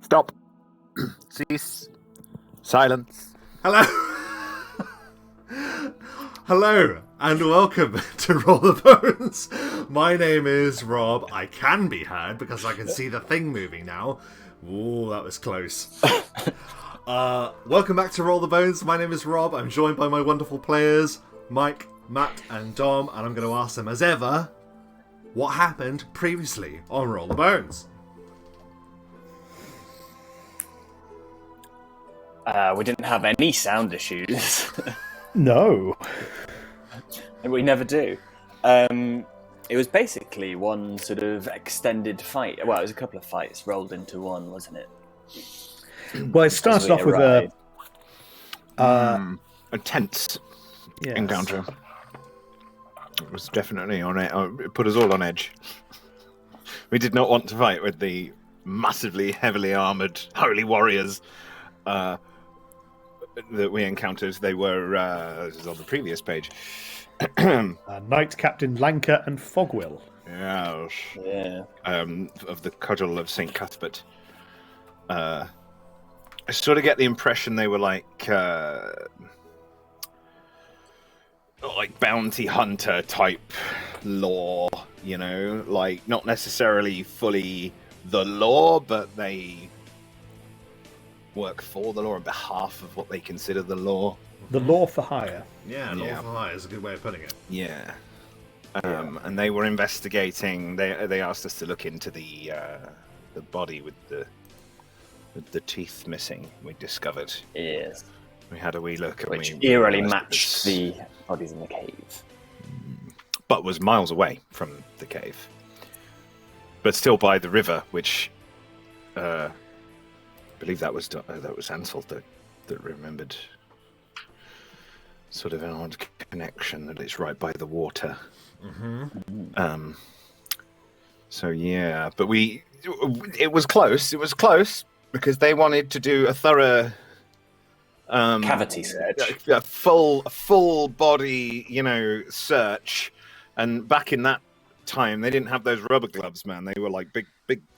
Stop. Cease. Silence. Hello. Hello, and welcome to Roll the Bones. My name is Rob. I can be heard because I can see the thing moving now. Ooh, that was close. Welcome back to Roll the Bones. My name is Rob. I'm joined by my wonderful players, Mike, Matt, and Dom, and I'm going to ask them, as ever, what happened previously on Roll the Bones. We didn't have any sound issues. No. We never do. It was basically one sort of extended fight. Well, it was a couple of fights rolled into one, wasn't it? Well, it started off with A tense yes. encounter. It was definitely on it. It put us all on edge. We did not want to fight with the massively heavily armoured holy warriors that we encountered. They were this is on the previous page. Knight Captain Lanka and Fogwill. Yes. Yeah. Of the cudgel of St. Cuthbert. I sort of get the impression they were like bounty hunter type law, you know, like not necessarily fully the law, but they work for the law on behalf of what they consider the law. The law for hire. Yeah, law for hire is a good way of putting it. Yeah. And they were investigating. They asked us to look into the body with the teeth missing. We discovered. Yes. We had a wee look, and Which we eerily realised matched the bodies in the cave. but was miles away from the cave, but still by the river, which I believe that was Ansel that remembered. Sort of an odd connection that it's right by the water. Mm-hmm. So yeah, but it was close. It was close because they wanted to do a thorough Cavity search. a full body, search. And back in that time, they didn't have those rubber gloves, man. They were like big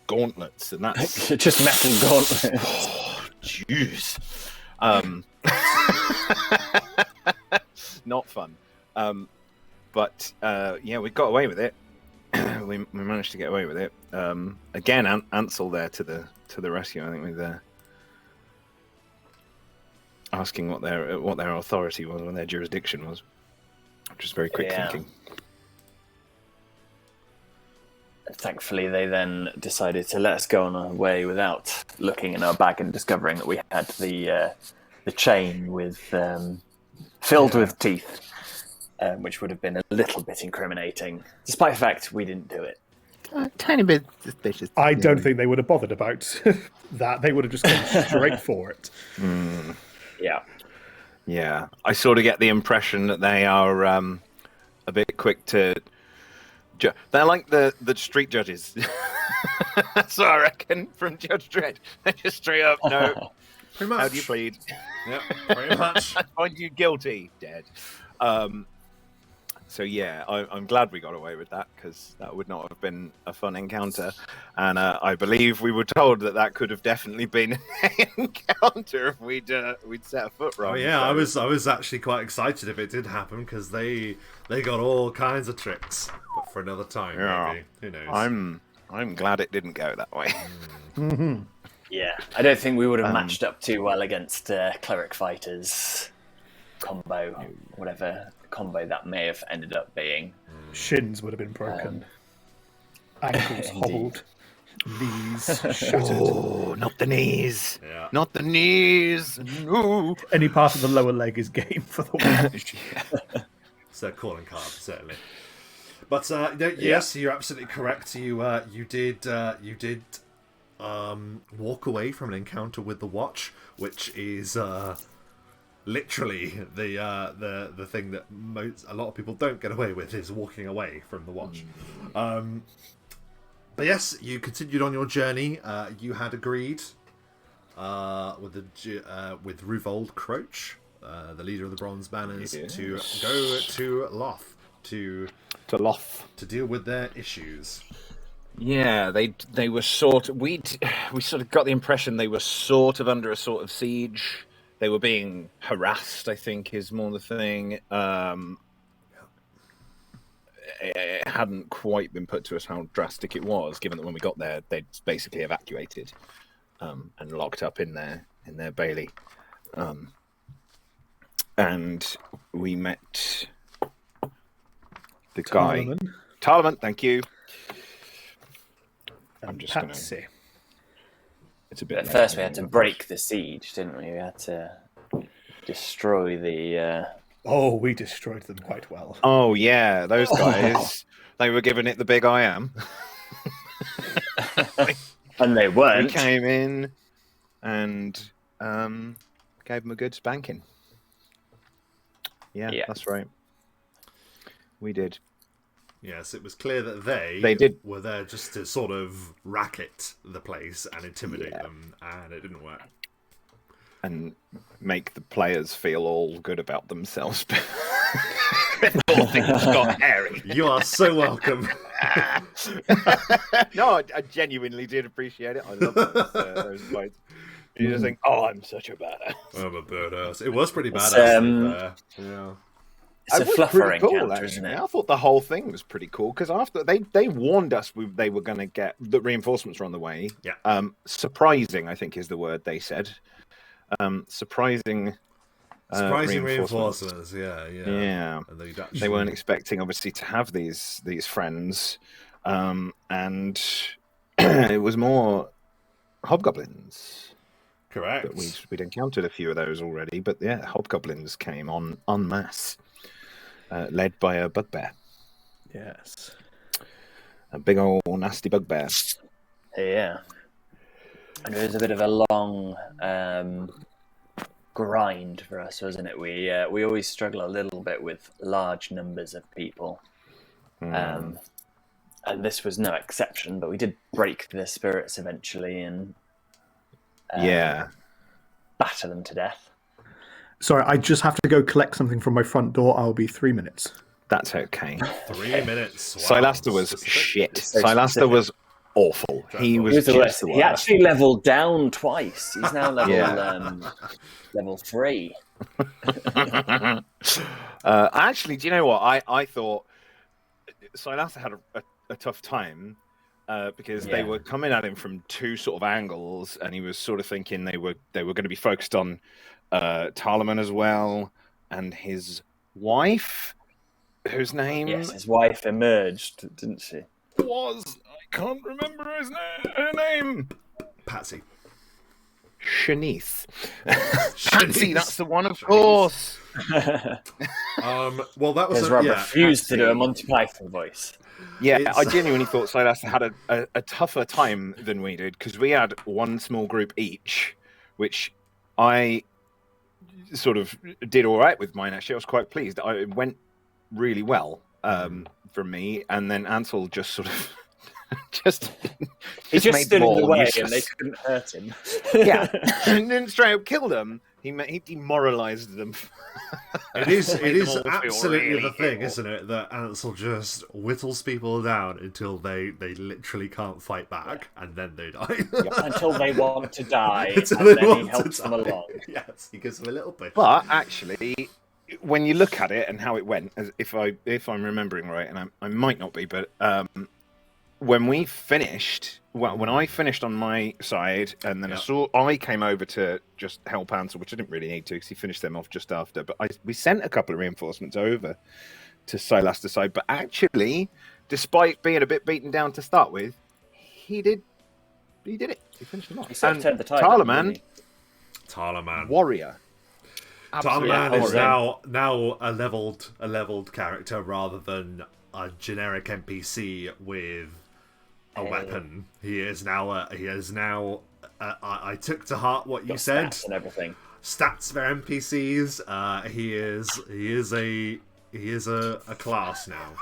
gauntlets, and that's Just metal gauntlets. oh, jeez. Not fun. But yeah, we got away with it. we managed to get away with it. Again, Ansel there to the rescue. I think with asking what their authority was, what their jurisdiction was, which was very quick thinking. Thankfully, they then decided to let us go on our way without looking in our bag and discovering that we had the chain with filled with teeth, which would have been a little bit incriminating, despite the fact we didn't do it. A tiny bit suspicious. I don't think they would have bothered about that. They would have just gone straight for it. Yeah. Yeah, I sort of get the impression that they are a bit quick to. They're like the street judges. That's what I reckon from Judge Dredd. They're just straight up, no. Pretty much. How do you plead? Yep, pretty much. I find you guilty, dead. So yeah, I'm glad we got away with that, because that would not have been a fun encounter. And I believe we were told that could have definitely been an encounter if we'd set a foot wrong. Oh yeah, so. I was actually quite excited if it did happen, because they got all kinds of tricks. But for another time, maybe. Who knows? I'm glad it didn't go that way. Mm-hmm. Yeah, I don't think we would have matched up too well against cleric fighters combo, whatever combo that may have ended up being. Shins would have been broken. Ankles hobbled. Knees shattered. Oh, not the knees. Yeah. Not the knees. No. Any part of the lower leg is game for the watch. It's a calling card, certainly. But yes, you're absolutely correct. You did walk away from an encounter with the watch, which is literally the thing that a lot of people don't get away with, is walking away from the watch. But yes, you continued on your journey. You had agreed with Ruvold Croach, the leader of the Bronze Banners, to go to Loth to deal with their issues. Yeah, they were we sort of got the impression they were sort of under a sort of siege. They were being harassed, I think, is more the thing. It hadn't quite been put to us how drastic it was, given that when we got there, they'd basically evacuated and locked up in their bailey. And we met the guy. Tarleman, thank you. I'm just going to... It's a bit. At first, we had to break the siege, didn't we? We had to destroy the. Oh, we destroyed them quite well. Oh yeah, those guys. They were giving it the big I am. And they weren't. We came in and gave them a good spanking. Yeah, that's right. We did. Yes, it was clear that they were there just to sort of racket the place and intimidate them, and it didn't work. And make the players feel all good about themselves before things got hairy. You are so welcome. No, I genuinely did appreciate it. I love those fights. You just think, oh, I'm such a badass. I'm a badass. It was pretty badass. Yeah. It's a fluffer cool, encounter, actually. isn't it? I thought the whole thing was pretty cool because after they warned us they were going to get the reinforcements were on the way. Yeah. Surprising, I think, is the word they said. Surprising reinforcements. Yeah. And they weren't expecting, obviously, to have these friends, and it was more hobgoblins. Correct. But we'd encountered a few of those already, but yeah, hobgoblins came on en masse. Led by a bugbear. Yes. A big old nasty bugbear. Yeah. And it was a bit of a long grind for us, wasn't it? We always struggle a little bit with large numbers of people. And this was no exception, but we did break their spirits eventually and batter them to death. Sorry, I just have to go collect something from my front door. I'll be 3 minutes. That's okay. 3 minutes. Wow. Silaster was shit. Silaster was awful. He was just the worst. He actually leveled down twice. He's now level 3. Actually, do you know what? I thought Silaster had a tough time because they were coming at him from two sort of angles, and he was sort of thinking they were going to be focused on Tarleman as well, and his wife, whose name... Yes, his wife emerged, didn't she? I can't remember her name. Patsy. Shanice. Patsy, that's the one, of course. Well, that was... Because Rob refused to do a Monty Python voice. Yeah, I genuinely thought Silas had a tougher time than we did, because we had one small group each, which I sort of did all right with mine, actually. I was quite pleased. It went really well from me, and then Ansel just sort of he just stood in the way useless. And they couldn't hurt him. Yeah, and then straight up killed them. He demoralized them. It is absolutely really the thing, isn't it? That Ansel just whittles people down until they literally can't fight back, and then they die. Until they want to die, and then he helps them along. Yes, he gives them a little bit. But actually, when you look at it and how it went, if I'm remembering right, and I might not be, but when we finished, when I finished on my side, and then I came over to just help Ansel, which I didn't really need to because he finished them off just after. But we sent a couple of reinforcements over to Silaster's side. But actually, despite being a bit beaten down to start with, he did it. He finished them off. He turned the tide. Tarleman. Warrior. Tarleman is now a leveled character rather than a generic NPC with a weapon. He is now. I took to heart what you said. Stats and everything. Stats for NPCs. He is a class now.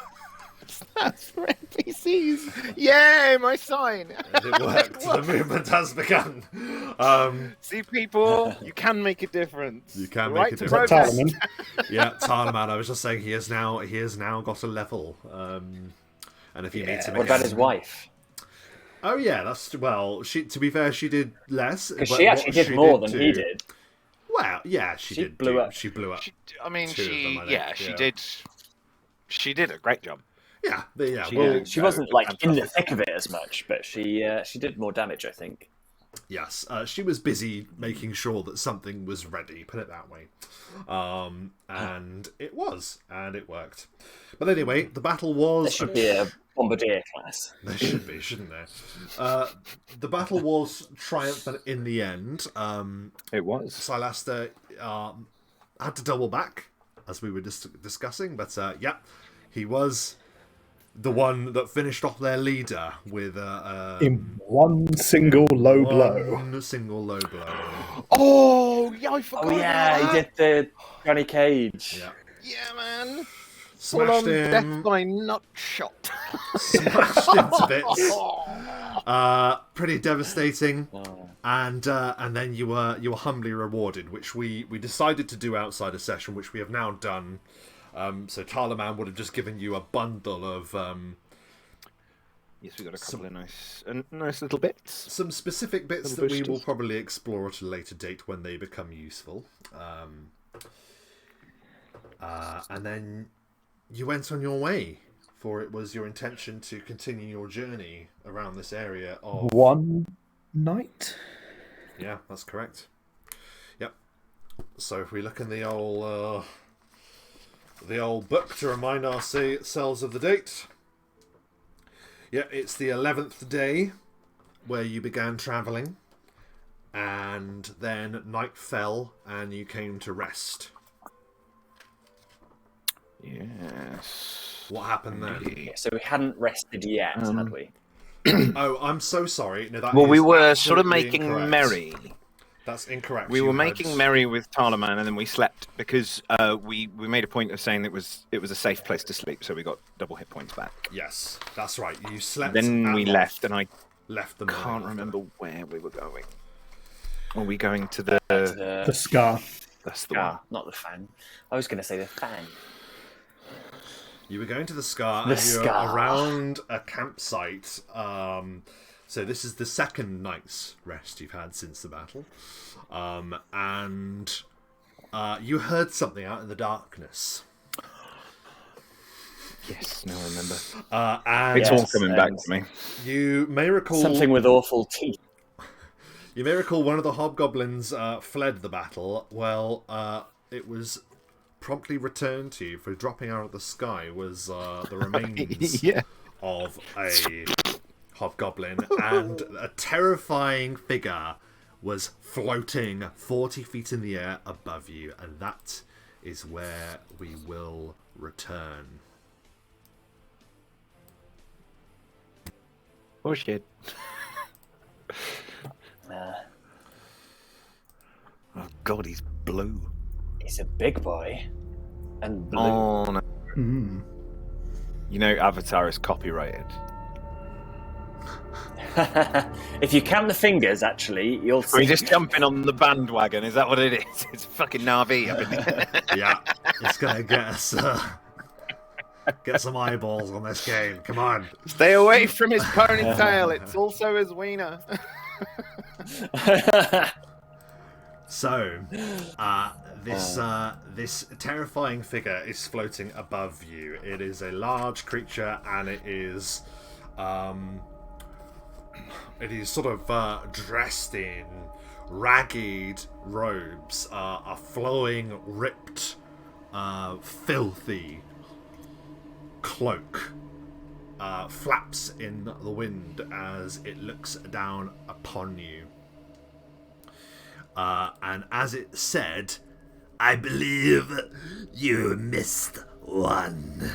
Stats for NPCs. Yay, my sign. And it worked. The movement has begun. See, people, you can make a difference. You can make a difference. Yeah, Tarleman. I was just saying he has now got a level. And if you meet him, what about his wife? Oh yeah, that's well. She, to be fair, she did less. Because but she actually what did more than too- he did. Well, yeah, she did. blew up. She blew up. I mean, two of them, I think. she did. She did a great job. Yeah, but yeah. She Well, did. She wasn't like in the Fantastic. thick of it as much, but she did more damage, I think. yes, she was busy making sure that something was ready. Put it that way. And it was, and it worked. But anyway, the battle was. There should be a bombardier class. There should be, shouldn't there? The battle was triumphant in the end. It was. Silaster had to double back, as we were discussing, but yeah, he was the one that finished off their leader with In one single low blow. one single low blow. Oh, yeah, I forgot. Oh yeah, he did the Johnny Cage. Yeah, Yeah, man. smashed Death him, by nut shot. smashed him to bits. Pretty devastating. Oh. And then you were humbly rewarded, which we decided to do outside a session, which we have now done. So Tarlaman would have just given you a bundle of Yes, we got a couple of nice little bits. some specific bits Little that we will boosters. probably explore at a later date when they become useful. And then you went on your way, for it was your intention to continue your journey around this area of... One night? Yeah, that's correct. Yep. So if we look in the old book to remind ourselves of the date. Yeah, it's the 11th day where you began travelling, and then night fell and you came to rest. Yes. What happened then? Yeah, so we hadn't rested yet, had we? Oh, I'm so sorry. No, that Well, we is were sort of absolutely making incorrect. merry. That's incorrect. We You were had- making merry with Tarlaman, and then we slept because we made a point of saying that it was a safe place to sleep, so we got double hit points back. Yes, that's right. You slept. Then at we night, left, and I left the morning can't after. remember where we were going. Are we going to the? The scar. That's the one. Ah, not the fan. I was going to say the fan. You were going to the Scar, The and you're Scar. around a campsite. So this is the second night's rest you've had since the battle. And you heard something out in the darkness. Yes, now I remember. And It's all Yes, coming back and- to me. you may recall Something with awful teeth. You may recall one of the hobgoblins fled the battle. Well, it was promptly returned to you for dropping out of the sky was the remains Yeah. of a hobgoblin, and a terrifying figure was floating 40 feet in the air above you, and that is where we will return. Oh shit. Oh god, he's blue. He's a big boy. And blue. Oh no. Mm. You know Avatar is copyrighted. If you count the fingers, actually, you'll Are see. we just jumping on the bandwagon? Is that what it is? It's fucking Na'vi up in here. Yeah, it's gonna get us get some eyeballs on this game. Come on. Stay away from his ponytail. It's also his wiener. So, this terrifying figure is floating above you. It is a large creature, and it is sort of dressed in ragged robes, a flowing, ripped, filthy cloak flaps in the wind as it looks down upon you. And as it said, "I believe you missed one."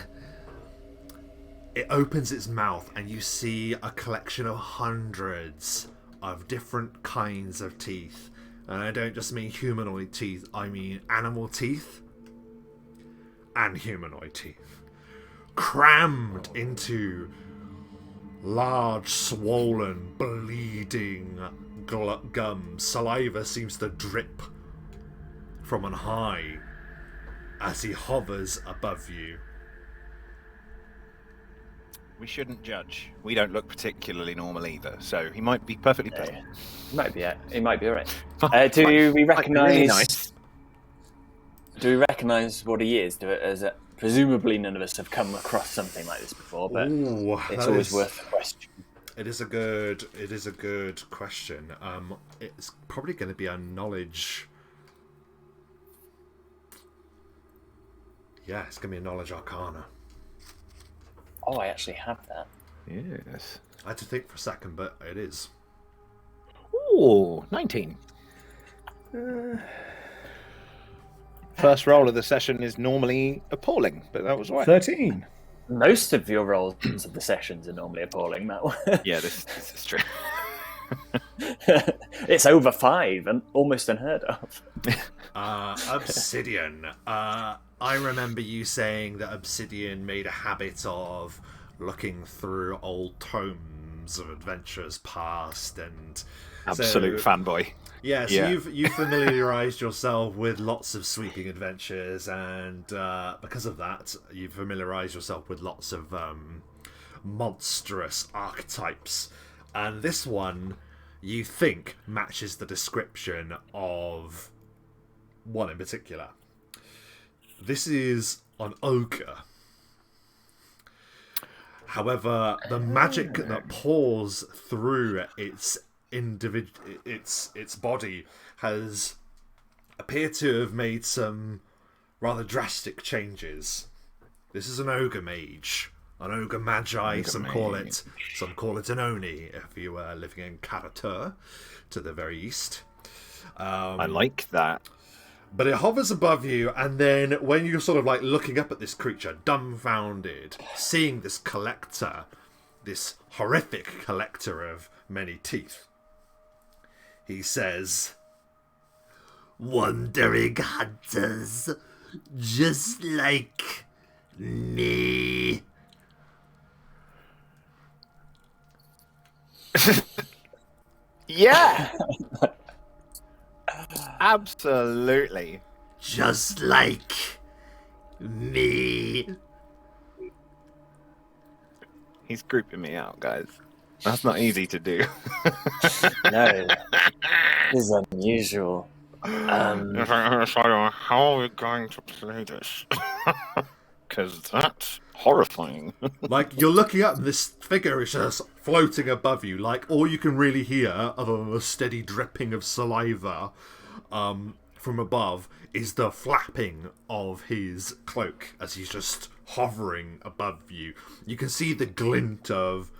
It opens its mouth and you see a collection of hundreds of different kinds of teeth. And I don't just mean humanoid teeth, I mean animal teeth and humanoid teeth. Crammed into large, swollen, bleeding gums. Saliva seems to drip from on high as he hovers above you. We shouldn't judge. We don't look particularly normal either, so he might be perfectly pleasant. He might be all right. Do we recognise? Really nice. Do we recognise what he is? Presumably, none of us have come across something like this before, but Ooh, it's always worth a question. It is a good question. It's probably going to be a knowledge. Yeah, it's going to be a knowledge arcana. Oh, I actually have that. Yes. I had to think for a second, but it is. Ooh, 19. First roll of the session is normally appalling, but that was right. 13. Most of your rolls of the sessions are normally appalling, Matt. Yeah, this is true. It's over 5 and almost unheard of. Obsidian. I remember you saying that Obsidian made a habit of looking through old tomes of adventures past and Absolute fanboy. Yeah, so Yeah. you've familiarized yourself with lots of sweeping adventures, and because of that, you've familiarized yourself with lots of monstrous archetypes. And this one, you think, matches the description of one in particular. This is an ogre. However, the magic that pours through its body has appeared to have made some rather drastic changes. This is an ogre mage, an ogre magi. Some call it an oni if you are living in Karatur, to the very east. I like that. But it hovers above you, and then when you're sort of like looking up at this creature, dumbfounded, seeing this collector, this horrific collector of many teeth, he says, "Wandering hunters, just like me." Yeah! Absolutely. Just like me. He's grouping me out, guys. That's not easy to do. No, this is unusual. So how are we going to play this? Because that's horrifying. Like, you're looking up, and this figure is just floating above you. Like, all you can really hear, other than the steady dripping of saliva from above, is the flapping of his cloak as he's just hovering above you. You can see the glint of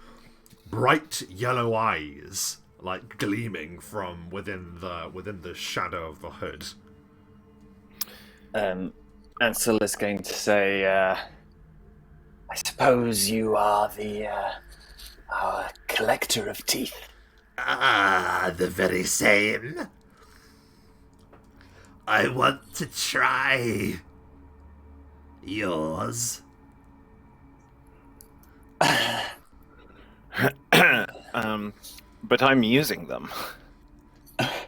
bright yellow eyes, like gleaming from within the shadow of the hood. Ansel is going to say, I suppose you are the our collector of teeth. Ah, the very same. I want to try yours. But I'm using them.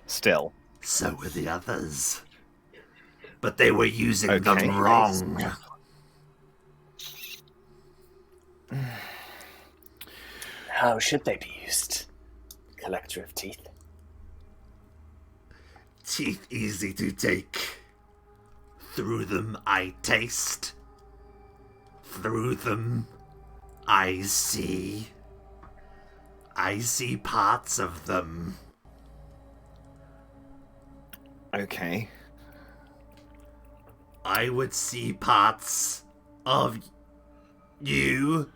Still. So were the others. But they were using Okay. them wrong. How should they be used? Collector of teeth. Teeth easy to take. Through them I taste. Through them I see. I see parts of them. Okay. I would see parts of you.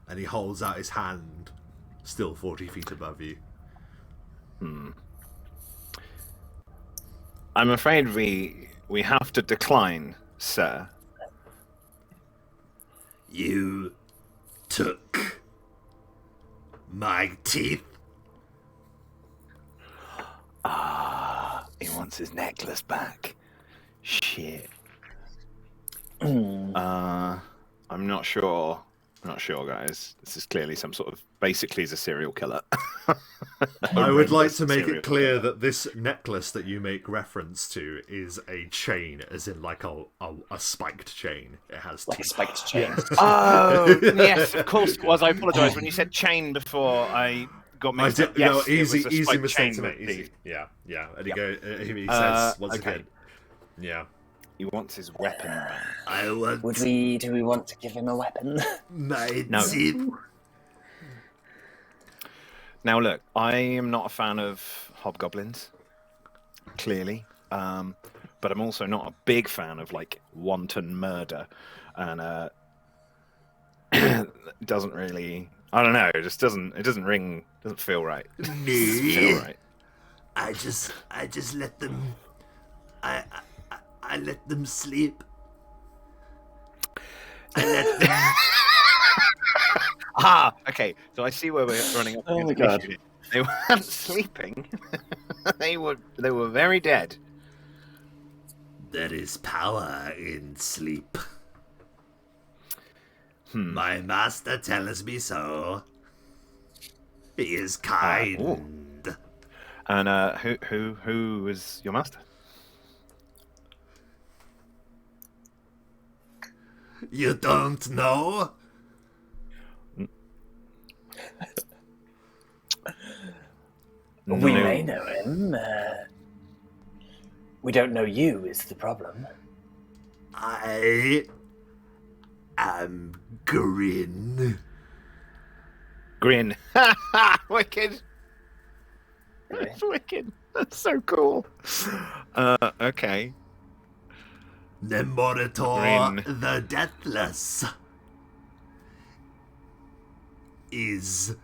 And he holds out his hand, still 40 feet above you. I'm afraid we have to decline, sir. You took my teeth. He wants his necklace back. Shit. I'm not sure. I'm not sure, guys. This is clearly some sort of... Basically, he's a serial killer. I would like horrendous to make serial it clear killer. that this necklace that you make reference to is a chain, as in like a spiked chain. It has Like a teeth. spiked chain. Oh, yes, of course it was. I apologise. When you said chain before, I got I mixed up. did, no, Yes, it was a easy spiked mistake chain to make. with Easy, teeth. yeah. And Yep. he says once Okay. again, yeah. He wants his weapon back. I want Do we want to give him a weapon? my No. teeth. Now, look, I am not a fan of hobgoblins, clearly, but I'm also not a big fan of like wanton murder, and it doesn't really. I don't know. It just doesn't. It doesn't ring. Doesn't feel right. It doesn't feel right. I just let them. I let them sleep. I let them. Ah, okay. So I see where we're running up Oh against my an God. issue. They weren't sleeping. They were very dead. There is power in sleep. My master tells me so. He is kind. And who was your master? You don't know? We No. may know him. We don't know you is the problem. I am Grin. Grin. Wicked. That's wicked. That's so cool. Okay. Nemoritor Grin. the Deathless is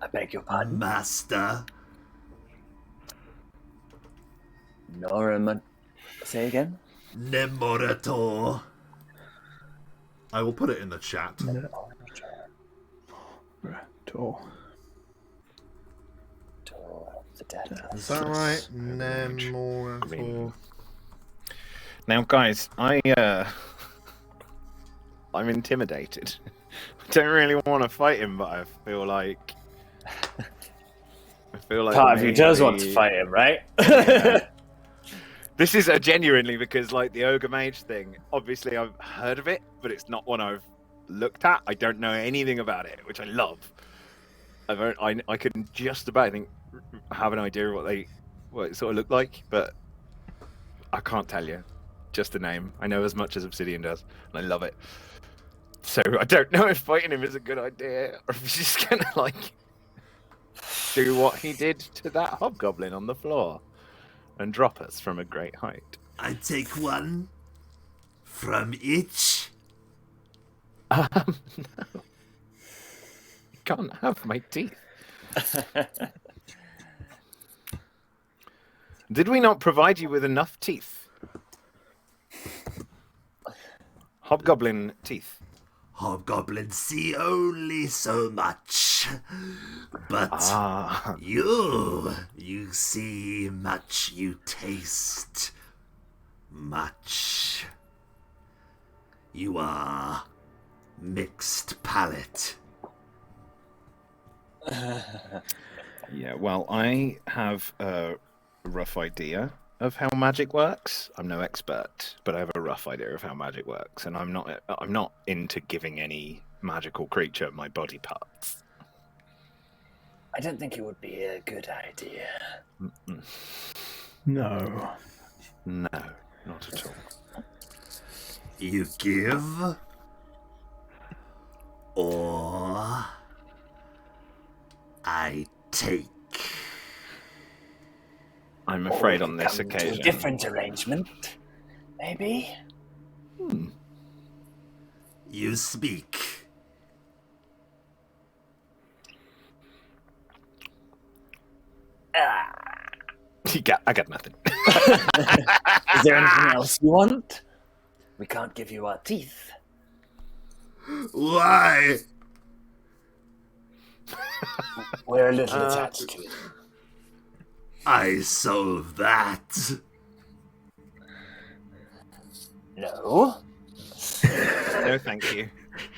I beg your pardon. master. Nora, say again. Nemoritor. I will put it in the chat. Door. The dead. Is that right? Nemoritor. Now, guys, I'm intimidated. I don't really want to fight him, but I feel like Part of you does want to maybe- fight him, right? This is genuinely because, like, the ogre mage thing. Obviously, I've heard of it, but it's not one I've looked at. I don't know anything about it, which I love. I can just about have an idea of what it sort of looked like, but I can't tell you. Just the name. I know as much as Obsidian does, and I love it. So I don't know if fighting him is a good idea, or if he's just gonna like do what he did to that hobgoblin on the floor and drop us from a great height. I take one from each. No. You can't have my teeth. Did we not provide you with enough teeth? Hobgoblin teeth. Hobgoblins see only so much. But Ah, you see much, you taste much. You are mixed palate. yeah. Well, I have a rough idea of how magic works. I'm no expert, but I have a rough idea of how magic works, and I'm not into giving any magical creature my body parts. I don't think it would be a good idea. No. No, not at all. You give or I take. I'm afraid on this Come to occasion. a different arrangement, maybe. You speak. I got nothing. Is there anything else you want? We can't give you our teeth. Why? We're a little attached to it. I solve that. No. No, thank you.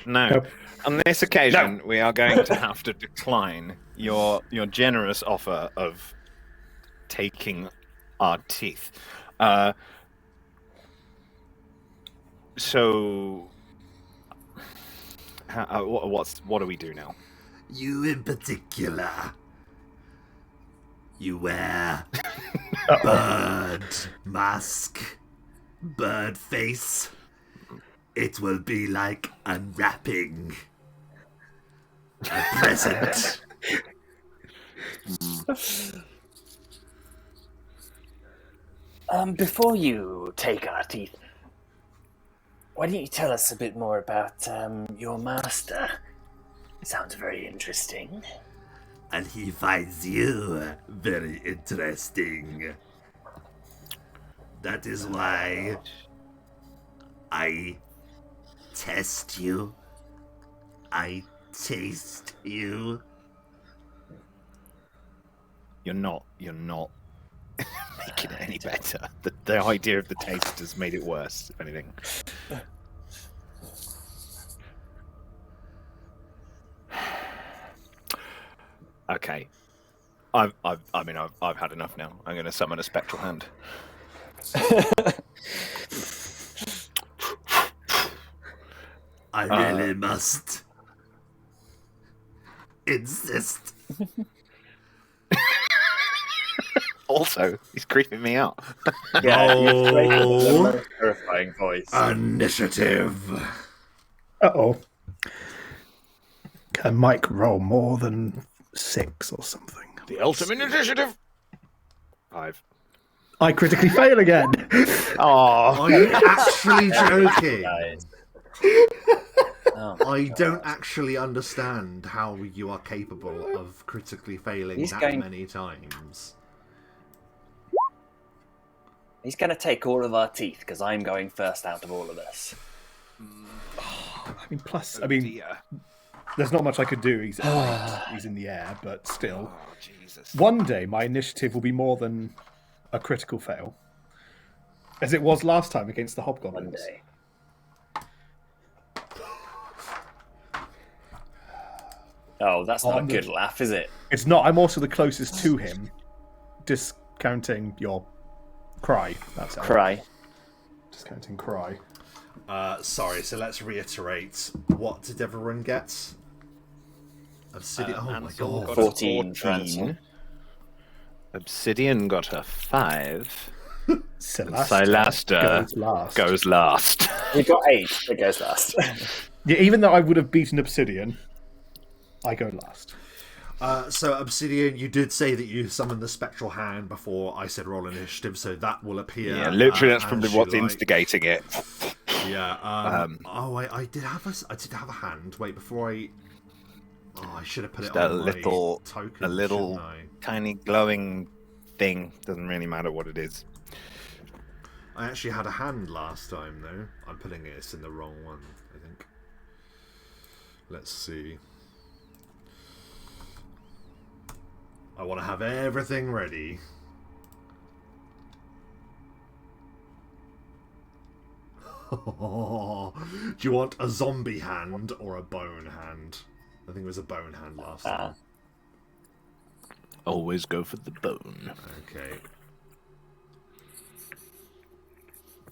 No. Nope. On this occasion, we are going to have to decline your generous offer of taking our teeth. So, what do we do now? You in particular. You wear bird mask, bird face. It will be like unwrapping a present. Before you take our teeth, why don't you tell us a bit more about your master? Sounds very interesting. And he finds you very interesting. That is why I test you. I taste you. You're not making it any better. The idea of the taste has made it worse, if anything. Okay. I've had enough now. I'm going to summon a spectral hand. I really must insist. Also, he's creeping me out. Yeah, Oh. you terrifying voice. Initiative. Uh-oh. Can Mike roll more than 6 or something? The ultimate initiative. 5. I critically fail again. Oh, Are you actually joking? Guys. Oh, I don't actually understand how you are capable of critically failing He's that going- many times. he's going to take all of our teeth because I'm going first out of all of us. dear. There's not much I could do. He's at height. He's in the air, but still. Oh, Jesus. One day, my initiative will be more than a critical fail, as it was last time against the One hobgoblins. day. Oh, that's not a good laugh, is it? It's not. I'm also the closest to him, discounting your cry. That's it. Cry. Discounting cry. Sorry, so let's reiterate. What did everyone get? Obsidian. Oh my Ansel god. got 14 a for Ansel. 14. Obsidian got a 5. Silastra Goes last. You got 8. It goes last. Yeah, even though I would have beaten Obsidian, I go last. So Obsidian, you did say that you summoned the spectral hand before I said roll initiative, so that will appear. Yeah, literally, that's probably as you what's like. instigating it. Yeah. I did have a hand. Wait, before I. Oh, I should have put Just it on a my little, token. a little shouldn't I? tiny glowing thing. Doesn't really matter what it is. I actually had a hand last time, though. I'm putting it in the wrong one, I think. Let's see. I want to have everything ready. Do you want a zombie hand or a bone hand? I think it was a bone hand last time. Always go for the bone. Okay.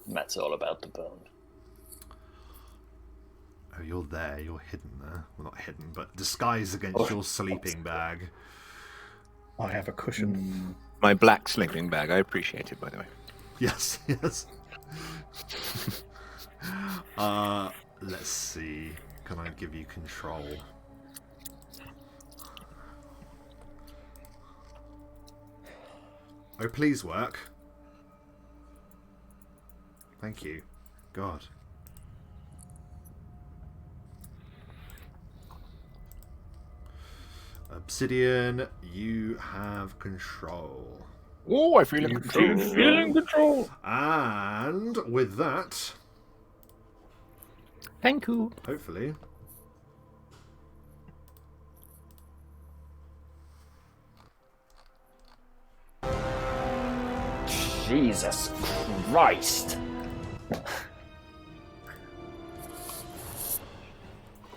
That's all about the bone. Oh, you're there. You're hidden there. Well, not hidden, but disguised against your sleeping bag. I have a cushion. My black sleeping bag. I appreciate it, by the way. Yes, yes. Let's see. Can I give you control? Oh, please work. Thank you. God. Obsidian, you have control. Oh, I feel in control. Feeling control. And with that, Thank you. hopefully, Jesus Christ.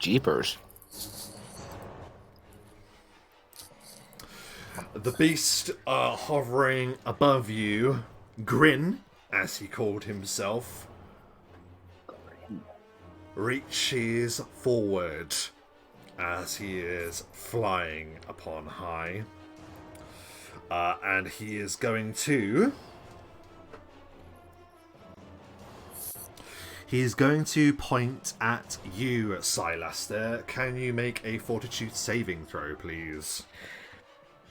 Jeepers. The beast hovering above you, Grin, as he called himself, reaches forward as he is flying upon high. And he is going to... He's going to point at you, Silaster. Can you make a fortitude saving throw, please?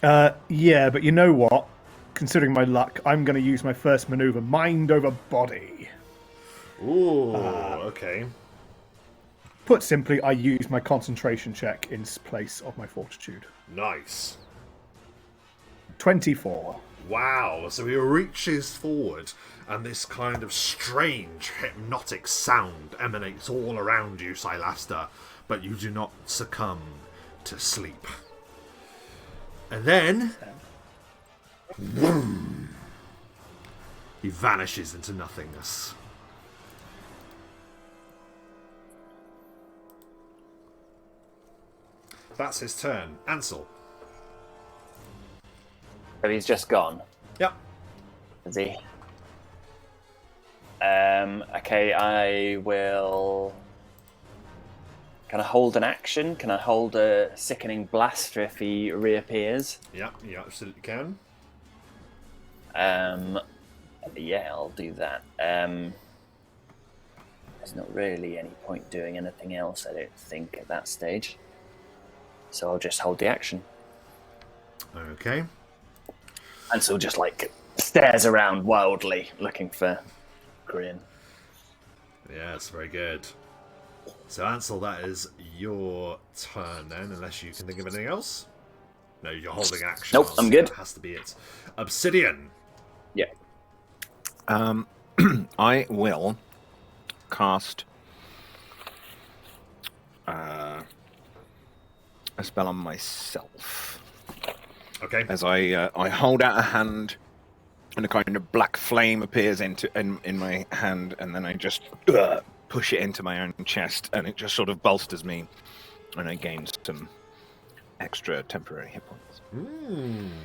Yeah, but you know what? Considering my luck, I'm going to use my first maneuver, mind over body. Ooh, okay. Put simply, I use my concentration check in place of my fortitude. Nice. 24. Wow, so he reaches forward, and this kind of strange, hypnotic sound emanates all around you, Silaster, but you do not succumb to sleep. And then... Vroom, he vanishes into nothingness. That's his turn. Ansel. So he's just gone, Yep. is he? Okay, I will... Can I hold an action? Can I hold a sickening blaster if he reappears? Yep, you absolutely can. Yeah, I'll do that. There's not really any point doing anything else, I don't think, at that stage. So I'll just hold the action. Okay. And so just, like, stares around wildly, looking for Grin. Yes, very good. So, Ansel, that is your turn then, unless you can think of anything else. No, you're holding action. Nope, I'm good. That has to be it. Obsidian. Yeah. I will cast a spell on myself. Okay. As I hold out a hand, and a kind of black flame appears in my hand, and then I just push it into my own chest, and it just sort of bolsters me, and I gain some extra temporary hit points.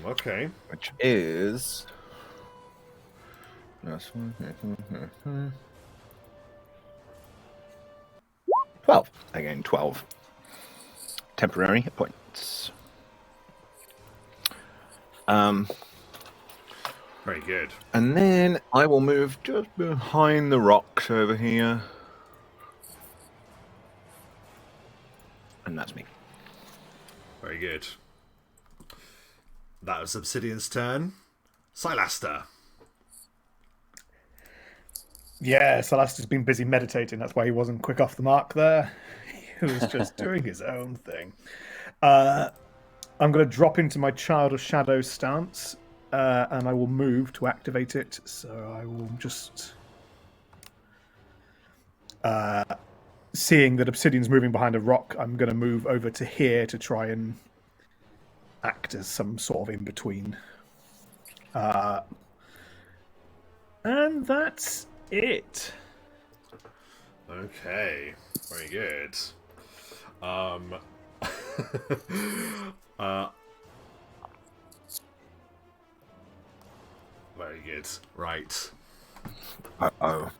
Okay. Which is... 12. I gain 12 temporary hit points. Very good. And then I will move just behind the rocks over here. And that's me. Very good. That was Obsidian's turn. Silaster. Yeah, Celeste's been busy meditating. That's why he wasn't quick off the mark there. He was just doing his own thing. I'm going to drop into my Child of Shadow stance, and I will move to activate it. So I will just... seeing that Obsidian's moving behind a rock, I'm going to move over to here to try and act as some sort of in-between. And that's it. Okay. Very good. Very good. Right. Uh-oh.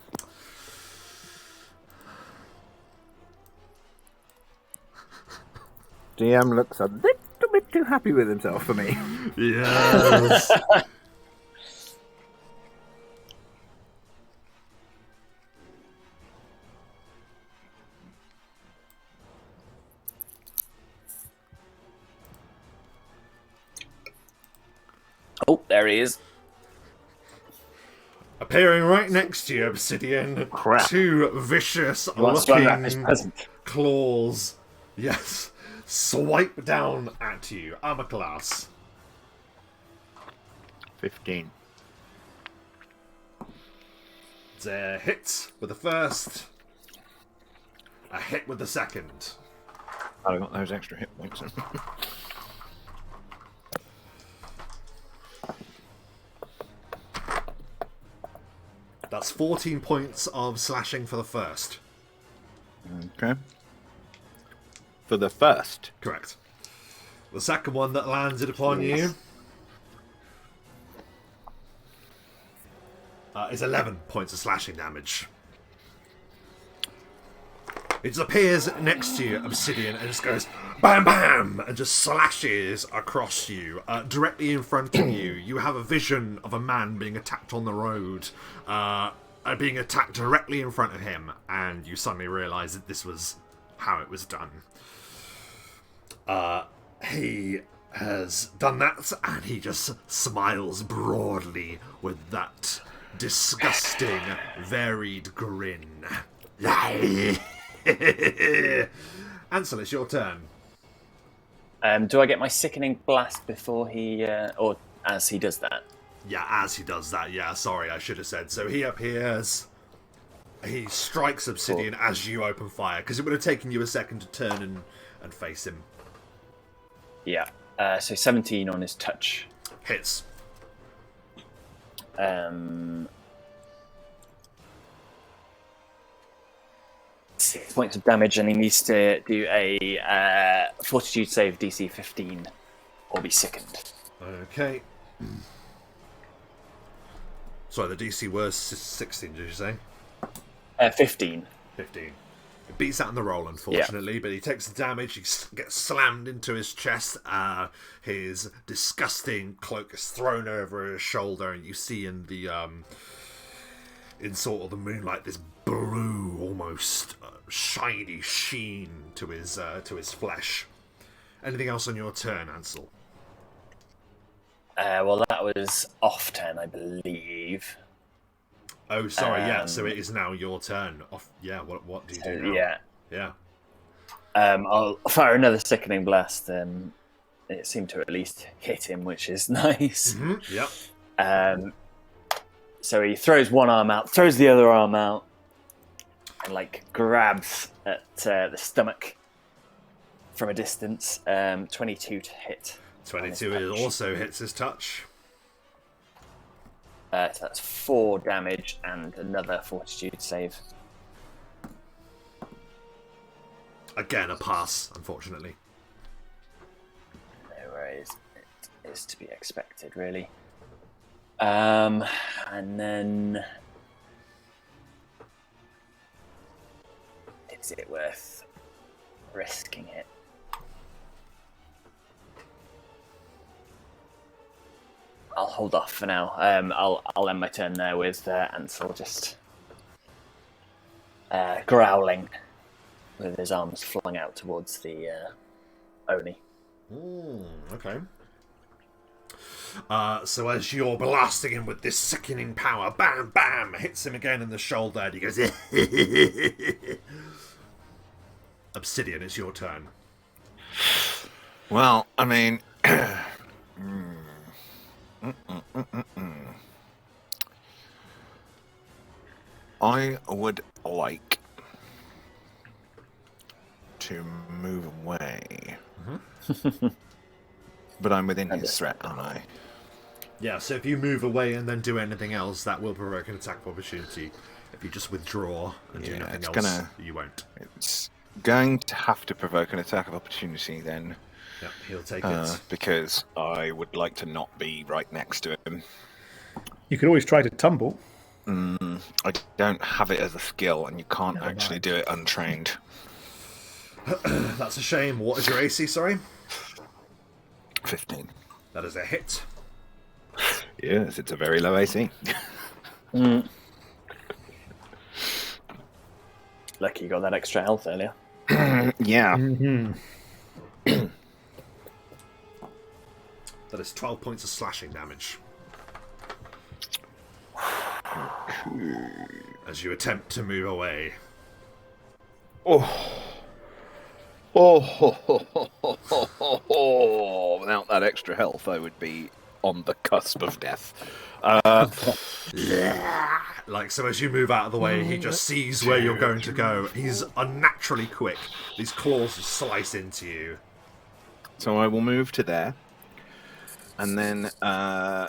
DM looks a little bit too happy with himself for me. Yes. Oh, there he is. Appearing right next to you, Obsidian. Crap. Two vicious wants to unwrap his looking present. claws. Yes. Swipe down at you. Armor class. 15. It's a hit with the first. A hit with the second. I got those extra hit points. That's 14 points of slashing for the first. Okay. for the first. Correct. The second one that landed upon you is 11 points of slashing damage. It just appears next to you, Obsidian, and just goes bam bam and just slashes across you. Directly in front of you, you have a vision of a man being attacked on the road, being attacked directly in front of him, and you suddenly realise that this was how it was done. He has done that, and he just smiles broadly with that disgusting, varied grin. Ansel, it's your turn. Do I get my sickening blast before he, or as he does that? Yeah, as he does that, yeah, sorry, I should have said. So he appears, he strikes Obsidian as you open fire, because it would have taken you a second to turn and face him. Yeah, so 17 on his touch. Hits. 6 points of damage, and he needs to do a fortitude save DC 15 or be sickened. Okay. Sorry, the DC was 16, did you say? 15. 15. It beats out on the roll, unfortunately, but he takes the damage, he gets slammed into his chest, his disgusting cloak is thrown over his shoulder, and you see in the, in sort of the moonlight, this blue, almost shiny sheen to his flesh. Anything else on your turn, Ansel? Well, that was off turn, I believe. Oh, sorry, yeah, so it is now your turn. Off, yeah, what do you do now? Yeah. Yeah. I'll fire another sickening blast. It seemed to at least hit him, which is nice. Mm-hmm. Yep. So he throws one arm out, throws the other arm out, and grabs at the stomach from a distance. 22 to hit. 22 it also hits his touch. So that's 4 damage and another fortitude save. Again, a pass, unfortunately. No worries. It is to be expected, really. And then... is it worth risking it? I'll hold off for now. I'll end my turn there with Ansel just growling with his arms flung out towards the Oni. Okay. So as you're blasting him with this sickening power, bam, bam, hits him again in the shoulder, and he goes... Obsidian, it's your turn. Well, I mean... I would like to move away. Mm-hmm. But I'm within his threat, aren't I? Yeah, so if you move away and then do anything else, that will provoke an attack of opportunity. If you just withdraw and do nothing else, you won't. It's going to have to provoke an attack of opportunity then. Yep, he'll take it. Because I would like to not be right next to him. You could always try to tumble. I don't have it as a skill, and you can't actually do it untrained. That's a shame. What is your AC, sorry? 15. That is a hit. Yes, it's a very low AC. Lucky you got that extra health earlier. Yeah. Mm-hmm. That is 12 points of slashing damage. As you attempt to move away. Without that extra health, I would be on the cusp of death. So as you move out of the way, he just sees where you're going to go. He's unnaturally quick. These claws just slice into you. So I will move to there. And then I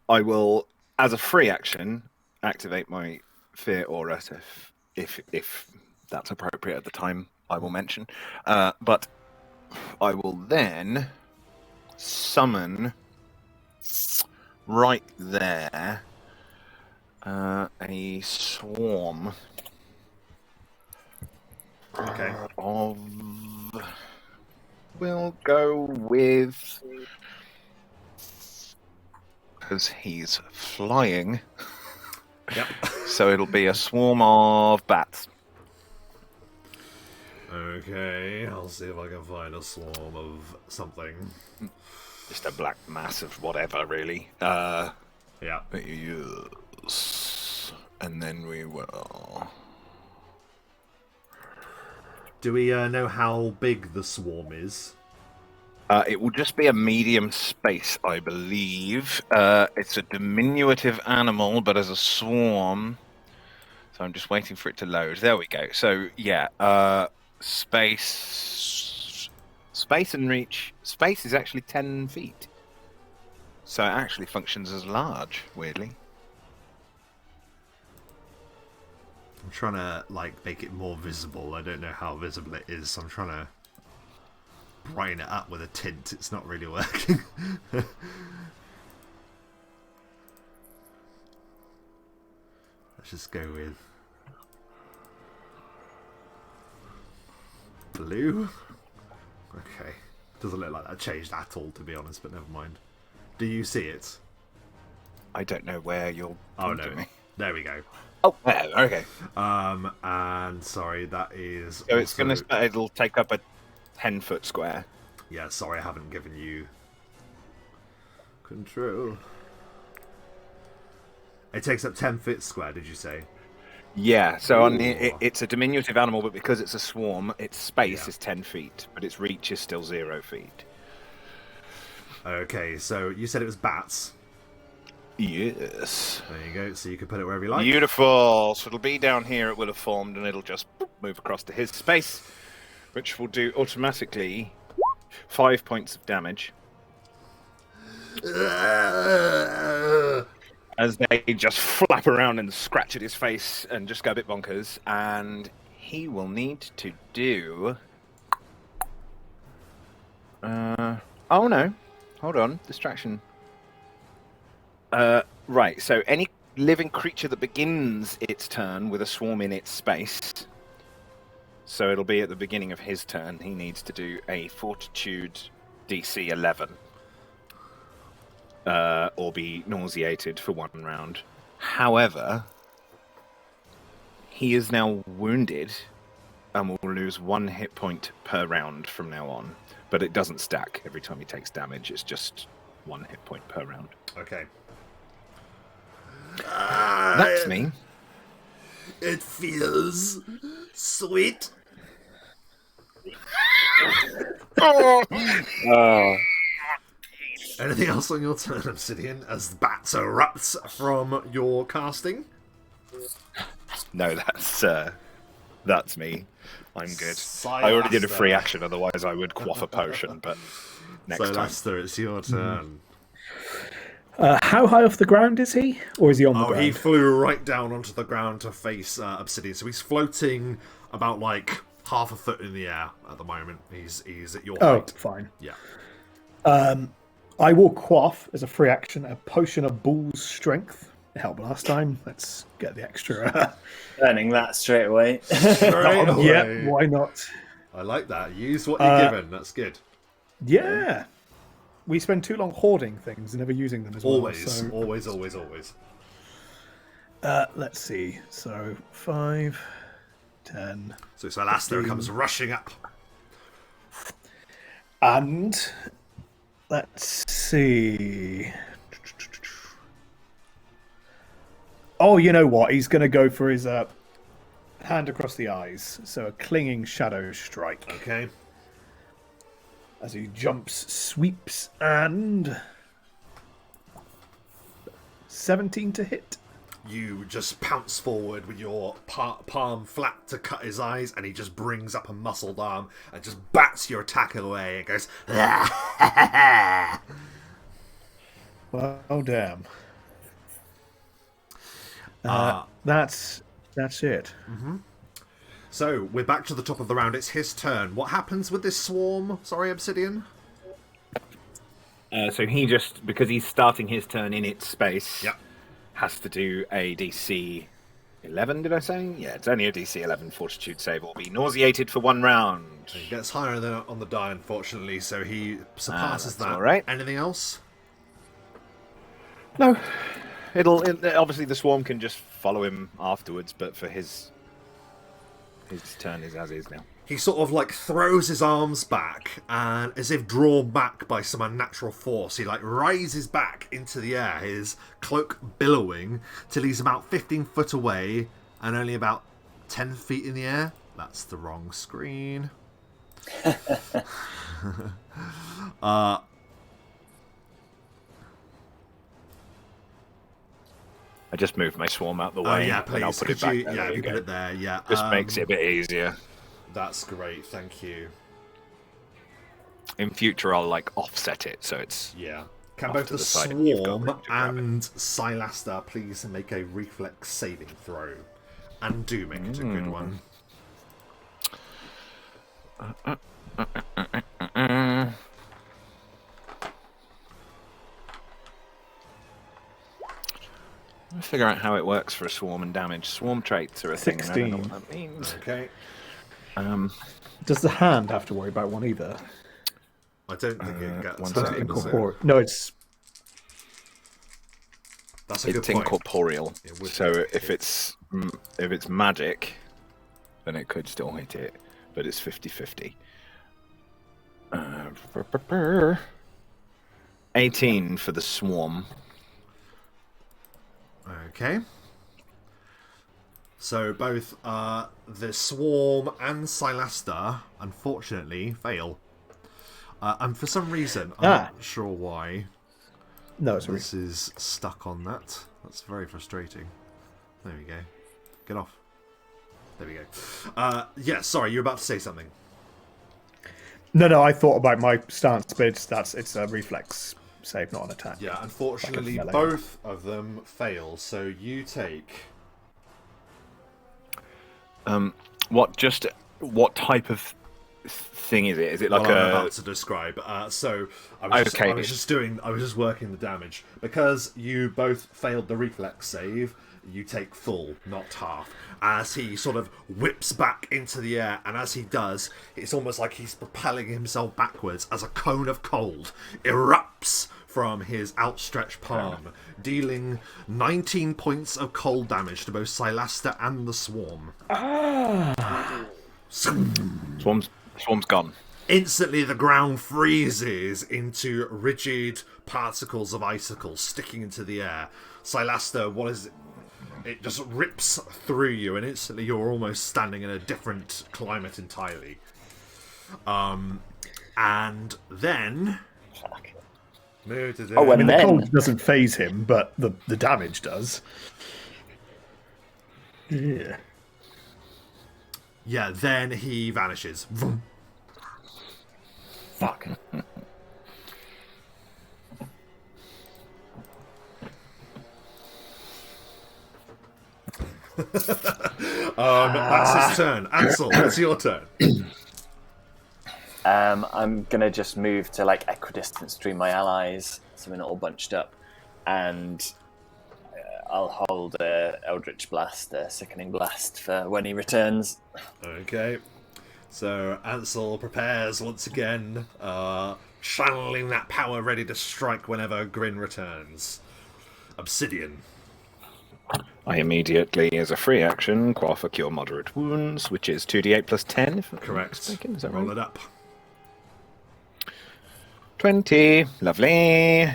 will, as a free action, activate my fear aura if that's appropriate at the time. I will mention. But I will then summon right there a swarm Okay. of. We'll go with, because he's flying. Yep. So it'll be a swarm of bats. Okay, I'll see if I can find a swarm of something. Just a black mass of whatever, really. Yeah. Yes. And then we will. Do we know how big the swarm is? It will just be a medium space, I believe. It's a diminutive animal, but as a swarm. So I'm just waiting for it to load. There we go. So yeah, space and reach. Space is actually 10 feet. So it actually functions as large, weirdly. I'm trying to make it more visible. I don't know how visible it is, so I'm trying to brighten it up with a tint. It's not really working. Let's just go with blue. Okay. Doesn't look like that changed at all, to be honest, but never mind. Do you see it? I don't know where you're pointing no. me. There we go. Oh, there, okay. And sorry, that is. So it's also... it'll take up a 10-foot square. Yeah, sorry, I haven't given you control. It takes up 10 feet square, did you say? Yeah, so on Ooh. it's a diminutive animal, but because it's a swarm, its space Yeah. is 10 feet, but its reach is still 0 feet. Okay, so you said it was bats. Yes. There you go, so you can put it wherever you like. Beautiful. So it'll be down here, it will have formed, and it'll just move across to his space, which will do automatically 5 points of damage. As they just flap around and scratch at his face and just go a bit bonkers. And he will need to do... oh no. Hold on. Distraction. Right, so any living creature that begins its turn with a swarm in its space, so it'll be at the beginning of his turn, he needs to do a Fortitude DC 11. Or be nauseated for 1 round. However, he is now wounded and will lose 1 hit point per round from now on. But it doesn't stack every time he takes damage, it's just 1 hit point per round. Okay. That's me. It feels sweet. Oh. Anything else on your turn, Obsidian, as the bats erupts from your casting? No, that's me. I'm good. I already did a free action, otherwise I would quaff a potion, but next So, time. Lester, it's your turn. How high off the ground is he? Or is he on the ground? He flew right down onto the ground to face Obsidian. So he's floating about half a foot in the air at the moment. He's at your height. Fine. Yeah. I will quaff as a free action a potion of bull's strength. It helped last time. Let's get the extra. Earning that straight away. Straight away. Yeah, why not? I like that. Use what you're given. That's good. Yeah. We spend too long hoarding things and never using them as Always, well. always. Let's see. So 5, 10. So Alastair comes rushing up. And let's see. Oh, you know what? He's going to go for his hand across the eyes. So a clinging shadow strike. Okay. As he jumps, sweeps, and 17 to hit. You just pounce forward with your palm flat to cut his eyes, and he just brings up a muscled arm and just bats your attack away and goes, Well, oh damn. That's it. So, we're back to the top of the round. It's his turn. What happens with this swarm? Sorry, Obsidian? So he just, because he's starting his turn in its space, Yep. has to do a DC 11, did I say? Yeah, it's only a DC 11 fortitude save, or be nauseated for 1 round. He gets higher than on the die, unfortunately, so he surpasses that. all right. Anything else? No. Obviously the swarm can just follow him afterwards, but for his turn is as is now. He sort of like throws his arms back, and as if drawn back by some unnatural force, he like rises back into the air, his cloak billowing till he's about 15 foot away and only about 10 feet in the air. That's the wrong screen. I just moved my swarm out the way. Oh yeah, and please. I'll put it back there. There you you put go. it there. Yeah, Just makes it a bit easier. That's great. Thank you. In future, I'll like offset it so it's Yeah. Can off both to the the side and you've got swarm room to grab it. and Silaster please make a reflex saving throw, and do make it a good one. Let's figure out how it works for a swarm and damage. Swarm traits are a thing, and I don't know 16. what that means. Okay. Does the hand have to worry about one either? I don't think it gets one that, second. does it? No, it's That's a good It's point. incorporeal, It would so be. if it's magic, then it could still hit it, but it's 50-50. 18 for the swarm. Okay. So both the swarm and Silaster, unfortunately, fail. And for some reason, I'm not sure why, no, it's this is stuck on that. That's very frustrating. There we go. Get off. There we go. Yeah, sorry, you're about to say something. no. I thought about my stance, but it's a reflex save, not an attack. Yeah, unfortunately, melee. both of them fail. So you take. What type of thing is it? Is it like Well, I'm a about to describe. So I was just working the damage because you both failed the reflex save. You take full, not half, as he sort of whips back into the air, and as he does, it's almost like he's propelling himself backwards as a cone of cold erupts from his outstretched palm, dealing 19 points of cold damage to both Silaster and the swarm. swarm's gone? Instantly, the ground freezes into rigid particles of icicles sticking into the air. Silaster, what is it? It just rips through you, and instantly you're almost standing in a different climate entirely. And then... Oh, I mean, the then- cold doesn't phase him, but the damage does. Yeah. Yeah, then he vanishes. Vroom. Fuck. That's his turn. Ansel, it's your turn. I'm gonna just move to like equidistance between my allies, so we're not all bunched up, and I'll hold Eldritch Blast, Sickening Blast, for when he returns. Okay. So Ansel prepares once again, channeling that power ready to strike whenever Grin returns. Obsidian. I immediately, as a free action, quaff a cure moderate wounds, which is 2d8 plus 10, if I'm not Correct. mistaken. Is that Roll right? it up. 20. Lovely.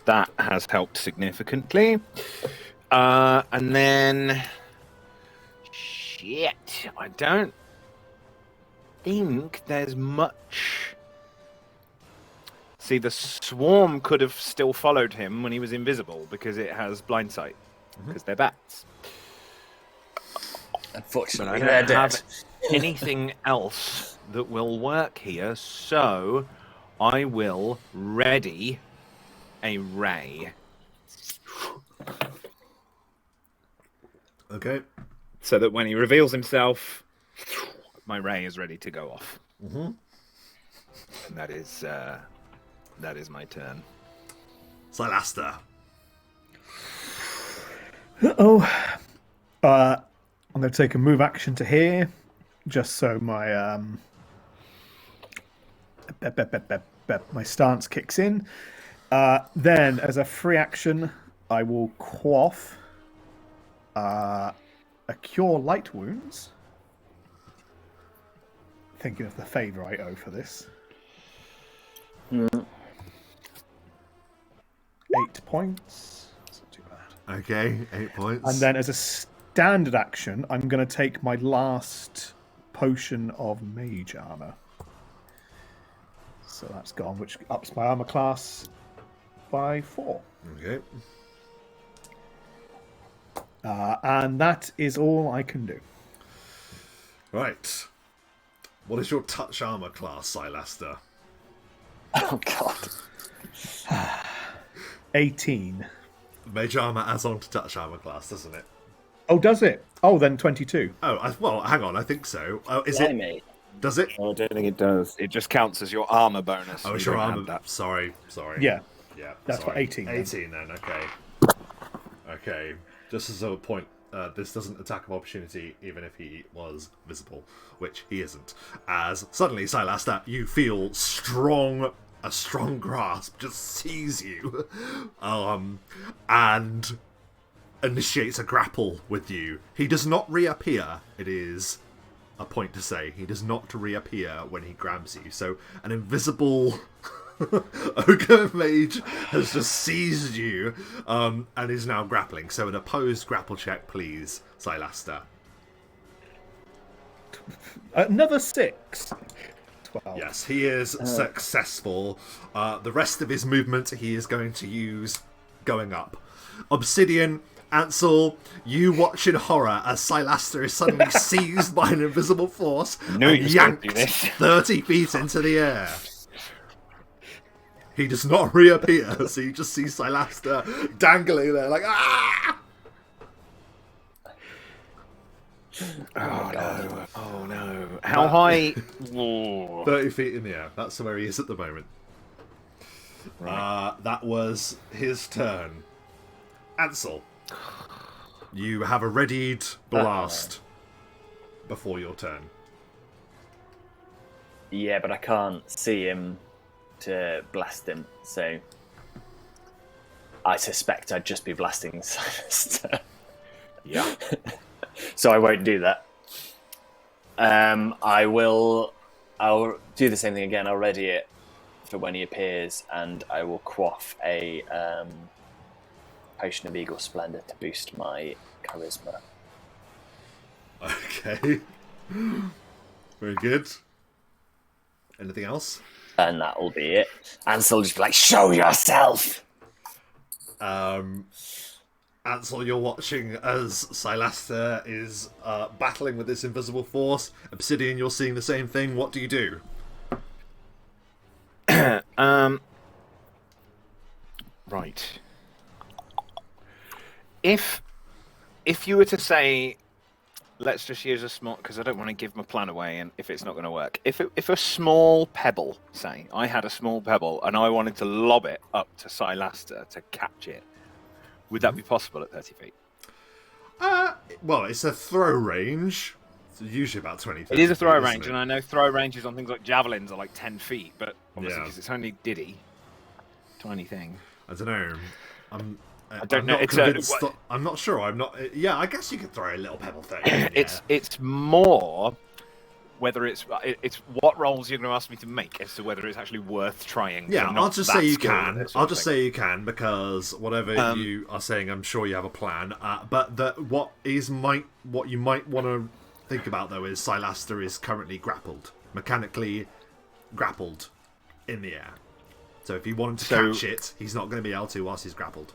That has helped significantly. And then... Shit. I don't think there's much... See, the swarm could have still followed him when he was invisible, because it has blind sight, because they're bats. But Unfortunately, I they're don't have dead. anything else that will work here, so I will ready a ray. Okay. so that when he reveals himself, my ray is ready to go off. Mm-hmm. And that is my turn. Silaster. Oh, I'm going to take a move action to here, just so my my stance kicks in. Then, as a free action, I will quaff a cure light wounds. Thinking of the favour I owe for this. 8 points. That's not too bad. Okay, 8 points. And then, as a standard action, I'm going to take my last potion of mage armor. So that's gone, which ups my armor class by 4. Okay. And that is all I can do. Right. What is your touch armor class, Silaster? Oh god. 18. Mage armor adds on to touch armor class, doesn't it? Oh, does it? Oh, then 22. Oh, well, hang on. I think so. Oh, is Yeah, it? mate. Does it? Oh, I don't think it does. It just counts as your armor bonus. Oh, it's You your don't armor. add that. Sorry. Yeah. Yeah. That's sorry. for 18 then. 18 then. Okay. Okay. Just as a point, this doesn't attack of opportunity, even if he was visible, which he isn't. As suddenly, Silaster, you feel a strong grasp just seize you, and initiates a grapple with you. He does not reappear. It is a point to say. He does not reappear when he grabs you. So an invisible ogre mage has just seized you and is now grappling. So an opposed grapple check, please, Silaster. Another 6. 12. Yes, he is successful. The rest of his movement he is going to use going up. Obsidian, Ansel, you watch in horror as Silaster is suddenly seized by an invisible force and yanked 30 feet into the air. He does not reappear, so you just see Silaster dangling there like, ah! Oh no! Oh no! How high? Whoa. 30 feet in the air. That's where he is at the moment. Right. That was his turn. Ansel, you have a readied blast before your turn. Yeah, but I can't see him to blast him, so I suspect I'd just be blasting Silaster. Yeah. So I won't do that. I'll do the same thing again. I'll ready it for when he appears, and I will quaff a potion of Eagle Splendor to boost my charisma. Okay. Very good. Anything else? And that'll be it. Ansel will just be like, show yourself! Ansel, you're watching as Silaster is battling with this invisible force. Obsidian, you're seeing the same thing. What do you do? Right. If you were to say, let's just use a small, because I don't want to give my plan away, and if it's not going to work, if a small pebble, say, I had a small pebble and I wanted to lob it up to Silaster to catch it, would that be possible at 30 feet? Well, it's a throw range. It's usually about 20 feet. It is a throw isn't range, it? and I know throw ranges on things like javelins are like 10 feet, but obviously Yeah. because it's only Diddy, tiny thing. I don't know. I don't I'm know. not It's convinced I'm not sure. I'm not. Yeah, I guess you could throw a little pebble thing. Yeah. It's more whether it's what rolls you're going to ask me to make as to whether it's actually worth trying. Yeah, I'm not I'll just that say you skilled at can. this sort I'll of just thing. say you can because whatever you are saying, I'm sure you have a plan. But what you might want to think about though is Silaster is currently grappled, mechanically grappled in the air. So if he wanted to catch it, he's not going to be able to whilst he's grappled.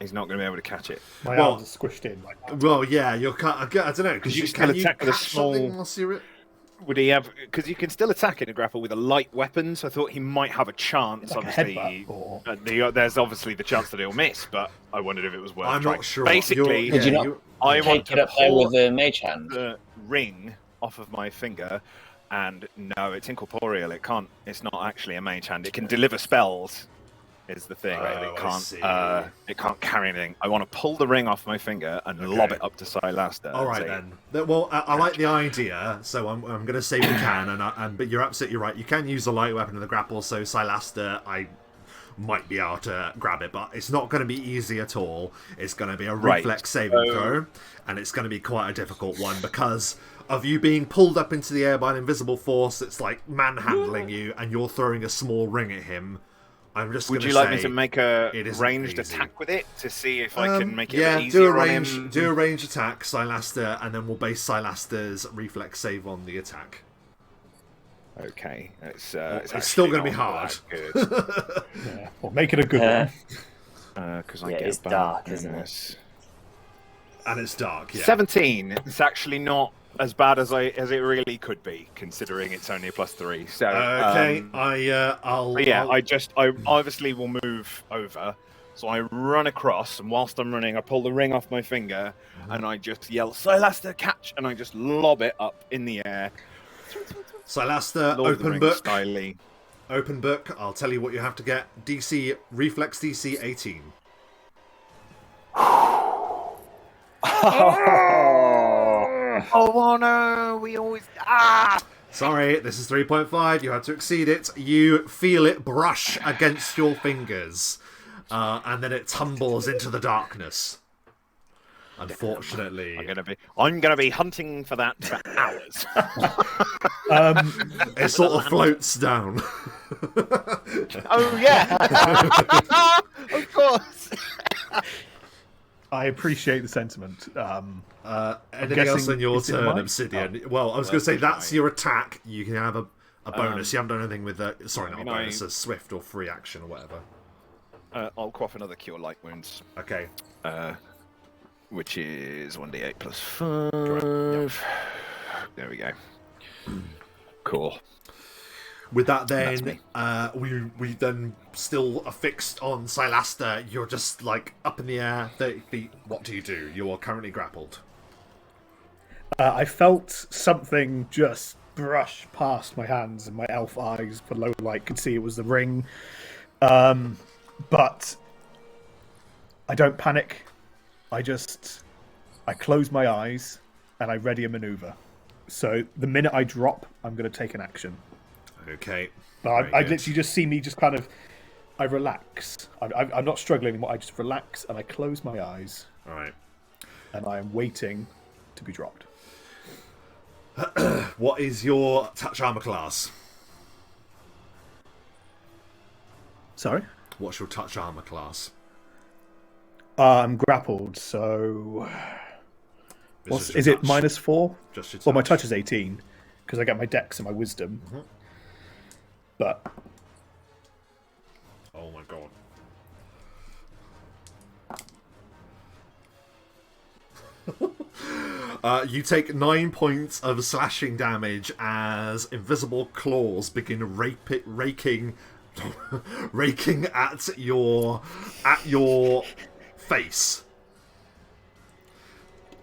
He's not going to be able to catch it. My Well- arms are squished in like that. Well, yeah, you're. I don't know because you can still attack with a catch something small- whilst you're Would he have? Because you can still attack in a grapple with a light weapon, so I thought he might have a chance. Like a Obviously, headbutt or... there's obviously the chance that he'll miss, but I wondered if it was worth I'm trying. not sure. Basically, Would you not I want take it to up there pull with the mage hand? the ring off of my finger, and no, it's incorporeal. It can't. It's not actually a mage hand. It can deliver spells. Is the thing. It can't carry anything. I want to pull the ring off my finger and lob it up to Silaster. All right then. Well, I like the idea, so I'm going to say we can. But you're absolutely right. You can use a light weapon in the grapple, so Silaster, I might be able to grab it, but it's not going to be easy at all. It's going to be a reflex saving throw, and it's going to be quite a difficult one because of you being pulled up into the air by an invisible force that's like manhandling you, and you're throwing a small ring at him. I'm just. Would you like me to make a ranged easy. attack with it to see if I can make it do easier a range, on him? do a ranged attack, Silaster, and then we'll base Silaster's reflex save on the attack. Okay, it's still going to be hard. Good. Yeah. Well, make it a good one. Because I Yeah, get it's dark, isn't it? And it's dark. Yeah. 17. It's actually not as bad as it really could be, considering it's only a +3. So Okay, I obviously will move over. So I run across, and whilst I'm running, I pull the ring off my finger, and I just yell, "Silaster, catch!" and I just lob it up in the air. Silaster, Lord of the open Rings book. styly. Open book. I'll tell you what you have to get. DC reflex DC 18. Oh no! We always Sorry, this is 3.5. You had to exceed it. You feel it brush against your fingers, and then it tumbles into the darkness. Unfortunately, I'm gonna be hunting for that for hours. it sort of floats down. Oh yeah, of course. I appreciate the sentiment. Anything else on your it's in turn, mine? Obsidian? Well, I was going to say that's your attack. You can have a bonus. You haven't done anything with that. Sorry, not a bonus. A swift or free action or whatever. I'll quaff another cure light wounds. Okay. Which is 1d8 plus 5. Correct. There we go. Cool. With that, then we then still are fixed on Silaster. You're just like up in the air, 30 feet. What do? You are currently grappled. I felt something just brush past my hands, and my elf eyes, for low light, could see it was the ring. But I don't panic. I close my eyes and I ready a maneuver. So the minute I drop, I'm going to take an action. Okay. I literally just see me just kind of, I relax. I'm not struggling anymore. I just relax and I close my eyes. All right. And I am waiting to be dropped. What is your touch armor class? Sorry? What's your touch armor class? I'm grappled, so... Is it -4? Just your touch. Well, my touch is 18, because I get my dex and my wisdom. Mm-hmm. But... Oh my god. You take 9 points of slashing damage as invisible claws begin raking at your face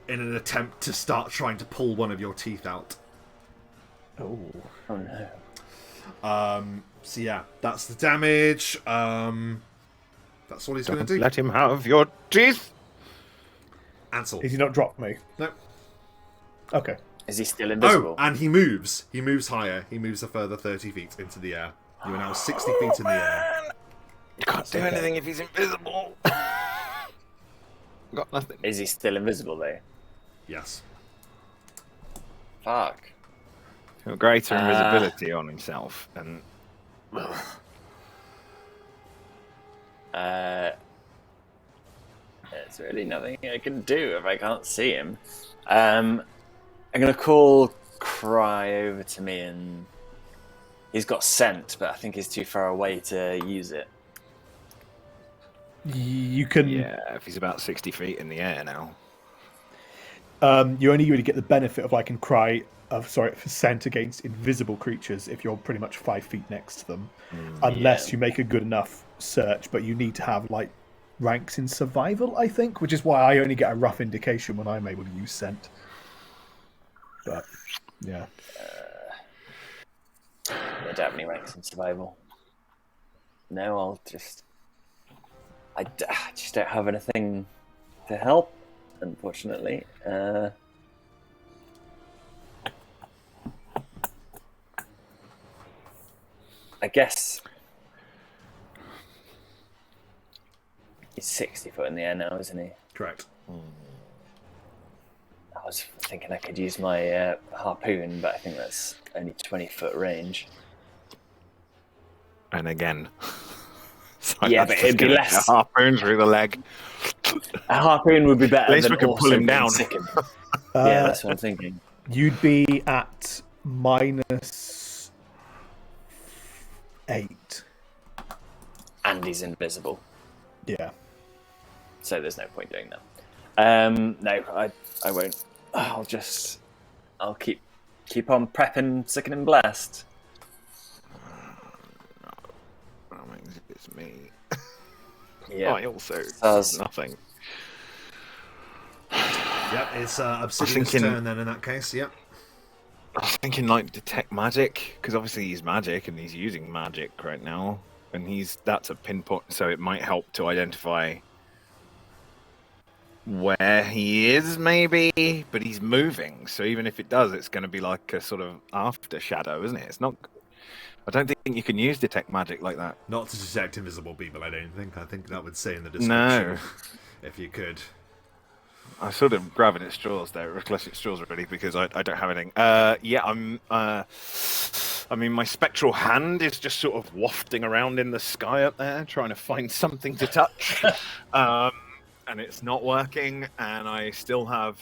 in an attempt to start trying to pull one of your teeth out. Oh no. So yeah, that's the damage. That's all he's going to do. Let him have your teeth. Ansel. Has he not dropped me? No. Okay. Is he still invisible? Oh, and he moves. He moves higher. He moves a further 30 feet into the air. You are now 60 feet in the air. You can't do anything if he's invisible. Got nothing. Is he still invisible though? Yes. Fuck. Greater invisibility on himself, and there's really nothing I can do if I can't see him. I'm gonna call Cry over to me, and he's got scent, but I think he's too far away to use it. You can. Yeah, if he's about 60 feet in the air now. You only really get the benefit of I can cry percent against invisible creatures if you're pretty much 5 feet next to them, unless you make a good enough search. But you need to have like ranks in survival, I think, which is why I only get a rough indication when I'm able to use scent. But yeah, I don't have any ranks in survival. No, I just don't have anything to help, unfortunately. I guess he's 60 foot in the air now, isn't he? Correct. I was thinking I could use my harpoon, but I think that's only 20-foot range. And again, Yeah, but it'd be less. A harpoon through the leg. A harpoon would be better. At least than we can pull also him down. being sickened. Yeah, that's what I'm thinking. you'd be at -8. And he's invisible, Yeah. so there's no point doing that. No, I won't. I'll keep on prepping, sicken and blessed. It's me. Yeah. I also Does. nothing. Yep, it's Obsidian's thinking- turn then in that case, yep. I was thinking like detect magic, because obviously he's magic and he's using magic right now, and that's a pinpoint, so it might help to identify where he is, maybe. But he's moving, so even if it does, it's going to be like a sort of after shadow, isn't it? It's not. I don't think you can use detect magic like that. Not to detect invisible people, I don't think. I think that would say in the description. No. If you could. I'm sort of grabbing at straws there, clutching at straws already, because I don't have anything. Yeah, I mean, my spectral hand is just sort of wafting around in the sky up there, trying to find something to touch. And it's not working, and I still have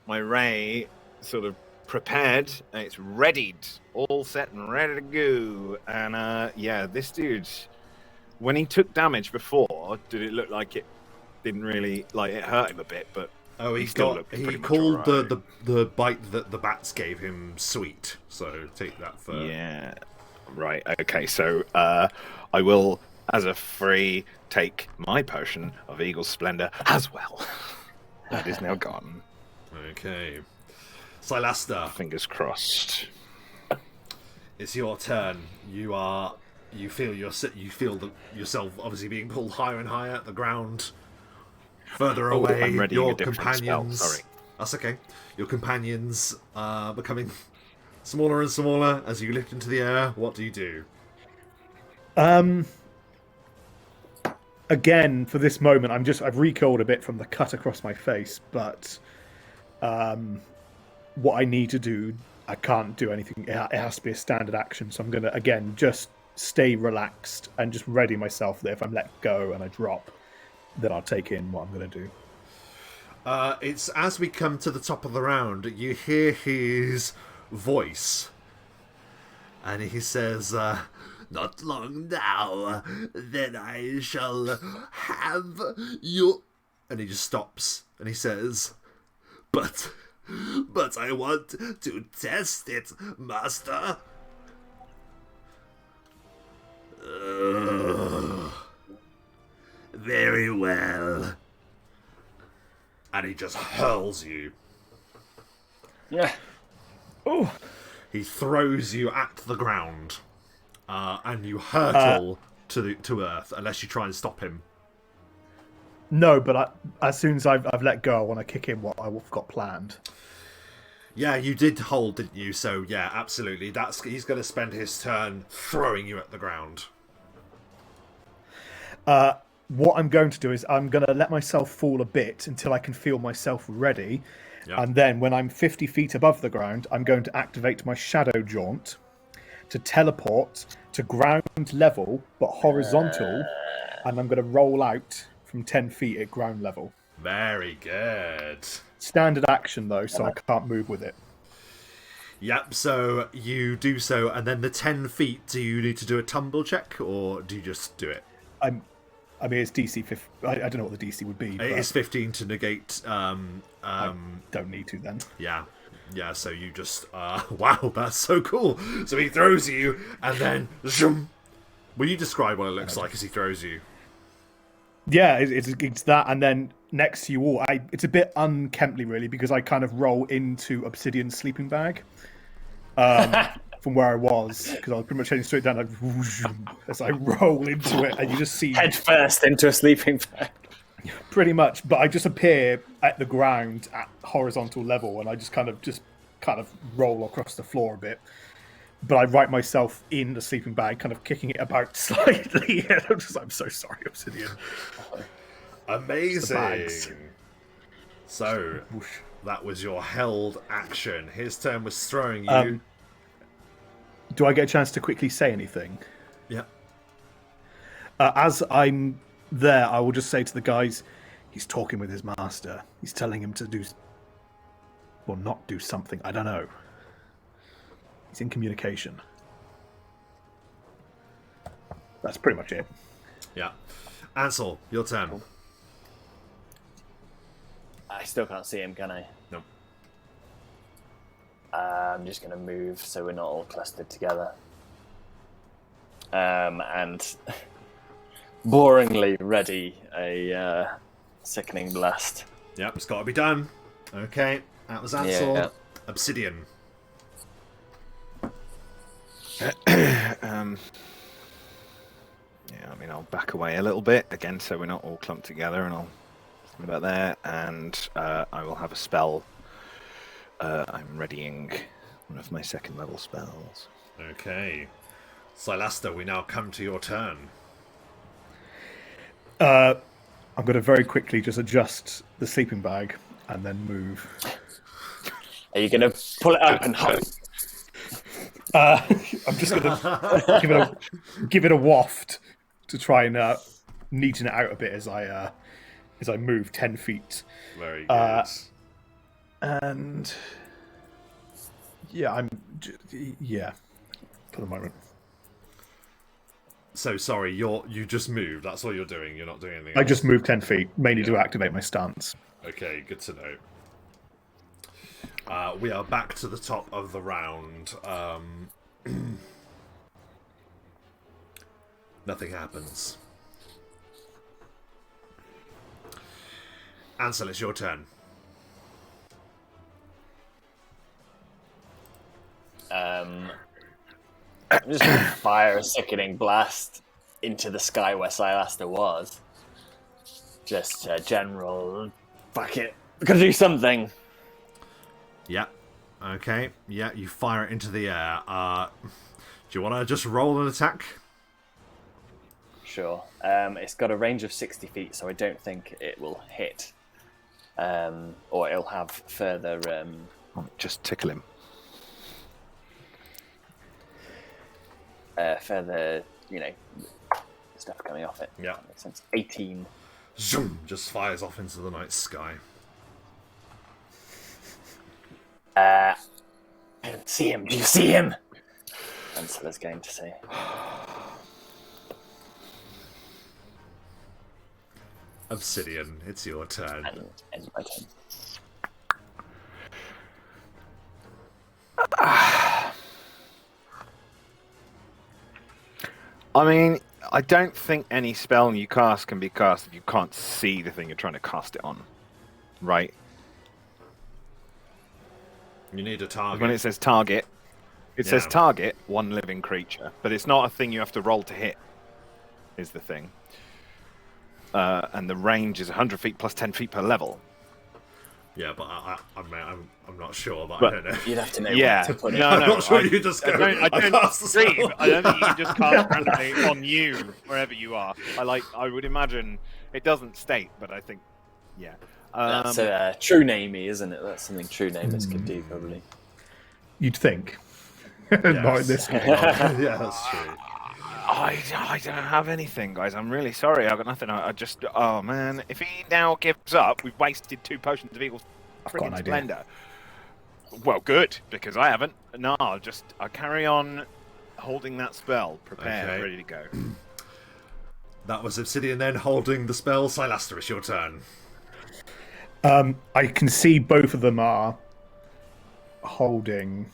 my ray sort of prepared, and it's readied, all set and ready to go. And yeah, this dude, when he took damage before, did it look like it didn't really, like, it hurt him a bit, but Oh, he still looked he pretty much called alright. the bite that the bats gave him sweet. So take that for Yeah. Right. Okay. So I will, as a free, take my potion of Eagle Splendor as well. That is now gone. Okay. Silaster, Fingers crossed. it's your turn. You feel yourself obviously being pulled higher and higher at the ground. Further Oh, away, I'm readying your a different companions. spell, sorry. That's okay. Your companions are becoming smaller and smaller as you lift into the air. What do you do? Again, for this moment, I've recoiled a bit from the cut across my face, but what I need to do, I can't do anything. It has to be a standard action, so I'm gonna again just stay relaxed and just ready myself that if I'm let go and I drop, then I'll take in what I'm gonna do. It's as we come to the top of the round, you hear his voice, and he says, "Not long now, then I shall have you." And he just stops, and he says, "But I want to test it, Master." Very well. And he just hurls you. Yeah. Oh, He throws you at the ground, and you hurtle to earth unless you try and stop him. no, but as soon as I've let go, I want to kick in what I've got planned. Yeah, you did hold, didn't you? So yeah, absolutely. He's going to spend his turn throwing you at the ground. What I'm going to do is I'm going to let myself fall a bit until I can feel myself ready. Yeah. And then when I'm 50 feet above the ground, I'm going to activate my shadow jaunt to teleport to ground level, but horizontal. And I'm going to roll out from 10 feet at ground level. Very good. Standard action, though, so I can't move with it. Yep, so you do so, and then the 10 feet, do you need to do a tumble check, or do you just do it? I mean, it's DC 50. I don't know what the DC would be. It But is 15 to negate. I don't need to then. Yeah, Yeah, so you just, wow, that's so cool. So he throws you, and then, zoom. Will you describe what it looks like as he throws you? Yeah, it's that, and then next to you all, it's a bit unkemply really because I kind of roll into Obsidian's sleeping bag from where I was because I was pretty much heading straight down as I roll into it, and you just see Head first into a sleeping bag. pretty much. But I just appear at the ground at horizontal level, and I just kind of roll across the floor a bit. But I write myself in the sleeping bag, kind of kicking it about slightly. And I'm so sorry, Obsidian. Amazing. So, that was your held action. His turn was throwing you. Do I get a chance to quickly say anything? Yeah. As I'm there, I will just say to the guys, he's talking with his master. He's telling him to do, well, not do something. I don't know. He's in communication. That's pretty much it. Yeah. Ansel, your turn. I still can't see him, can I? No. I'm just going to move so we're not all clustered together. And boringly ready a sickening blast. Yep, it's got to be done. Okay, that was Ansel. Yeah. Obsidian. Yeah, I mean, I'll back away a little bit again, so we're not all clumped together, and I'll think about there. And I will have a spell. I'm readying one of my second level spells. Okay. Silaster, we now come to your turn. I'm going to very quickly just adjust the sleeping bag and then move. Are you going to pull it up and hold? I'm just going to give it a waft to try and neaten it out a bit as I move 10 feet. Very good. And yeah, for the moment. So sorry, you just moved. That's all you're doing. You're not doing anything I else. just moved 10 feet, mainly to activate my stance. Okay, good to know. We are back to the top of the round. Nothing happens. Ansel, it's your turn. I'm just going to fire a sickening blast into the sky where Silaster was. Just a general, fuck it, we're going to do something. Yeah. Okay. Yeah, you fire it into the air. Do you want to just roll an attack? Sure. It's got a range of 60 feet, so I don't think it will hit. Or it'll have further... Just tickle him. further, stuff coming off it. Yeah. That makes sense. 18. Zoom! Just fires off into the night sky. I don't see him. Do you see him? Ansela's going to say. Obsidian, it's your turn. And end my turn. I mean, I don't think any spell you cast can be cast if you can't see the thing you're trying to cast it on. Right? You need a target. When it says target, it says Yeah. target, one living creature. But it's not a thing you have to roll to hit, is the thing. And the range is 100 feet plus 10 feet per level. Yeah, but I'm not sure, but I But- don't know. You'd have to know Yeah. where to put it. No, I'm no. not sure you just go, I don't cast the agree. spell. I don't think you can just cast randomly on you, wherever you are. I would imagine it doesn't state, but I think, yeah. That's true namey, isn't it? That's something true namers could do, probably. You'd think. Not in this game. Yeah, that's true. I don't have anything, guys. I'm really sorry. I've got nothing. I just, oh man. If he now gives up, we've wasted 2 potions of Eagle's I've got an friggin' idea. splendor. Well, good, because I haven't. No, I'll carry on holding that spell, prepared, Okay. ready to go. That was Obsidian then holding the spell. Silaster, it's your turn. I can see both of them are holding,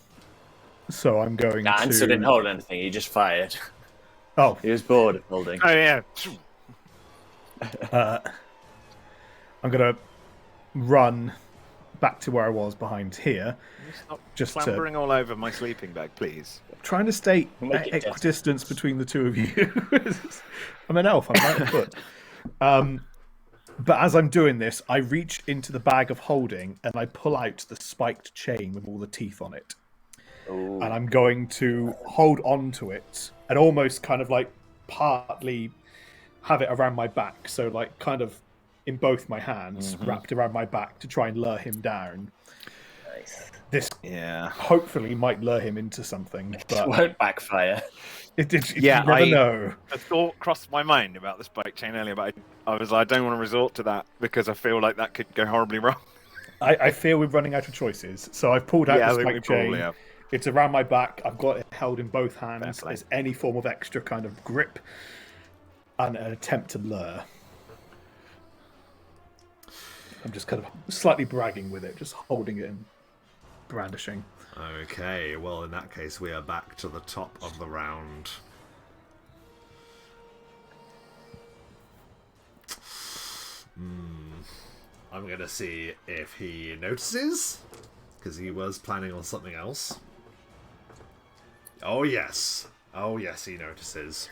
so I'm going Nah, to. Ansel didn't hold anything. He just fired. Oh, He was bored of holding. Oh yeah. I'm gonna run back to where I was behind here. Stop Just to- clambering all over my sleeping bag, please. Trying to stay Make it equidistance between the two of you. I'm an elf. I'm right foot. But as I'm doing this, I reach into the bag of holding and I pull out the spiked chain with all the teeth on it. Ooh. And I'm going to hold on to it and almost kind of like partly have it around my back. So like kind of in both my hands, wrapped around my back to try and lure him down. Nice. This Yeah. hopefully might lure him into something, It but won't backfire. you Yeah, never know. A thought crossed my mind about the spike chain earlier, but I was like, I don't want to resort to that because I feel like that could go horribly wrong. I fear we're running out of choices. So I've pulled out Yeah, I the think we spike chain. probably have. It's around my back. I've got it held in both hands. Fair play. There's any form of extra kind of grip and an attempt to lure. I'm just kind of slightly bragging with it, just holding it and brandishing. Okay, well, in that case, we are back to the top of the round. I'm going to see if he notices, because he was planning on something else. Oh, yes. Oh, yes, he notices.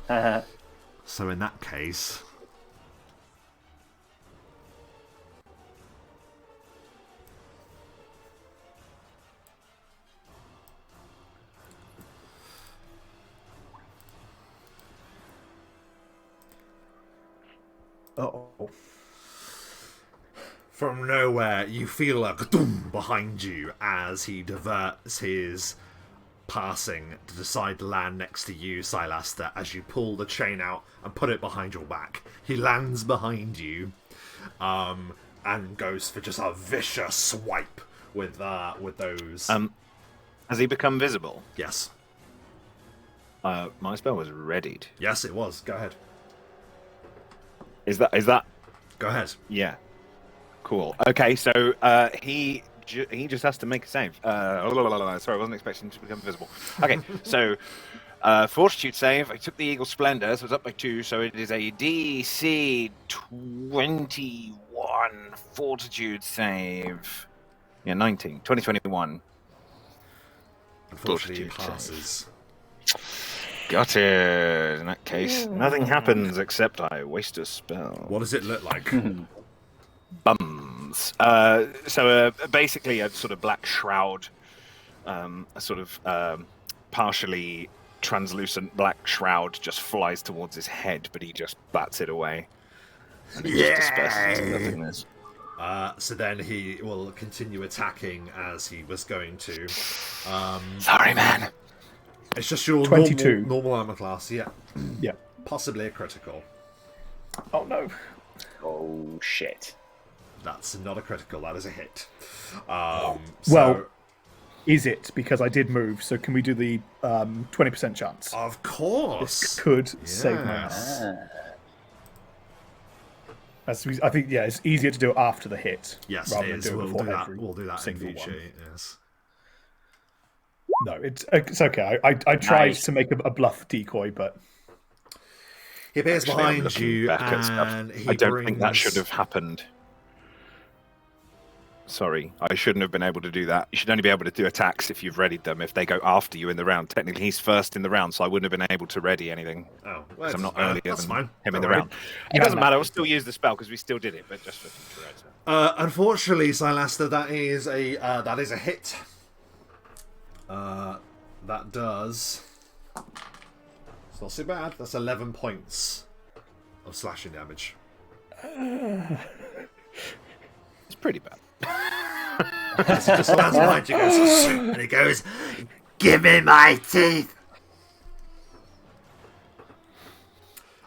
So in that case... Uh-oh. From nowhere, you feel a ka-doom behind you as he diverts his passing to decide to land next to you, Silaster, as you pull the chain out and put it behind your back. He lands behind you, and goes for just a vicious swipe with those. Has he become visible? Yes. My spell was readied. Yes, it was. Go ahead. Is that? Go ahead. Yeah. Cool. Okay, so he just has to make a save. Sorry, I wasn't expecting to become visible. Okay, so Fortitude save. I took the Eagle Splendor, so it's up by 2. So it is a DC 21 Fortitude save. Yeah, 19. 2021. Unfortunately, he Fortitude passes. Got it. In that case, nothing happens except I waste a spell. What does it look like? Bums. Basically a sort of black shroud, a sort of partially translucent black shroud just flies towards his head, but he just bats it away. And it just disperses into nothingness. So then he will continue attacking as he was going to. Sorry, man. It's just your 22. normal armor class, yeah. Yeah. Possibly a critical. Oh no. Oh, shit. That's not a critical, that is a hit. Well, is it? Because I did move, so can we do the 20% chance? Of course! This could save my ass. I think, yeah, it's easier to do it after the hit. Yes, rather it than is. do it We'll before do that. every We'll do that in single future. one. Yes. No, it's okay. I tried Nice. to make a bluff decoy, but He appears Actually, I'm behind looking you, back at stuff. and he I don't brings... think that should have happened. Sorry, I shouldn't have been able to do that. You should only be able to do attacks if you've readied them, if they go after you in the round. Technically, he's first in the round, so I wouldn't have been able to ready anything. Oh, Because I'm not earlier that's than fine. him in Don't the worry. round. It doesn't matter, I'll still use the spell, because we still did it, but just for future reference. Unfortunately, Silaster, that is a hit. That does... It's not so bad. That's 11 points of slashing damage. It's pretty bad. As he just lands behind you, goes, and he goes, "Give me my teeth."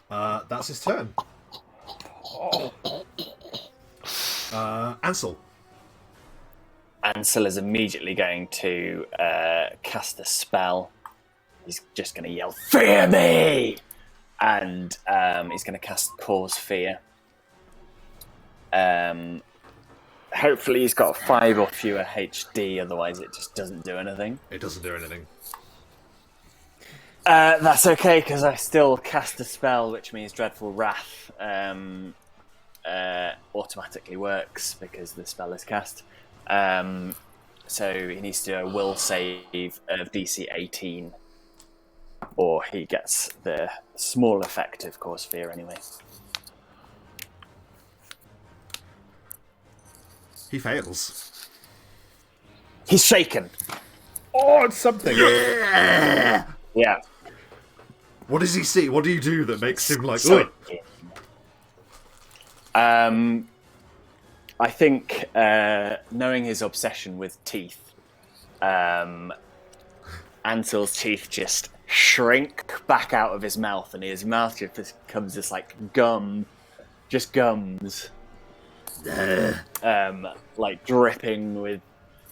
That's his turn. Ansel. Ansel is immediately going to cast a spell. He's just going to yell, "Fear me!" And he's going to cast Cause Fear. Hopefully he's got 5 or fewer HD, otherwise it just doesn't do anything. It doesn't do anything. That's okay, because I still cast a spell, which means Dreadful Wrath automatically works because the spell is cast. So he needs to do a will save of DC 18, or he gets the small effect of Cause Fear anyway. He fails. He's shaken. Oh, it's something. Yeah. What does he see? What do you do that makes him like? So, "Ugh"? I think knowing his obsession with teeth, Ansel's teeth just shrink back out of his mouth, and his mouth just becomes this like gums, like dripping with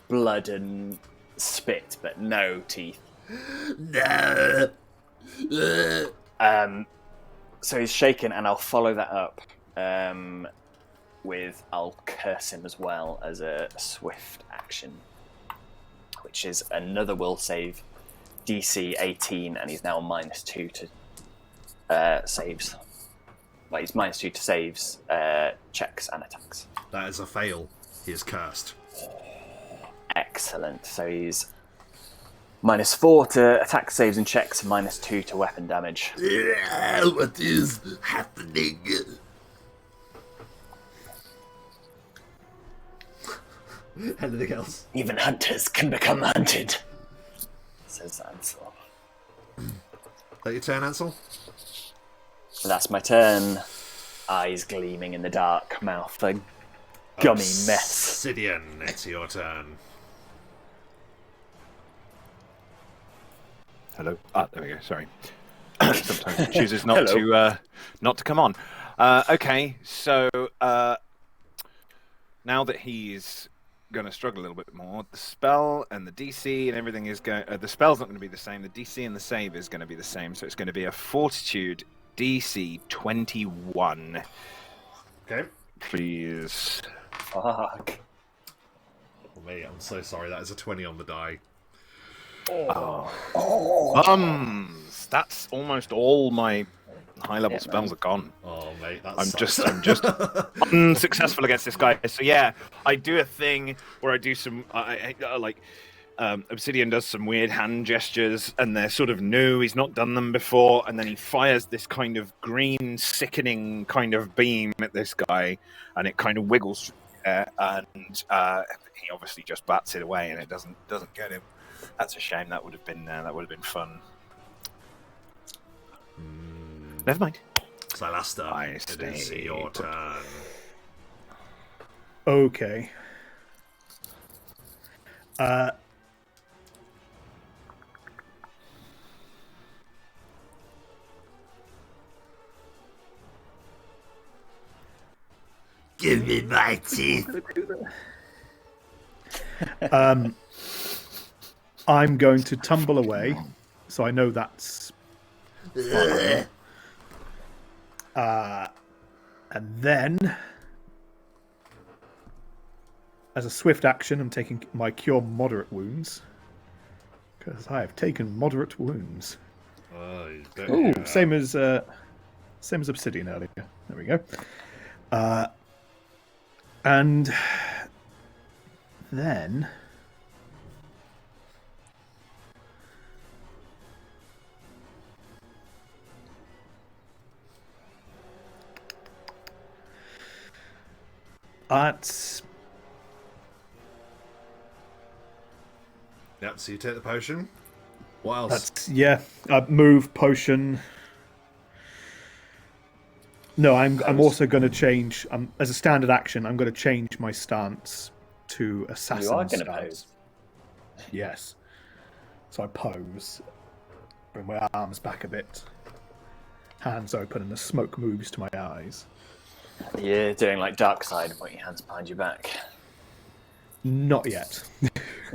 blood and spit, but no teeth. So he's shaken, and I'll follow that up with I'll curse him as well as a swift action, which is another will save, DC 18, and he's now -2 to saves. Well, he's -2 to saves, checks, and attacks. That is a fail. He is cursed. Excellent. So he's -4 to attack, saves, and checks, -2 to weapon damage. What is happening? Anything else? Even hunters can become hunted, says Ansel. That your turn, Ansel? So that's my turn. Eyes gleaming in the dark, mouth a gummy mess. Obsidian, it's your turn. Hello. Ah, there we go. Sorry. Sometimes it chooses not to come on. Okay, so now that he's going to struggle a little bit more, the spell and the DC and everything is going. The spell's not going to be the same. The DC and the save is going to be the same. So it's going to be a Fortitude DC 21. Okay. Please. Fuck. Oh, mate, I'm so sorry. That is a 20 on the die. That's almost all my high-level spells are gone. Oh, mate, that's. I'm just unsuccessful against this guy. So yeah, I do a thing where I do some Obsidian does some weird hand gestures, and they're sort of new. He's not done them before, and then he fires this kind of green, sickening kind of beam at this guy, and it kind of wiggles through the air, and he obviously just bats it away, and it doesn't get him. That's a shame. That would have been fun. Never mind. Salasta, it is your turn. Okay. Give me my teeth. I'm going to tumble away, so I know that's fine. And then, as a swift action, I'm taking my Cure Moderate Wounds, because I have taken moderate wounds. Ooh, same as Obsidian earlier. There we go. And then Yep, so you take the potion. What else? Move, potion. No, I'm also going to change. As a standard action, I'm going to change my stance to assassin You are going to stance. pose. Yes. So I pose, bring my arms back a bit, hands open, and the smoke moves to my eyes. You're doing like Dark Side and putting your hands behind your back. Not yet.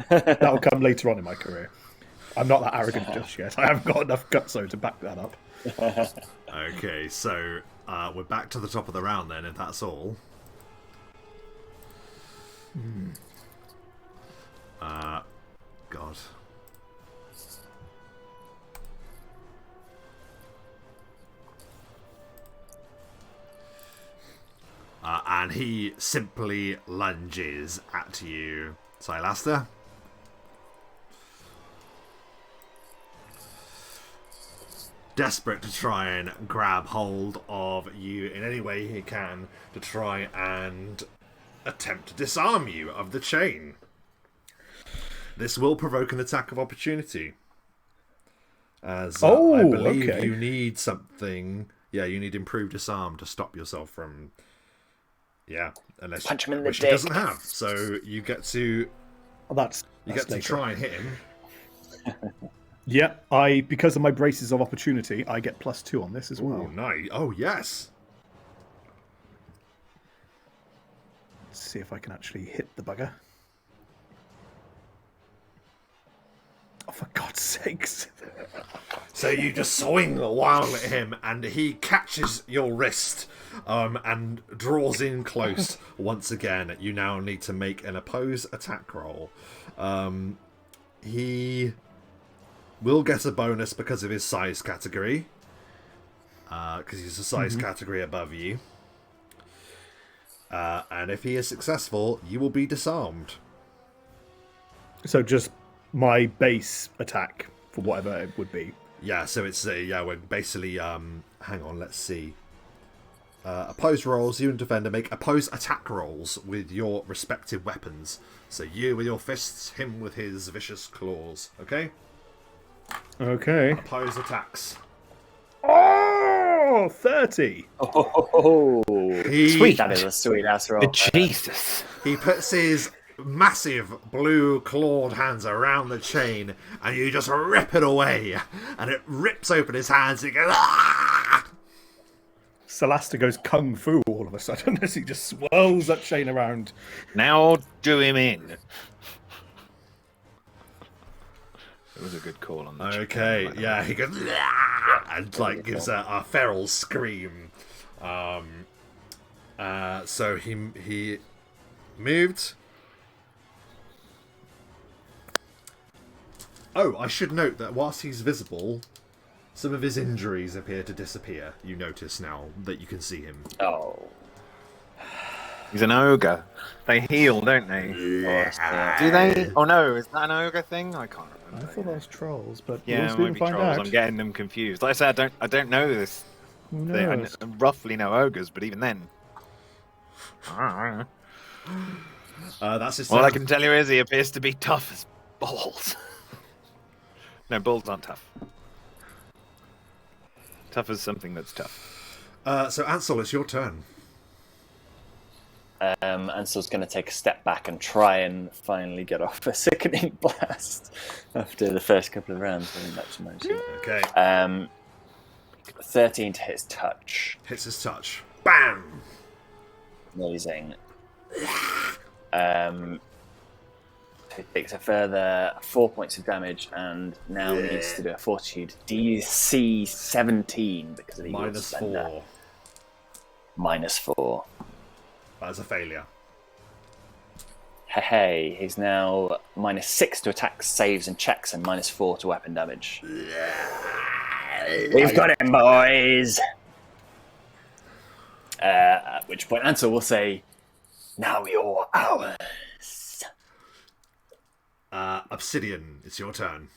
That'll come later on in my career. I'm not that arrogant just yet. I haven't got enough guts to back that up. Okay, so we're back to the top of the round then, if that's all. God. And he simply lunges at you, Silaster. Desperate to try and grab hold of you in any way he can to try and attempt to disarm you of the chain. This will provoke an attack of opportunity. As I believe you need something. Yeah, you need improved disarm to stop yourself from. Yeah, unless punch him in the which dick. he doesn't have. So you get to. That's You get to later. try and hit him. Yeah, because of my braces of opportunity, I get +2 on this as well. Oh, nice. Oh, yes. Let's see if I can actually hit the bugger. Oh, for God's sakes. So you just swing wildly at him, and he catches your wrist and draws in close once again. You now need to make an opposed attack roll. He will get a bonus because of his size category. Because he's a size category above you. And if he is successful, you will be disarmed. So just my base attack for whatever it would be. Yeah, so it's we're basically hang on, let's see. Opposed rolls, you and defender make opposed attack rolls with your respective weapons. So you with your fists, him with his vicious claws. Okay? Okay. Opposed attacks. Oh, 30. Oh, Sweet. that is a sweet ass roll. Jesus. He puts his massive blue clawed hands around the chain, and you just rip it away, and it rips open his hands. And he goes, "Ah!" Celasta goes kung fu all of a sudden as he just swirls that chain around. Now do him in. It was a good call on that. Okay, yeah, he goes "Ah!" and like gives a feral scream. So he moved. Oh, I should note that whilst he's visible, some of his injuries appear to disappear. You notice now that you can see him. Oh. He's an ogre. They heal, don't they? Do they? Oh no, is that an ogre thing? I can't I remember. thought that was trolls, but Yeah, we'll it soon might be find trolls. out. I'm getting them confused. Like I said, I don't know this Who thing. I knows? roughly know ogres, but even then. That's his All I turn. can tell you is he appears to be tough as balls. No, balls aren't tough. Tough as something that's tough. So Ansel, it's your turn. Ansel's going to take a step back and try and finally get off a sickening blast after the first couple of rounds. I think that's most. Okay. 13 to hit his touch. Hits his touch. Bam! Amazing. He takes a further 4 points of damage and now needs to do a fortitude DC 17 because of the -4. -4. That is a failure. Hey, he's now -6 to attacks, saves, and checks, and -4 to weapon damage. We've got him, boys! At which point Ansel will say, "Now you're ours." Obsidian, it's your turn.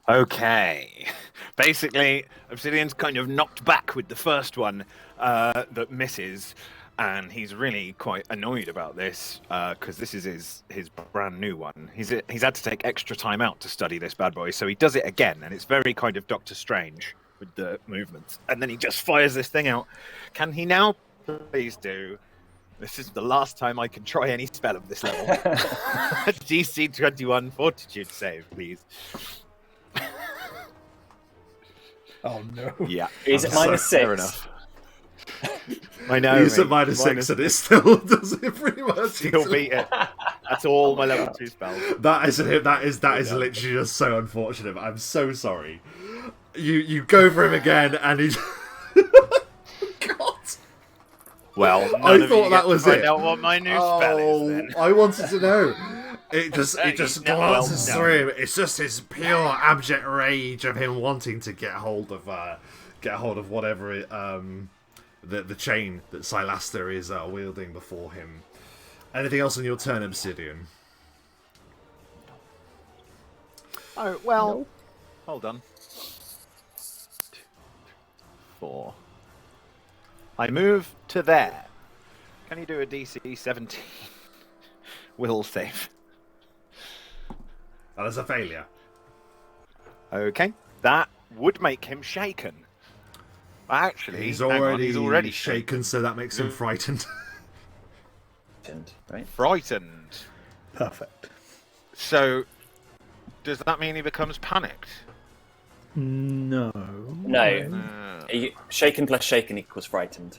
Okay. Basically, Obsidian's kind of knocked back with the first one that misses, and he's really quite annoyed about this because this is his brand new one. He's had to take extra time out to study this bad boy, so he does it again, and it's very kind of Doctor Strange with the movements. And then he just fires this thing out. Can he now please do? This is the last time I can try any spell of this level. DC 21 Fortitude save, please. Oh no. Yeah. Is it I'm -6? Fair enough. I know. He's at mate. -6 and it still does it pretty much. Still beat it. That's all my level 2 spells. That is literally just so unfortunate. I'm so sorry. You go for him again and he God. Well, I none of thought you that get was to find it. out what my new spell is then. I wanted to know. It just No, well, glances no. through him. It's just his pure abject rage of him wanting to get hold of whatever the chain that Silaster is wielding before him. Anything else on your turn, Obsidian? Oh, well, hold on. 4. I move to there. Can you do a DC 17 will save? That is a failure. Okay, that would make him shaken. Actually, He's hang on, already, he's already shaken, so that makes him frightened. Right? frightened. Perfect. So, does that mean he becomes panicked? No. No. Shaken plus shaken equals frightened.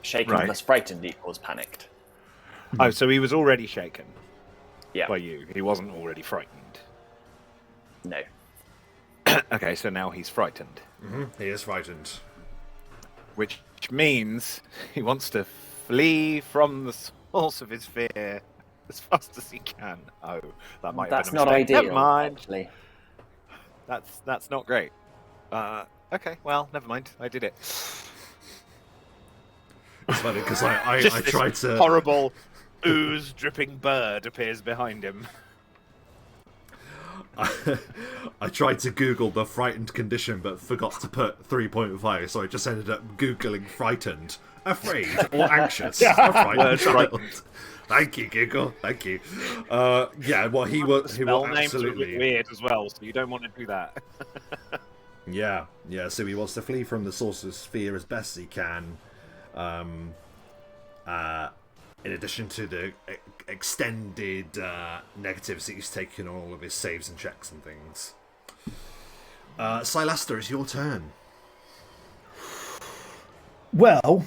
Shaken Right. plus frightened equals panicked. Oh, so he was already shaken Yeah. by you. He wasn't already frightened. No. Okay, so now he's frightened. He is frightened. Which means he wants to flee from the source of his fear as fast as he can. Oh, that might have That's been a not mistake. ideal, Never mind. actually. That's not great. Okay, well, never mind. I did it. It's funny because I Just this tried to horrible ooze dripping bird appears behind him. I tried to Google the frightened condition, but forgot to put 3.5, so I just ended up Googling frightened, afraid, or anxious. A frightened Word child. frightened. Thank you, Google. Thank you. Yeah, well, he will Spell names are a absolutely. bit weird as well, so you don't want to do that. Yeah. So he wants to flee from the source of fear as best he can. In addition to the extended negatives that he's taken on all of his saves and checks and things. Silaster, it's your turn. Well,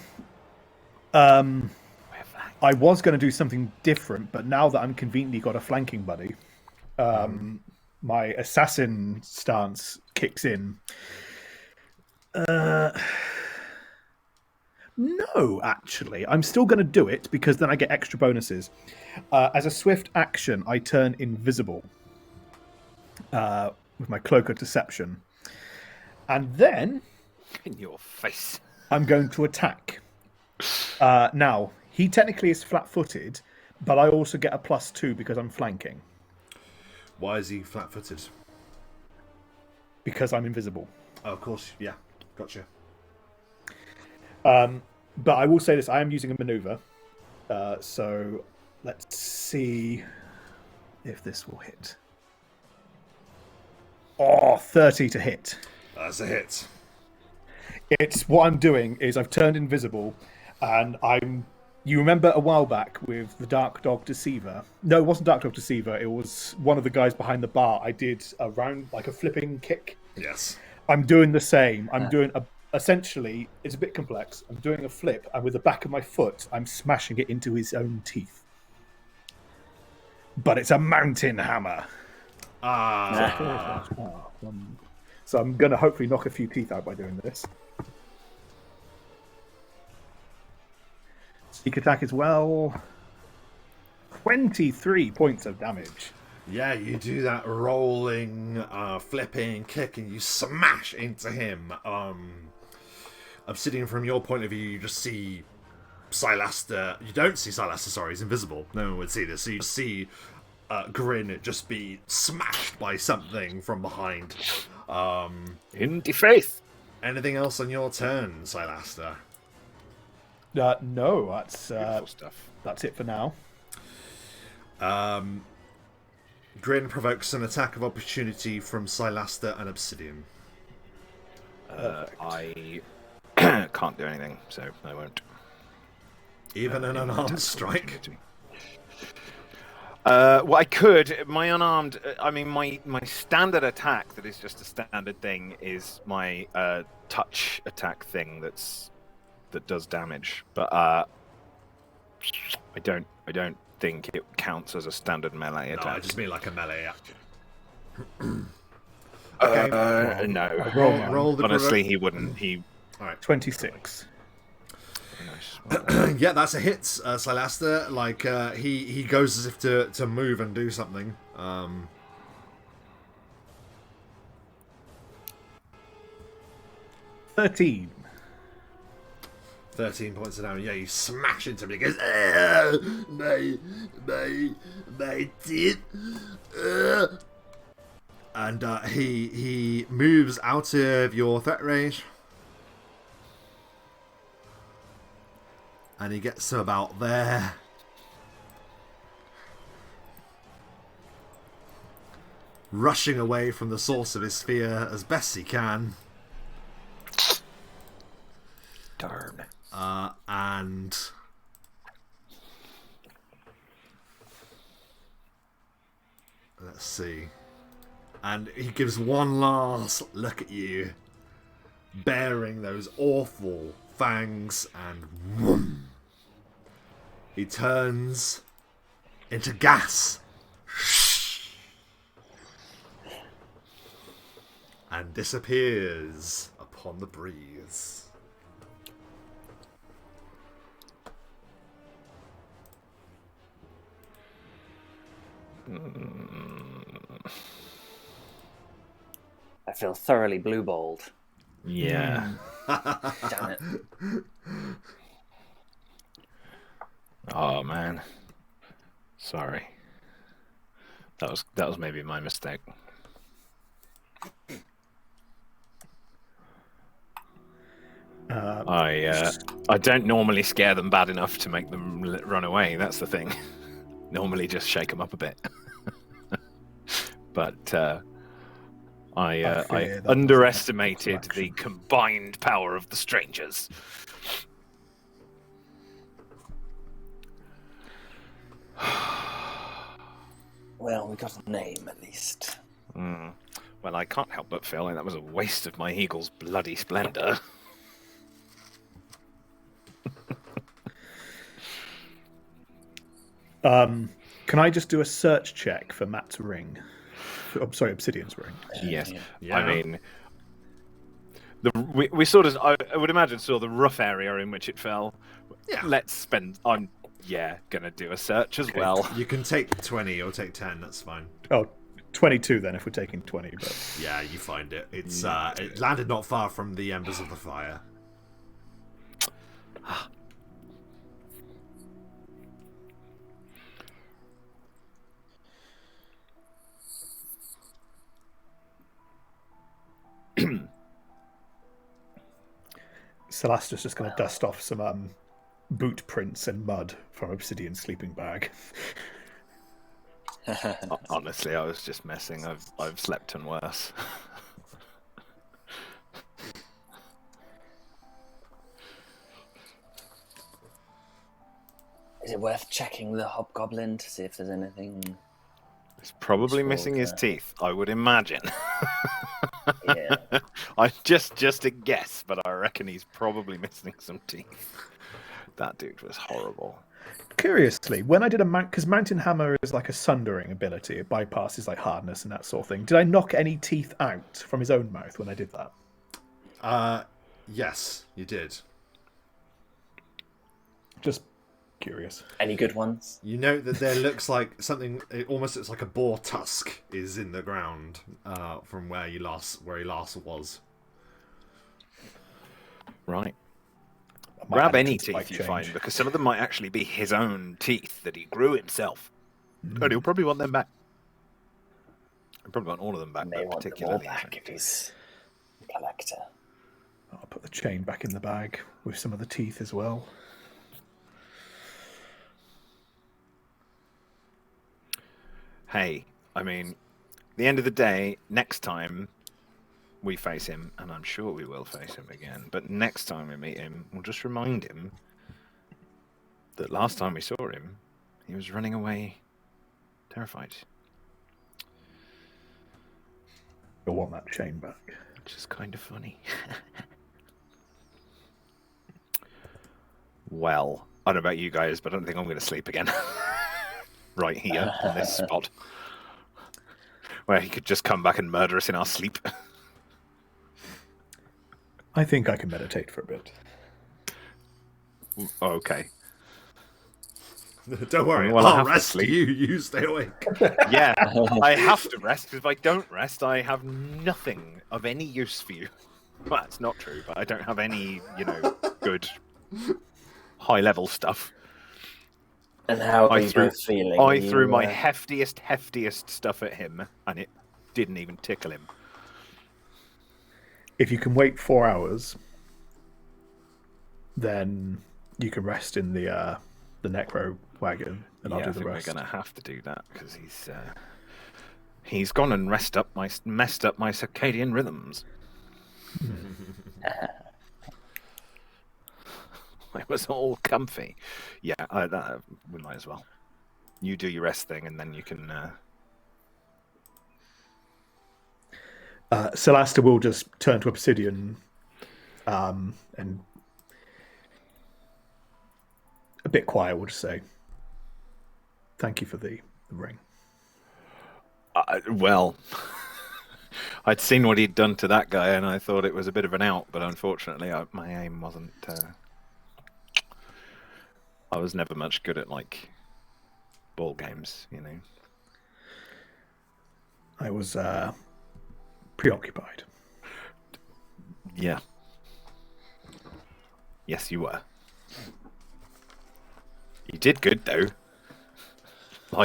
I was going to do something different, but now that I'm conveniently got a flanking buddy, my assassin stance kicks in. No, actually, I'm still going to do it because then I get extra bonuses. As a swift action, I turn invisible with my cloak of deception, and then In your face. I'm going to attack. Now, he technically is flat-footed, but I also get a +2 because I'm flanking, Why is he flat-footed? because I'm invisible. Oh, of course, yeah. Gotcha. But I will say this, I am using a maneuver. So let's see if this will hit. Oh, 30 to hit. That's a hit. It's what I'm doing is I've turned invisible, and you remember a while back with the Dark Dog Deceiver? No, it wasn't Dark Dog Deceiver. It was one of the guys behind the bar. I did a round, like a flipping kick. Yes. I'm doing the same. I'm doing essentially, it's a bit complex. I'm doing a flip, and with the back of my foot, I'm smashing it into his own teeth. But it's a mountain hammer. So I'm going to hopefully knock a few teeth out by doing this. Sneak attack as well. 23 points of damage. Yeah, you do that rolling, flipping, kick, and you smash into him. Obsidian, from your point of view, you just see Silaster. You don't see Silaster, sorry, he's invisible. No one would see this. So you just see Grin just be smashed by something from behind. In the face. Anything else on your turn, Silaster? No, Beautiful stuff. that's it for now. Grin provokes an attack of opportunity from Silaster and Obsidian. I can't do anything, so I won't. Even an unarmed strike? Well, I could. My unarmed. I mean, my standard attack that is just a standard thing is my touch attack thing that does damage. But I don't think it counts as a standard melee No, attack. I just mean like a melee. Yeah. No. Roll the Honestly, he wouldn't. All right. 26. Nice. Yeah, that's a hit, Silaster. Like, he goes as if to move and do something. 13. 13 points of damage. Yeah, you smash into him. He goes, my teeth. And he moves out of your threat range. And he gets to about there. Rushing away from the source of his fear as best he can. Darn. And let's see. And he gives one last look at you, bearing those awful fangs, and whoom, he turns into gas and disappears upon the breeze. I feel thoroughly blue-balled. Yeah. Damn it. Oh man. Sorry. That was maybe my mistake. I don't normally scare them bad enough to make them run away. That's the thing. Normally just shake them up a bit. But I underestimated the combined power of the strangers. Well, we got a name at least. Well, I can't help but feel like that was a waste of my eagle's bloody splendor. Can I just do a search check for Matt's ring? I'm sorry, Obsidian's ring. Yes. Yeah. I mean, we sort of, I would imagine, saw the rough area in which it fell. Yeah. Let's spend. I'm gonna do a search as well. You can take 20 or take 10, that's fine. Oh, 22 then if we're taking 20. But Yeah, you find it. It's it landed not far from the embers of the fire. Celasta's just going to dust off some boot prints and mud from Obsidian's sleeping bag. Honestly, I was just messing. I've slept and worse. Is it worth checking the hobgoblin to see if there's anything? He's probably missing his teeth, I would imagine. Yeah. I just a guess, but I reckon he's probably missing some teeth. That dude was horrible. Curiously, when I did because Mountain Hammer is like a sundering ability, it bypasses like hardness and that sort of thing. Did I knock any teeth out from his own mouth when I did that? Yes, you did. Just curious. Any good ones? You note that there looks like something. It almost looks like a boar tusk is in the ground from where he last was. Right. Might Grab have a any teeth spike teeth you change. find, because some of them might actually be his own teeth that he grew himself. And he'll probably want them back. He'll probably want all of them back, May but want them all particularly. back if he's a collector. I'll put the chain back in the bag with some of the teeth as well. Hey, I mean, at the end of the day, next time we face him, and I'm sure we will face him again, but next time we meet him, we'll just remind him that last time we saw him, he was running away terrified. You'll want that chain back. Which is kind of funny. Well, I don't know about you guys, but I don't think I'm going to sleep again. Right here, on this spot. Where he could just come back and murder us in our sleep. I think I can meditate for a bit. Okay. Don't worry, Well, I I'll have to rest sleep. you stay awake. Yeah, I have to rest, because if I don't rest, I have nothing of any use for you. Well, that's not true, but I don't have any, good high-level stuff. And how are I you threw, both feeling? I Are threw you, my heftiest stuff at him, and it didn't even tickle him. If you can wait 4 hours, then you can rest in the necro wagon, and I'll Yeah, do I the think rest. we're gonna have to do that because he's gone and messed up my circadian rhythms. It was all comfy. Yeah, we might as well. You do your rest thing, and then you can. Celasta will just turn to Obsidian and a bit quiet will just say, "Thank you for the ring." Well, I'd seen what he'd done to that guy, and I thought it was a bit of an out, but unfortunately, my aim wasn't. I was never much good at ball games, I was preoccupied. Yeah. Yes, you were. You did good though.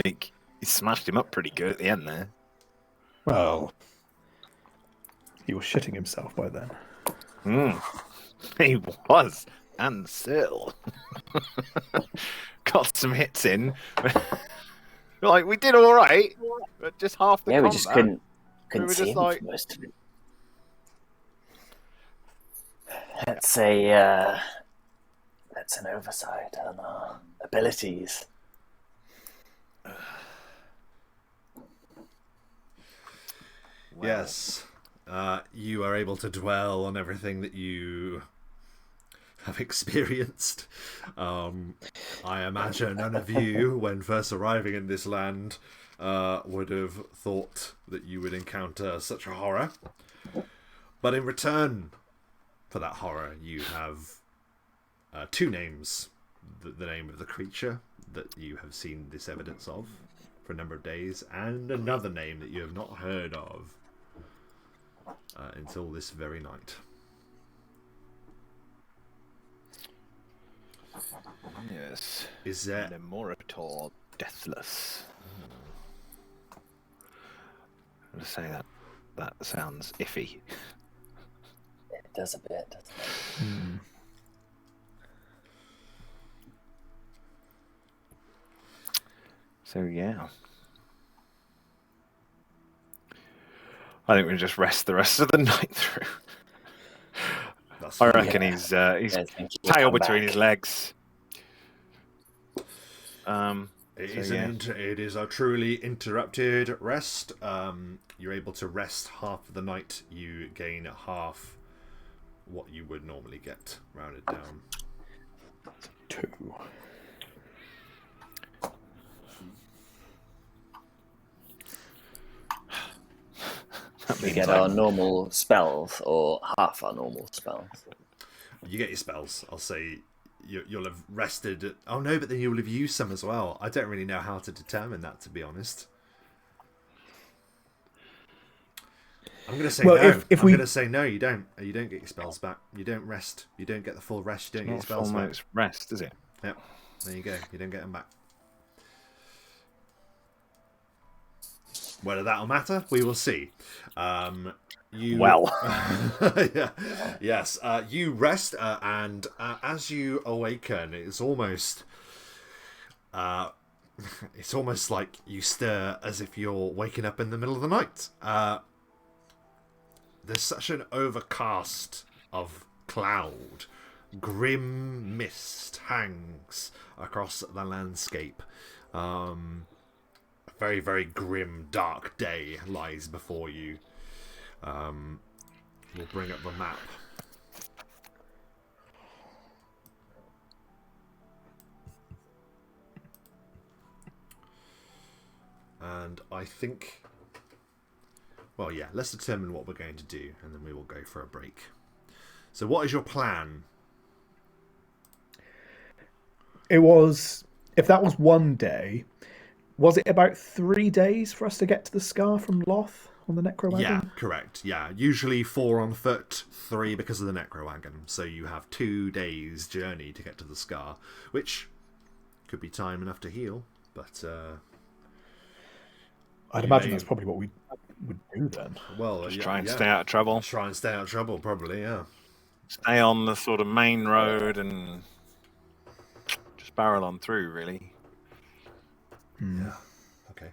You smashed him up pretty good at the end there. Well, he was shitting himself by then. He was, and still got some hits in. We did all right, but just half the combat. We just couldn't we were see just him for most of it. That's an oversight on our abilities. Yes, you are able to dwell on everything that you have experienced. I imagine none of you, when first arriving in this land, would have thought that you would encounter such a horror. But in return for that horror, you have two names. The name of the creature that you have seen this evidence of for a number of days, and another name that you have not heard of until this very night. Yes. Is there Nemorator Deathless? I'm gonna say that sounds iffy. It does a bit, doesn't it? So yeah. I think we just rest the rest of the night through. I reckon he's tail between his legs. It is a truly interrupted rest. You're able to rest half of the night. You gain half what you would normally get, rounded down. 2. We get our normal spells, or half our normal spells. You get your spells. I'll say you'll have rested. Oh no, but then you'll have used some as well. I don't really know how to determine that, to be honest. I'm going to say no. I'm going to say no. You don't. You don't get your spells back. You don't rest. You don't get the full rest. You don't get your spells back. It's rest, is it? Yep. There you go. You don't get them back. Whether that'll matter, we will see. Yeah. Yes. You rest, and as you awaken, it's almost like you stir as if you're waking up in the middle of the night. There's such an overcast of cloud. Grim mist hangs across the landscape. A very, very grim, dark day lies before you. We'll bring up the map. And I think... Well, yeah, let's determine what we're going to do, and then we will go for a break. So what is your plan? It was, if that was one day, was it about 3 days for us to get to the Scar from Loth on the Necro Yeah, Wagon? correct. Yeah, usually 4 on foot, 3 because of the Necro Wagon. So you have 2 days journey to get to the Scar, which could be time enough to heal, but I'd you imagine may- that's probably what we would do then. well, Just yeah, try and yeah. stay out of trouble. Try and stay out of trouble, probably. Yeah. Stay on the sort of main road and just barrel on through, really. Yeah. Okay.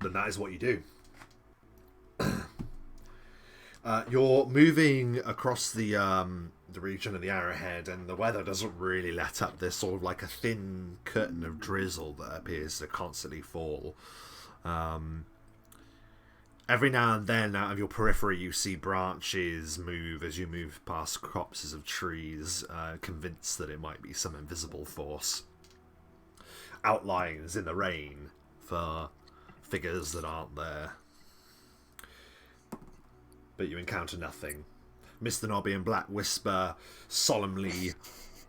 Then that is what you do. You're moving across the region of the Arrowhead, and the weather doesn't really let up. There's sort of like a thin curtain of drizzle that appears to constantly fall. Every now and then, out of your periphery, you see branches move as you move past copses of trees, convinced that it might be some invisible force. Outlines in the rain for figures that aren't there. But you encounter nothing. Mr. Nobby and Black Whisper solemnly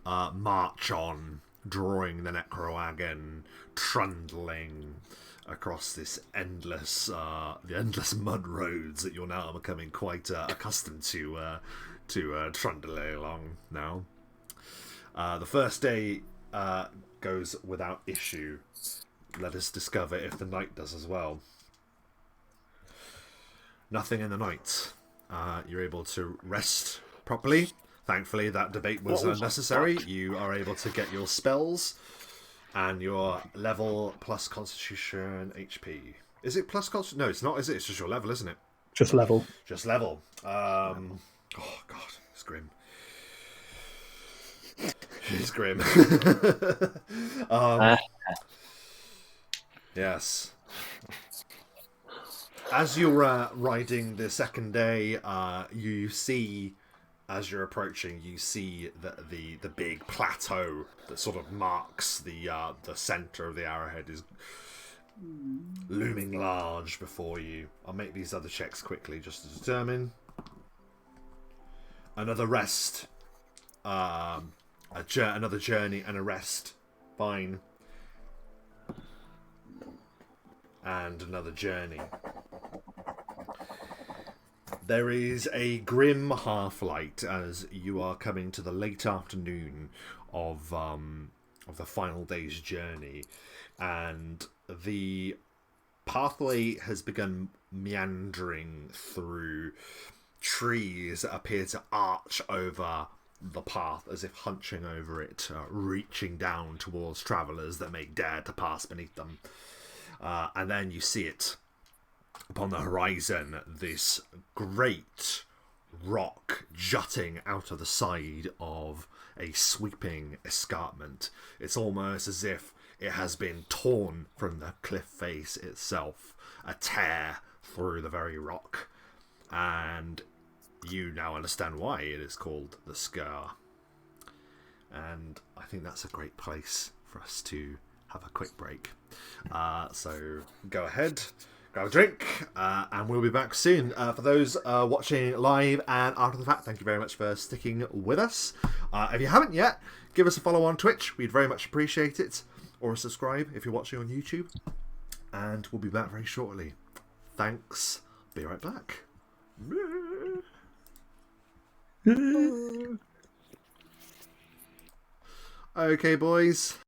march on, drawing the Necrowagon, trundling across this endless mud roads that you're now becoming quite accustomed to trundling along now. The first day goes without issue. Let us discover if the night does as well. Nothing in the night. You're able to rest properly. Thankfully, that debate was unnecessary. You are able to get your spells and your level plus Constitution HP. Is it plus Constitution? No, it's not, is it? It's just your level, isn't it? Just level. Just level. Oh, God. It's grim. It's grim. Yes. As you're riding the second day, you see, as you're approaching, you see the big plateau that sort of marks the center of the Arrowhead is looming large before you. I'll make these other checks quickly just to determine. Another rest, another journey and a rest. Fine. And another journey. There is a grim half-light as you are coming to the late afternoon of the final day's journey, and the pathway has begun meandering through trees that appear to arch over the path as if hunching over it, reaching down towards travellers that may dare to pass beneath them. And then you see it upon the horizon, this great rock jutting out of the side of a sweeping escarpment. It's almost as if it has been torn from the cliff face itself, a tear through the very rock. And you now understand why it is called the Scar. And I think that's a great place for us to have a quick break. So go ahead, grab a drink, and we'll be back soon. For those watching live and after the fact, thank you very much for sticking with us. If you haven't yet, give us a follow on Twitch. We'd very much appreciate it. Or a subscribe if you're watching on YouTube. And we'll be back very shortly. Thanks. Be right back. Okay, boys.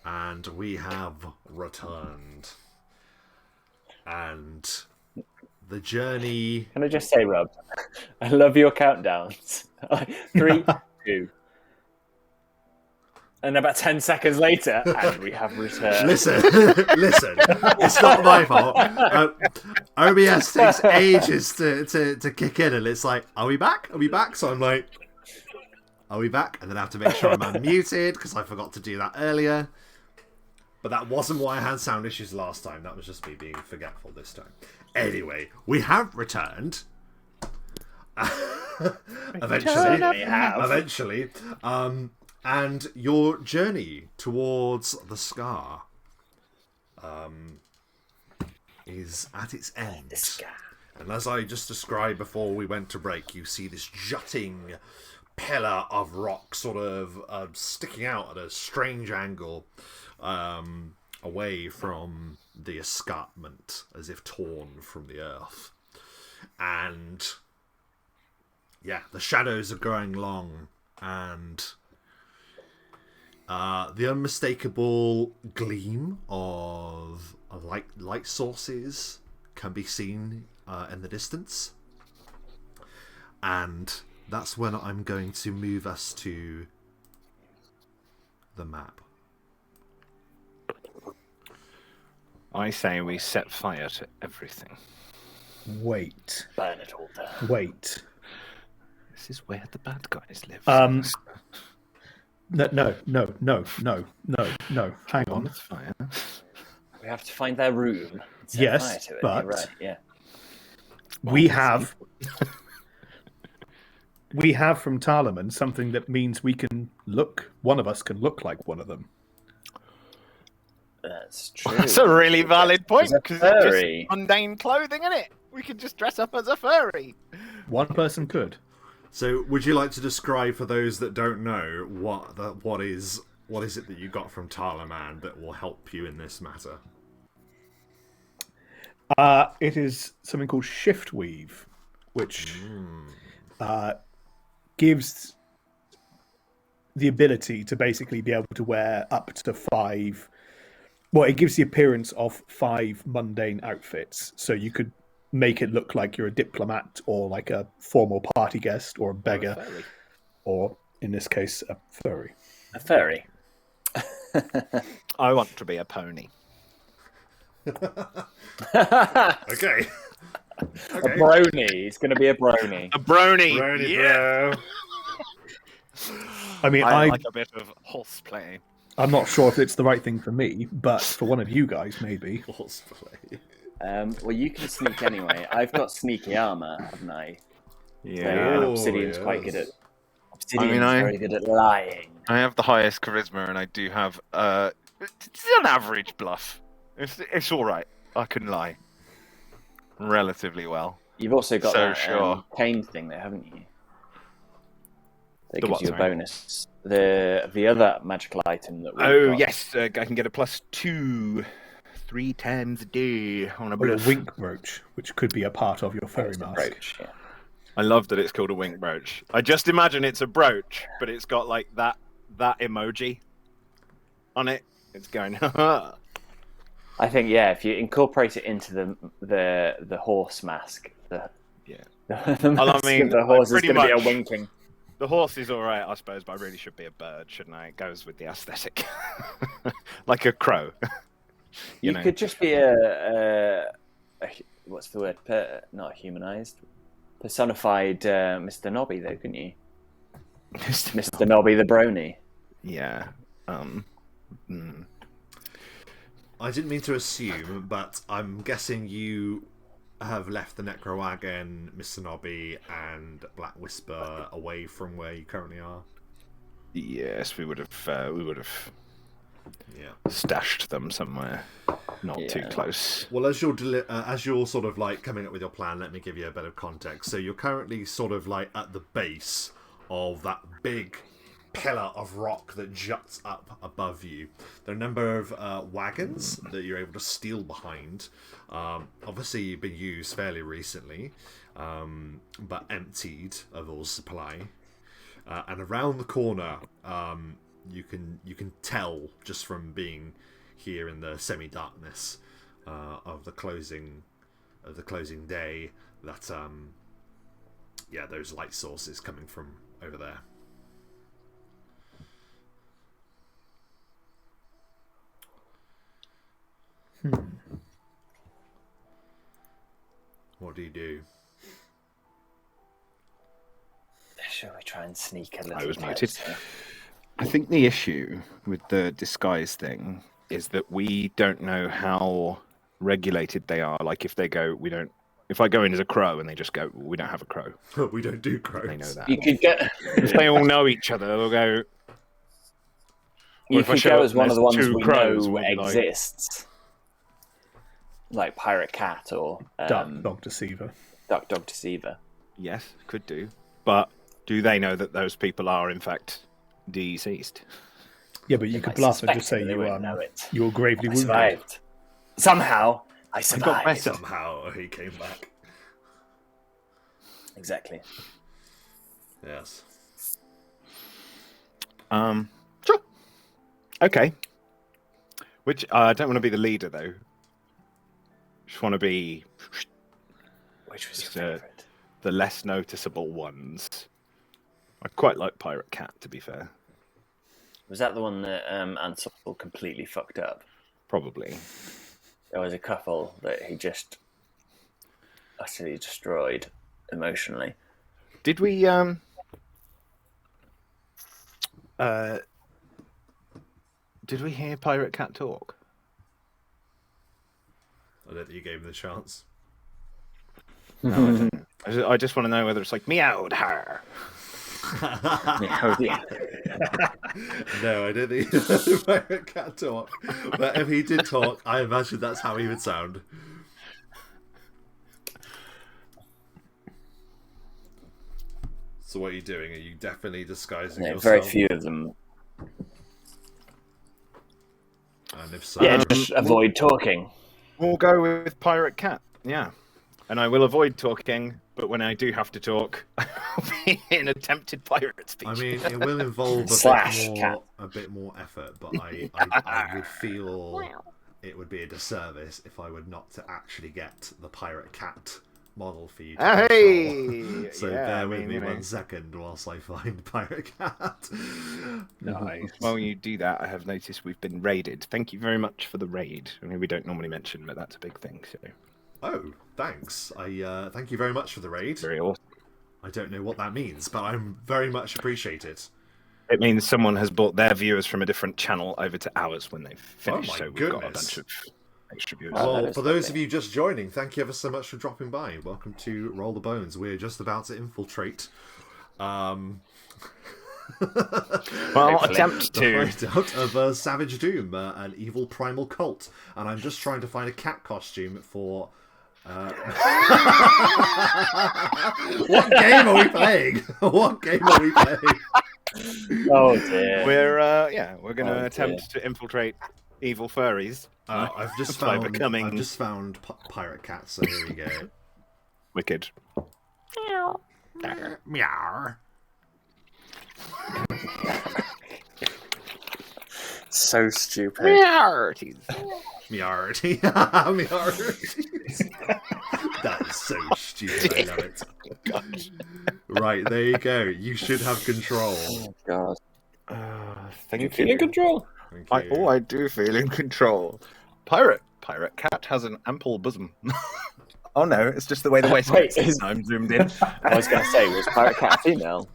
and we have returned. And the journey... Can I just say, Rob, I love your countdowns. 3, 2. And about 10 seconds later, and we have returned. Listen, it's not my fault. OBS takes ages to kick in, and it's like, are we back? Are we back? So I'm like, are we back? And then I have to make sure I'm unmuted, because I forgot to do that earlier. But that wasn't why I had sound issues last time. That was just me being forgetful this time. Anyway, we have returned. Eventually. And your journey towards the Scar is at its end. And as I just described before we went to break, you see this jutting pillar of rock sort of sticking out at a strange angle away from the escarpment, as if torn from the earth. And yeah, the shadows are growing long, and the unmistakable gleam of light sources can be seen in the distance. And that's when I'm going to move us to the map. I say we set fire to everything. Wait. Burn it all down. Wait. This is where the bad guys live. No. Hang On on. the fire. We have to find their room. And set Yes, fire to it. but- You're right, yeah. We have from Talaman something that means one of us can look like one of them. That's true. That's a really valid point, As a because it's furry. just mundane clothing, isn't it? We could just dress up as a furry. One person could. So, would you like to describe for those that don't know what is it that you got from Talaman that will help you in this matter? It is something called shift weave, which gives the ability to basically be able to wear up to 5. Well, it gives the appearance of 5 mundane outfits, so you could make it look like you're a diplomat or like a formal party guest or a beggar, or in this case, a furry. A furry. I want to be a pony. Okay. A brony. It's going to be a brony. A brony. Brony, yeah. bro. I mean, I like a bit of horse play. I'm not sure if it's the right thing for me, but for one of you guys, maybe. Horseplay. Well, you can sneak anyway. I've got sneaky armor, haven't I? Yeah. And Oh, Obsidian's yes. quite good at. Obsidian's I- very good at lying. I have the highest charisma, and I do have it's an average bluff. It's all right. I can lie relatively well. You've also got So that sure. cane thing there, haven't you? That The gives what, you a sorry? bonus. The other magical item that we've Oh got. yes, I can get a +2 3 times a day on a Or a bluff. wink brooch, which could be a part of your furry mask. Brooch, yeah. I love that it's called a wink brooch. I just imagine it's a brooch, but it's got like that emoji on it. It's going. I think if you incorporate it into the horse mask, the mask mean, of the horse is pretty going to be much- a winking. The horse is all right, I suppose, but I really should be a bird, shouldn't I? It goes with the aesthetic, like a crow. You know. could just be a what's the word? Not humanized, personified Mr. Nobby, though, couldn't you? Mr. Nobby the Brony. Yeah. I didn't mean to assume, but I'm guessing you have left the Necrowagon, Mr. Nobby, and Black Whisper away from where you currently are. Yes, we would have Yeah. stashed them somewhere, not too Yeah. close. Well, as you're sort of like coming up with your plan, let me give you a bit of context. So you're currently sort of like at the base of that big pillar of rock that juts up above you. There are a number of wagons that you're able to steal behind. Obviously, you've been used fairly recently, but emptied of all supply. And around the corner, you can tell just from being here in the semi-darkness of the closing day that those light sources coming from over there. What do you do? Shall we try and sneak a little I was closer? muted. I think the issue with the disguise thing is that we don't know how regulated they are. Like if they go, we don't. If I go in as a crow and they just go, we don't have a crow. We don't do crows. They know that. You could get. If they all know each other, they'll go. You if I could show go up as and one of the there's ones two we crows, know we'll be like- exists, like Pirate Cat or Dark Dog Deceiver. Dark Dog Deceiver. Yes, could do. But do they know that those people are in fact deceased? Yeah, but you could bluff and just say they wouldn't know it. you were gravely I wounded. survived. Somehow, I got survived. better. Somehow he came back. Exactly. Yes. Sure. Okay. Which I don't want to be the leader though. Just want to be Which was Just, your favourite? the less noticeable ones. I quite like Pirate Cat, to be fair. Was that the one that Ansel completely fucked up? Probably. There was a couple that he just utterly destroyed emotionally. Did we hear Pirate Cat talk? I don't think you gave him the chance. No, I didn't. I just want to know whether it's like meowed her. Yeah. No, I don't think the pirate cat talk. But if he did talk, I imagine that's how he would sound. So what are you doing? Are you definitely disguising No, yourself? very few of them. And if so, Yeah, just avoid talking. We'll go with Pirate Cat, yeah. And I will avoid talking, but when I do have to talk, I'll be in attempted pirate speech. I mean, it will involve Slash cat. a bit more effort, but I would feel it would be a disservice if I were not to actually get the pirate cat model for you to control. Hey! So Yeah, bear I with mean, me you know. 1 second whilst I find pirate cat. Nice. While you do that, I have noticed we've been raided. Thank you very much for the raid. I mean, we don't normally mention, but that's a big thing. So Oh, thanks. I thank you very much for the raid. very awesome. I don't know what that means, but I'm very much appreciated. It means someone has brought their viewers from a different channel over to ours when they've finished. my So we've got a goodness. bunch of extra viewers. Oh, that Well, is for those lovely. of you just joining, thank you ever so much for dropping by. Welcome to Roll the Bones. We're just about to infiltrate. Well, Hopefully. attempt The to. hideout of Savage Doom, an evil primal cult, and I'm just trying to find a cat costume for. What game are we playing? What game are we playing? Oh dear. We're going to Oh, attempt to infiltrate evil furries. I've just By found. becoming- I've just found pirate cat. So here we go. Wicked. Meow. So stupid. Priorities. Meowrity. Meowrity. That is so stupid. I love it. Right, there you go. You should have control. Oh god. Thank You feel in control? Thank you. I do feel in control. Pirate cat has an ample bosom. Oh no, it's just the way the waistcoat Wait, is. I'm zoomed in. I was going to say, was Pirate Cat a female?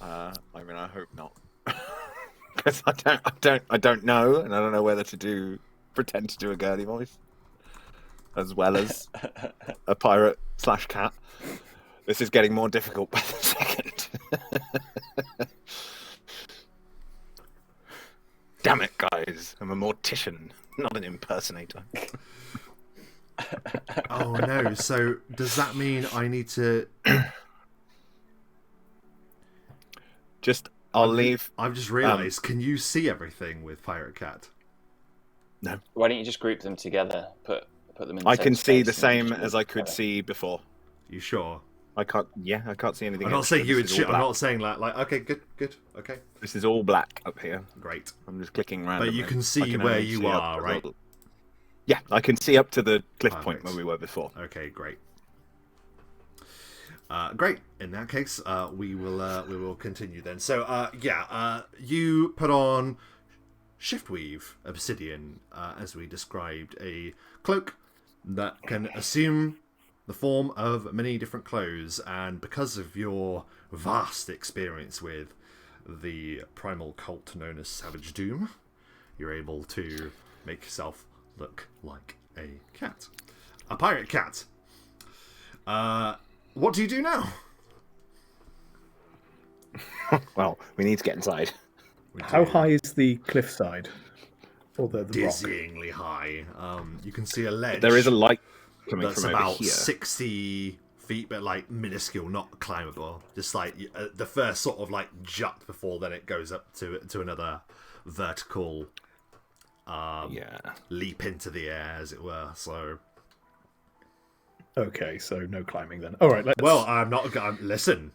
I mean, I hope not, because I don't know, and I don't know whether to pretend to do a girly voice, as well as a pirate / cat. This is getting more difficult by the second. Damn it, guys! I'm a mortician, not an impersonator. Oh no, so does that mean I need to... I'll leave. I've just realised, can you see everything with Pirate Cat? No, Why don't you just group them together? Put them in. The I same can see space the and same just as I look could together. see before. You sure? I can't. Yeah, I can't see anything. I'm not extra. saying you This would is all shoot. I'm black. not saying like okay, good, okay, This is all black up here. great. I'm just clicking randomly. But you can I see where only you see up are, to right? Yeah, I can see up to the cliff point Perfect. where we were before. Okay, great. Great. In that case, we will continue then. So, you put on Shiftweave Obsidian, as we described, a cloak that can assume the form of many different clothes, and because of your vast experience with the primal cult known as Savage Doom, you're able to make yourself look like a cat. A pirate cat. What do you do now? Well, we need to get inside. How high is the cliffside? Or the rock? Dizzyingly high. You can see a ledge. There is a light coming that's from over about here. 60 feet, but like minuscule, not climbable. Just like the first sort of like jut before then it goes up to another vertical leap into the air, as it were. So. Okay, so no climbing then. All right, let's... Well, listen.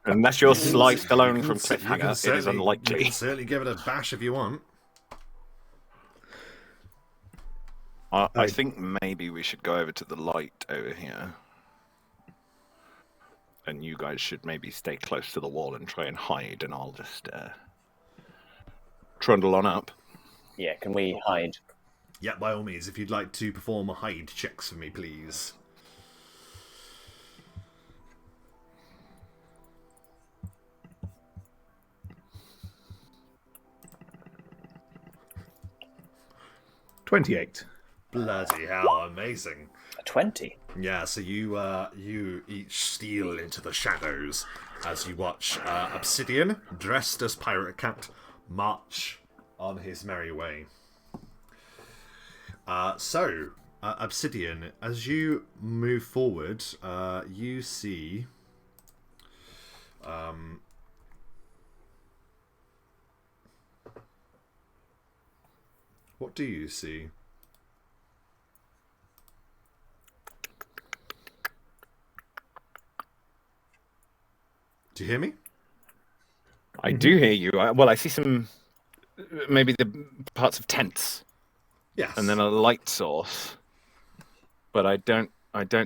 Unless you're sliced alone You from can cliffhanger, it is certainly- unlikely. You can certainly give it a bash if you want. I think maybe we should go over to the light over here. And you guys should maybe stay close to the wall and try and hide, and I'll just trundle on up. Yeah, can we hide? Yeah, by all means, if you'd like to perform a hide checks for me, please. $28. Bloody hell, amazing. A 20. Yeah, so you each steal into the shadows as you watch Obsidian, dressed as Pirate Cat, march on his merry way. Obsidian, as you move forward, you see what do you see? Do you hear me? I do hear you. Well, I see some, maybe the parts of tents, Yes. and then a light source. But I don't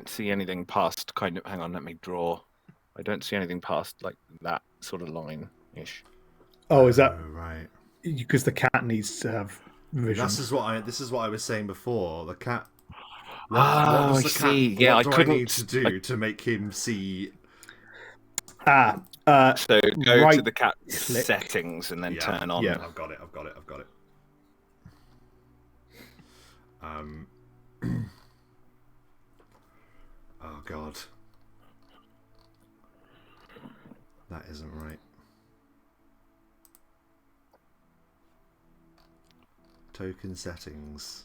see anything past kind of. Hang on, let me draw. I don't see anything past like that sort of line-ish. Oh, is that Oh, right. because the cat needs to have vision? This is what I was saying before. The cat. What Oh, does I the see. Cat, Yeah, what I do couldn't. I need to do to make him see? So go right to the cat click. settings and then Yeah. turn on. Yeah. I've got it. Oh God. That isn't right. Token settings.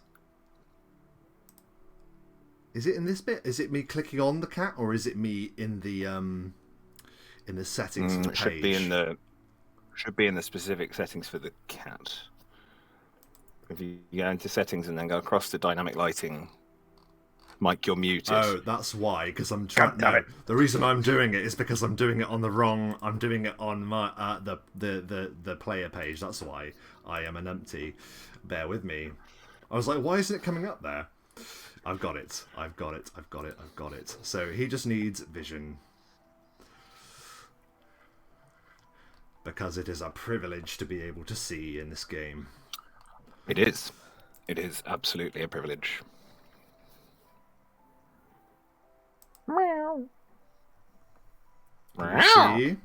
Is it in this bit? Is it me clicking on the cat, or is it me in the settings of the It page? should be in the specific settings for the cat. If you go into settings and then go across to dynamic lighting, Mike, you're muted. Oh, that's why. Because I'm trying. damn No, it. the reason I'm doing it is because I'm doing it on the wrong. I'm doing it on my the player page. That's why I am an empty. Bear with me. I was like, why isn't it coming up there? I've got it. So he just needs vision. Because it is a privilege to be able to see in this game. It is. It is absolutely a privilege. You see?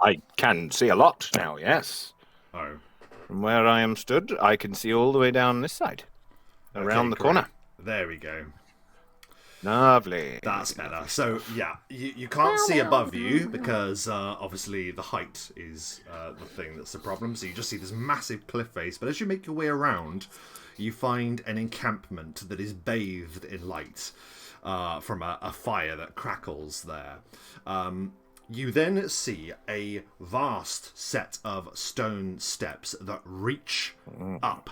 I can see a lot now, yes. Oh. From where I am stood, I can see all the way down this side. Around Okay, the great. corner. There we go. Lovely. That's better. So, yeah, you can't see above you because, obviously, the height is the thing that's the problem. So you just see this massive cliff face. But as you make your way around, you find an encampment that is bathed in light from a fire that crackles there. You then see a vast set of stone steps that reach up,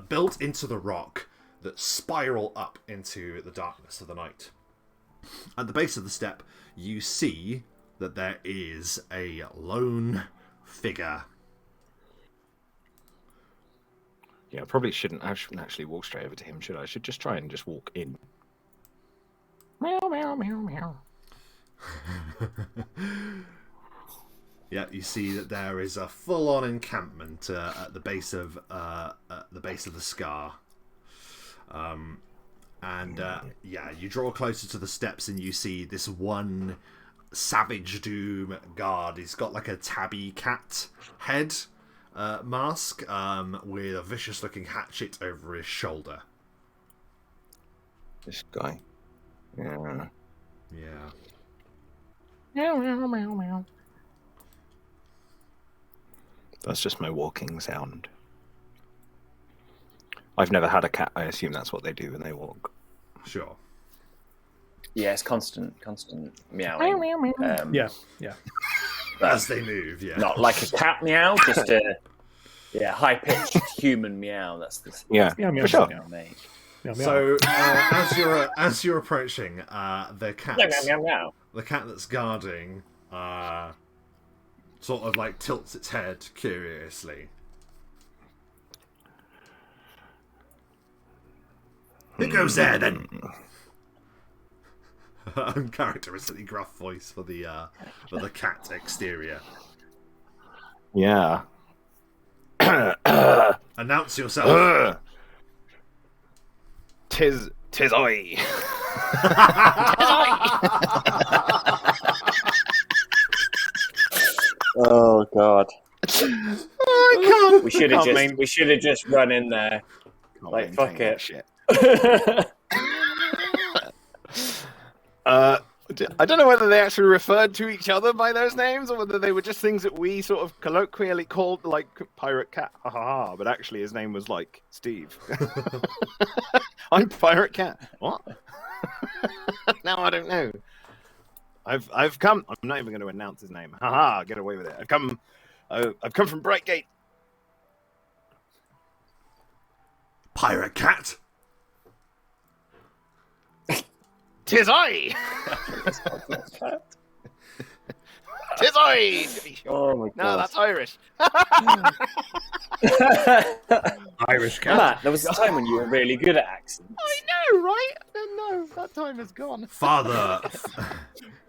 built into the rock, that spiral up into the darkness of the night. At the base of the step, you see that there is a lone figure. Yeah, I shouldn't actually walk straight over to him, should I? I should just try and just walk in. Meow, meow, meow, meow. Yeah, you see that there is a full-on encampment at the base of the scar. You draw closer to the steps and you see this one Savage Doom guard. He's got like a tabby cat head mask with a vicious-looking hatchet over his shoulder. This guy. Yeah. Yeah. Meow, meow, meow, meow. That's just my walking sound. I've never had a cat. I assume that's what they do when they walk. Sure. Yeah, it's constant meowing. Yeah. As they move, yeah. Not like a cat meow, just a high-pitched human meow. That's the Yeah, meow, for sure. meow make. Meow, meow. So as you're approaching the cat, Meow, meow. the cat that's guarding, sort of like tilts its head curiously. Who goes there then? Uncharacteristically gruff voice for the cat exterior. Yeah. Announce yourself. Tis I. Oh God! I can't. We should have just run in there. Like, fuck it. Shit. I don't know whether they actually referred to each other by those names or whether they were just things that we sort of colloquially called, like Pirate Cat, ha ha ha, but actually his name was like Steve. I'm Pirate Cat. What? Now I don't know. I've come. I'm not even going to announce his name. Ha ha! Get away with it. I've come from Brightgate. Pirate Cat. Tis I. Tis I. Oh my God! No, that's Irish. Irish cat. Matt, there was a time when you were really good at accents. I know, right? No, that time is gone. Father.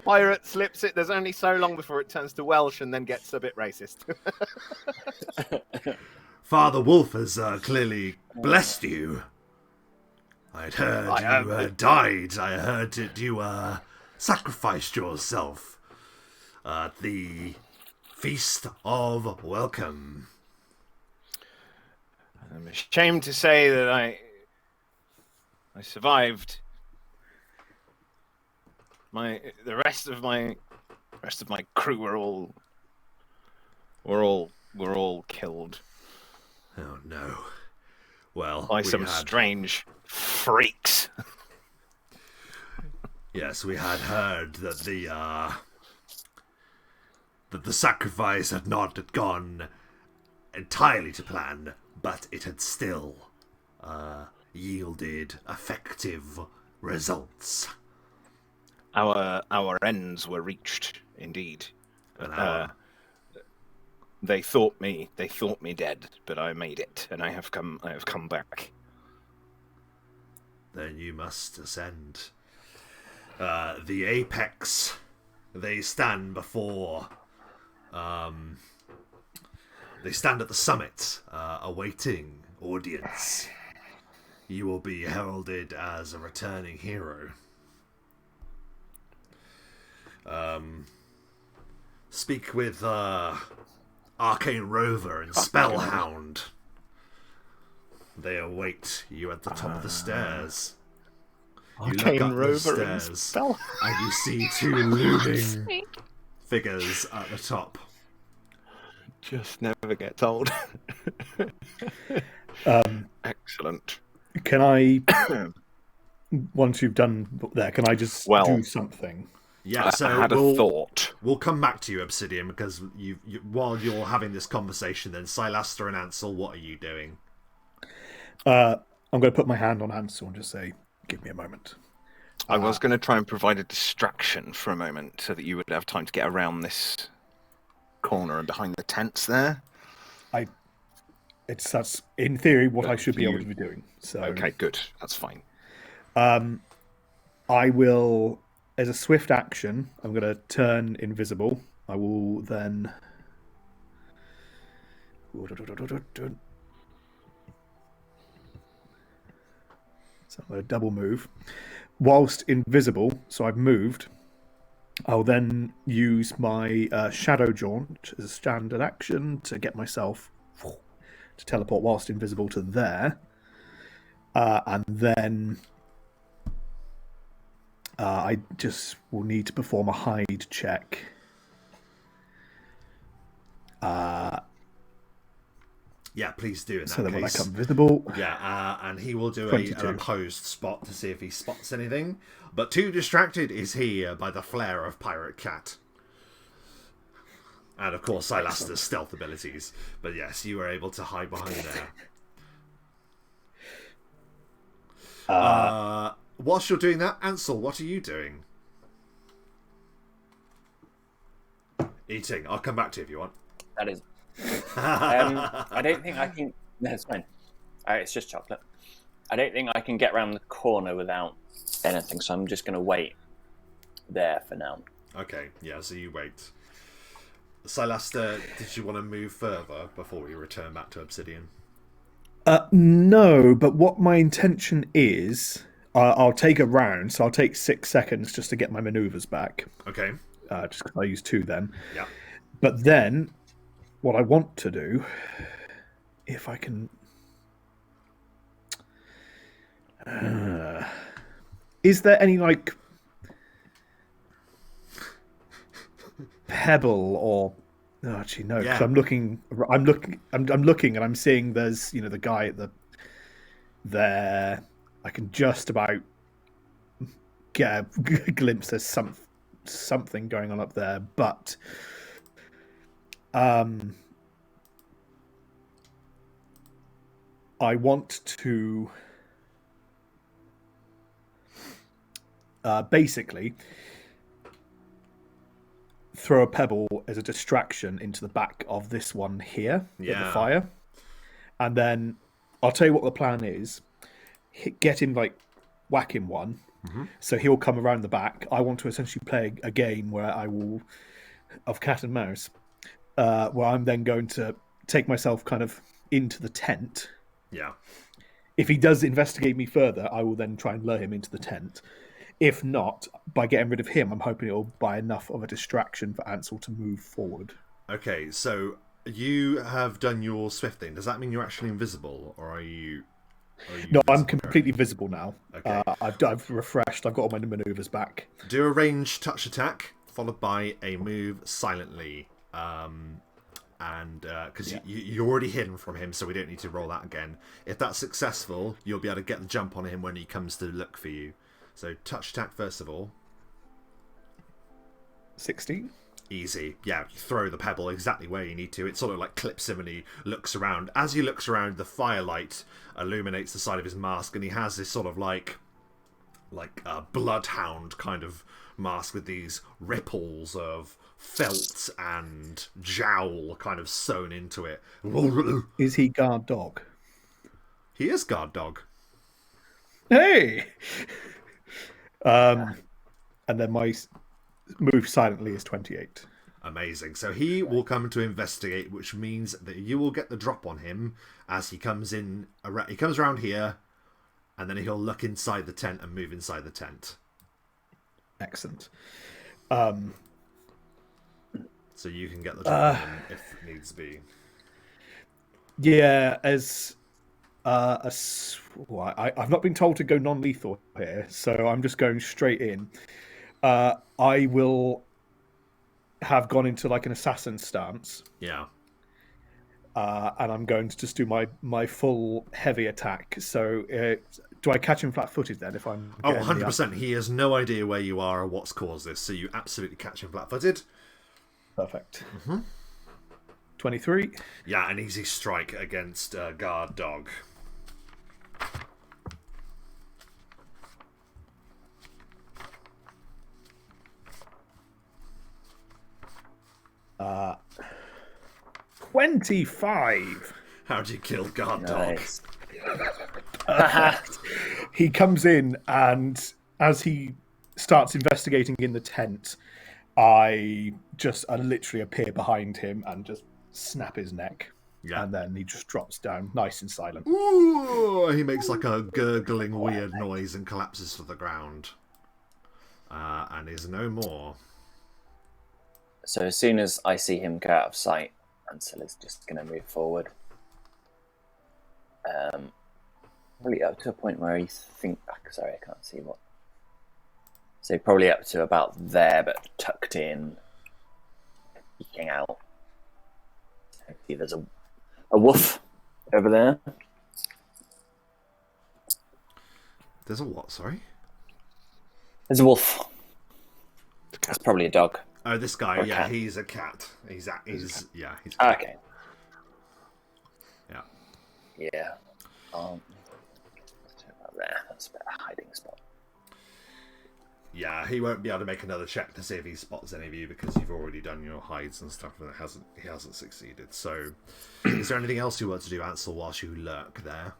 Pirate slips it. There's only so long before it turns to Welsh and then gets a bit racist. Father Wolf has clearly blessed you. I'd heard you died. I heard that you sacrificed yourself at the Feast of Welcome. I'm ashamed to say that I survived. The rest of my crew were all killed. Oh no. Well, By some strange freaks. Yes, we had heard that the sacrifice had not gone entirely to plan, but it had still yielded effective results. Our ends were reached, indeed. And They thought me dead, but I made it, and I have come back. Then you must ascend. The apex. They stand before. They stand at the summit, awaiting audience. You will be heralded as a returning hero. Speak with Arcane Rover and Spellhound. They await you at the top of the stairs. You look Arcane up the Rover and stairs, Spell. and you see two looming figures at the top. Just never gets old. Excellent. Can I, once you've done there, can I just do something? Yeah, so I had a thought. We'll come back to you, Obsidian, because you while you're having this conversation, then Silaster and Ansel, what are you doing? I'm going to put my hand on Ansel and just say, "Give me a moment." I was going to try and provide a distraction for a moment so that you would have time to get around this corner and behind the tents there. That's in theory what But I should be able you- to be doing. So Okay, good. That's fine. I will, as a swift action, I'm going to turn invisible. I will then. So I'm going to double move. Whilst invisible, so I've moved, I'll then use my shadow jaunt as a standard action to get myself to teleport whilst invisible to there. And then I just will need to perform a hide check. Yeah, please do in that So that when I case. come visible. Yeah, and he will do an 22. opposed spot to see if he spots anything. But too distracted is he by the flare of Pirate Cat. And of course, Silaster's stealth abilities. But yes, you were able to hide behind there. Whilst you're doing that, Ansel, what are you doing? Eating. I'll come back to you if you want. That is. I don't think I can. No, it's fine. It's just chocolate. I don't think I can get around the corner without anything, so I'm just going to wait there for now. Okay, yeah, so you wait. Silaster, did you want to move further before we return back to Obsidian? No, but what my intention is, I'll take a round, so I'll take 6 seconds just to get my maneuvers back. Okay. Just because I use 2 then. Yeah. But then, what I want to do, if I can... is there any, like, pebble or... Oh, actually, no, because Yeah. I'm looking, and I'm seeing there's, the guy at there. I can just about get a glimpse. There's something going on up there, but I want to basically throw a pebble as a distraction into the back of this one here with the fire, and then I'll tell you what the plan is. Get him, like, whack him one, so he'll come around the back. I want to essentially play a game where I will, of cat and mouse, where I'm then going to take myself kind of into the tent. Yeah. If he does investigate me further, I will then try and lure him into the tent. If not, by getting rid of him, I'm hoping it'll buy enough of a distraction for Ansel to move forward. Okay, so you have done your swift thing. Does that mean you're actually invisible, or are you No, I'm visible completely visible now. Okay. I've refreshed. I've got all my maneuvers back. Do a ranged touch attack, followed by a move silently. Because you're already hidden from him, so we don't need to roll that again. If that's successful, you'll be able to get the jump on him when he comes to look for you. So touch attack first of all. 16. Easy. Yeah, you throw the pebble exactly where you need to. It sort of like clips him and he looks around. As he looks around, the firelight illuminates the side of his mask, and he has this sort of like a bloodhound kind of mask with these ripples of felt and jowl kind of sewn into it. Is he guard dog? He is guard dog. Hey! And then my move silently is 28. Amazing. So he will come to investigate, which means that you will get the drop on him as he comes in. He comes around here, and then he'll look inside the tent and move inside the tent. Excellent. So you can get the drop on him if needs be. Yeah, I've not been told to go non-lethal here, so I'm just going straight in. I will have gone into like an assassin stance. Yeah. And I'm going to just do my full heavy attack. So do I catch him flat-footed then? If I'm 100%. He has no idea where you are or what's caused this, so you absolutely catch him flat-footed. Perfect. 23. Yeah, an easy strike against guard dog. 25. How'd you kill guard Nice. He comes in, and as he starts investigating in the tent, I literally appear behind him and just snap his neck. Yeah. And then he just drops down, nice and silent. dog? Ooh! He makes like a gurgling weird noise and collapses to the ground. And is no more. So as soon as I see him go out of sight, Ansel is just going to move forward. Probably up to a point where he sorry, I can't see what. So probably up to about there, but tucked in, peeking out. See, there's a wolf over there. There's a what, sorry? There's a wolf. It's probably a dog. Oh, this guy, Or a yeah, cat. he's a cat. He's a cat. Okay. Yeah. Yeah. About there. That's a better hiding spot. Yeah, he won't be able to make another check to see if he spots any of you because you've already done your hides and stuff, and he hasn't succeeded. So, is there anything else you want to do, Ansel, whilst you lurk there?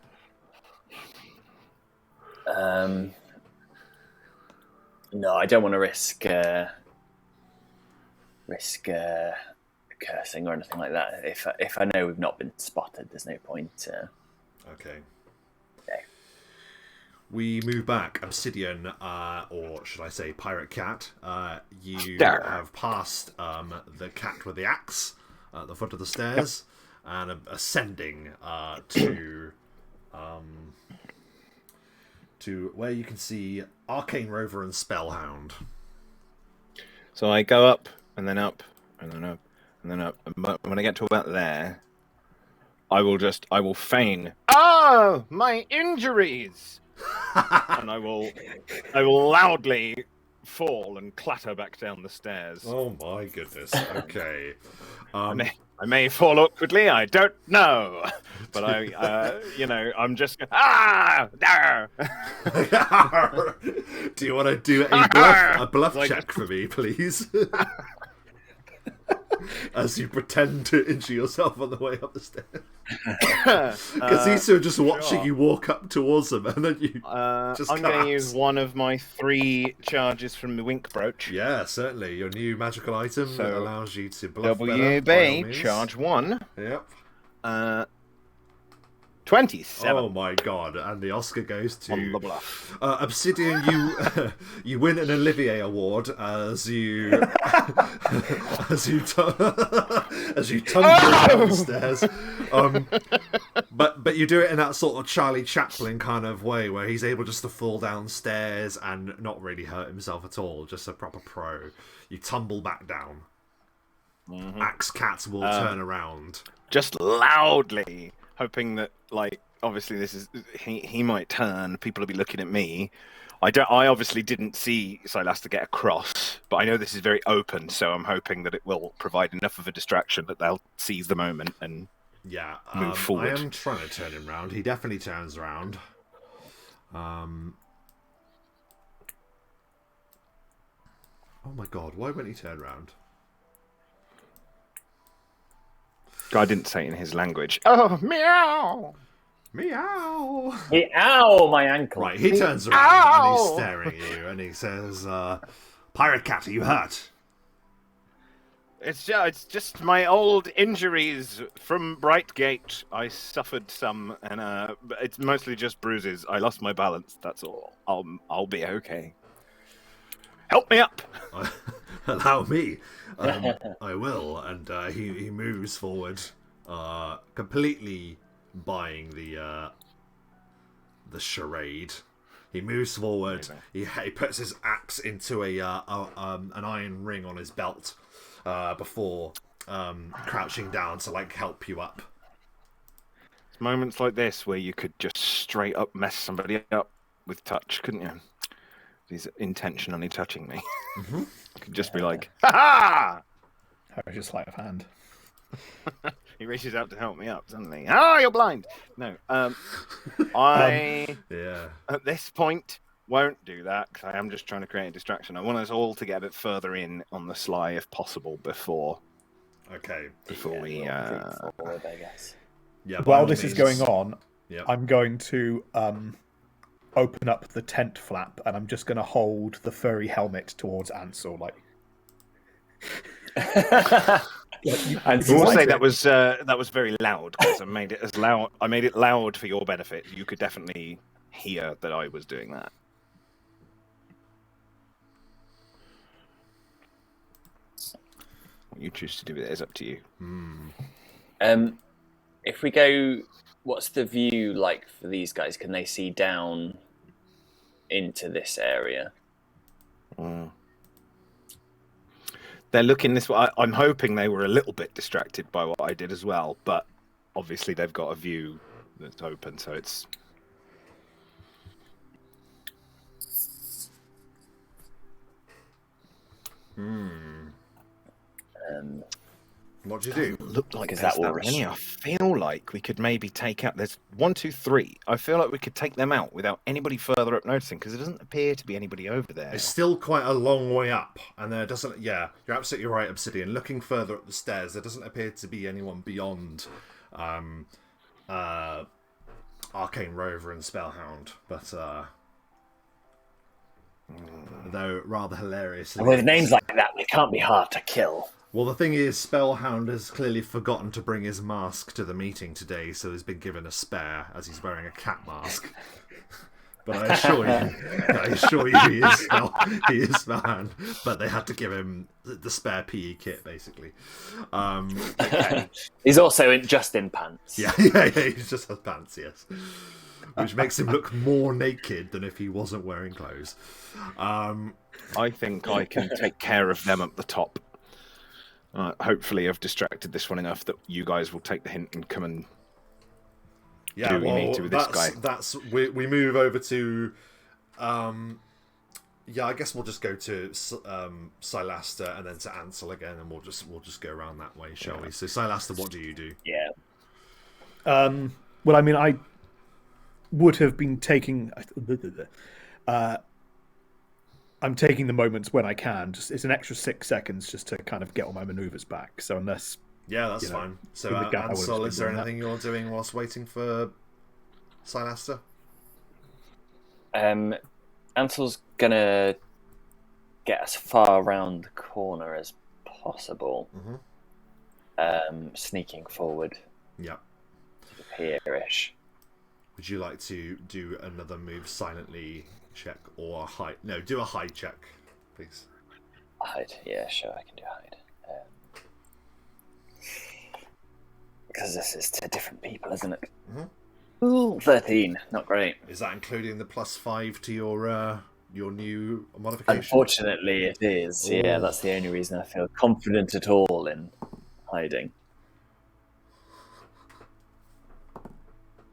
No, I don't want to risk cursing or anything like that. If I know we've not been spotted, there's no point. Okay. Okay. We move back. Obsidian, or should I say Pirate Cat, you There. have passed the cat with the axe at the foot of the stairs and ascending to where you can see Arcane Rover and Spellhound. So I go up, and then up, and then up, and then up. And when I get to about there, I will feign, "Oh, my injuries!" and I will loudly fall and clatter back down the stairs. Oh my goodness. Okay. I may fall awkwardly, I don't know, but I'm just there. Do you want to do a bluff Like- check for me, please? As you pretend to injure yourself on the way up the stairs. Because he's still just watching you walk up towards them, and then you just I'm going to collapse. use one of my 3 charges from the wink brooch. Yeah, certainly. Your new magical item that So, allows you to bluff better, by all WB, means. charge 1. Yep. 27 Oh my god! And the Oscar goes on the to bluff. Obsidian. You win an Olivier Award as you as you tumble down the stairs. But you do it in that sort of Charlie Chaplin kind of way, where he's able just to fall downstairs and not really hurt himself at all. Just a proper pro. You tumble back down. Mm-hmm. Axe Cat will turn around. Just loudly, hoping that, like, obviously this is he might turn. People will be looking at me. I obviously didn't see Silas to get across, but I know this is very open, so I'm hoping that it will provide enough of a distraction that they'll seize the moment and Yeah, move forward. I am trying to turn him round. He definitely turns around. Oh my god, why won't he turn round? I didn't say it in his language. Oh, meow! Meow! Ow, my ankle. Right, he turns around and he's staring at you and he says, Pirate Cat, are you hurt? It's just my old injuries from Brightgate. I suffered some, and it's mostly just bruises. I lost my balance. That's all. I'll be okay. Help me up. Allow me. I will. And he moves forward, completely buying the charade. He moves forward. He puts his axe into an iron ring on his belt before crouching down to help you up. It's moments like this where you could just straight up mess somebody up with touch, couldn't you? He's intentionally touching me. Mm-hmm. I could just be like, "Ha ha!" I just sleight of hand. He reaches out to help me up suddenly. Oh, you're blind. No, I Yeah. at this point won't do that because I am just trying to create a distraction. I want us all to get a bit further in on the sly if possible before Okay. before we. Creep forward, I guess. Yeah. by While all this is means. going on, Yep. I'm going to open up the tent flap, and I'm just going to hold the furry helmet towards Ansel, like. And I so will like say it. that was very loud because I made it as loud. I made it loud for your benefit. You could definitely hear that I was doing that. What you choose to do with it is up to you. If we go, what's the view like for these guys? Can they see down into this area? They're looking this way. I'm hoping they were a little bit distracted by what I did as well, but obviously they've got a view that's open, so it's. What do you do? Look like Because there's that will that many. I feel like we could maybe take out. There's 1, 2, 3. I feel like we could take them out without anybody further up noticing, because it doesn't appear to be anybody over there. It's still quite a long way up, and there doesn't. Yeah, you're absolutely right, Obsidian. Looking further up the stairs, there doesn't appear to be anyone beyond Arcane Rover and Spellhound, but though rather hilariously. With names like that, they can't be hard to kill. Well, the thing is, Spellhound has clearly forgotten to bring his mask to the meeting today, so he's been given a spare as he's wearing a cat mask. But I assure you, he is Spellhound. But they had to give him the spare PE kit, basically. Okay. He's also just in pants. Yeah, he just has pants, yes. Which makes him look more naked than if he wasn't wearing clothes. I think I can take care of them at the top. Hopefully, I've distracted this one enough that you guys will take the hint and come and do what you need to with this guy. We move over to. I guess we'll just go to Silaster and then to Ansel again, and we'll just go around that way, shall we? So, Silaster, what do you do? Yeah. Well, I mean, I would have been taking. I'm taking the moments when I can. Just it's an extra 6 seconds just to kind of get all my maneuvers back. So unless that's fine. So Ansel, is there anything you're doing whilst waiting for Silaster? Ansel's gonna get as far around the corner as possible. Sneaking forward. Yeah. Here-ish. Would you like to do another move silently check or a hide? No, do a hide check, please. Hide, yeah, sure, I can do hide. Because this is to different people, isn't it? Ooh, 13, not great. Is that including the +5 to your new modification? Unfortunately, it is. Ooh. Yeah, that's the only reason I feel confident at all in hiding.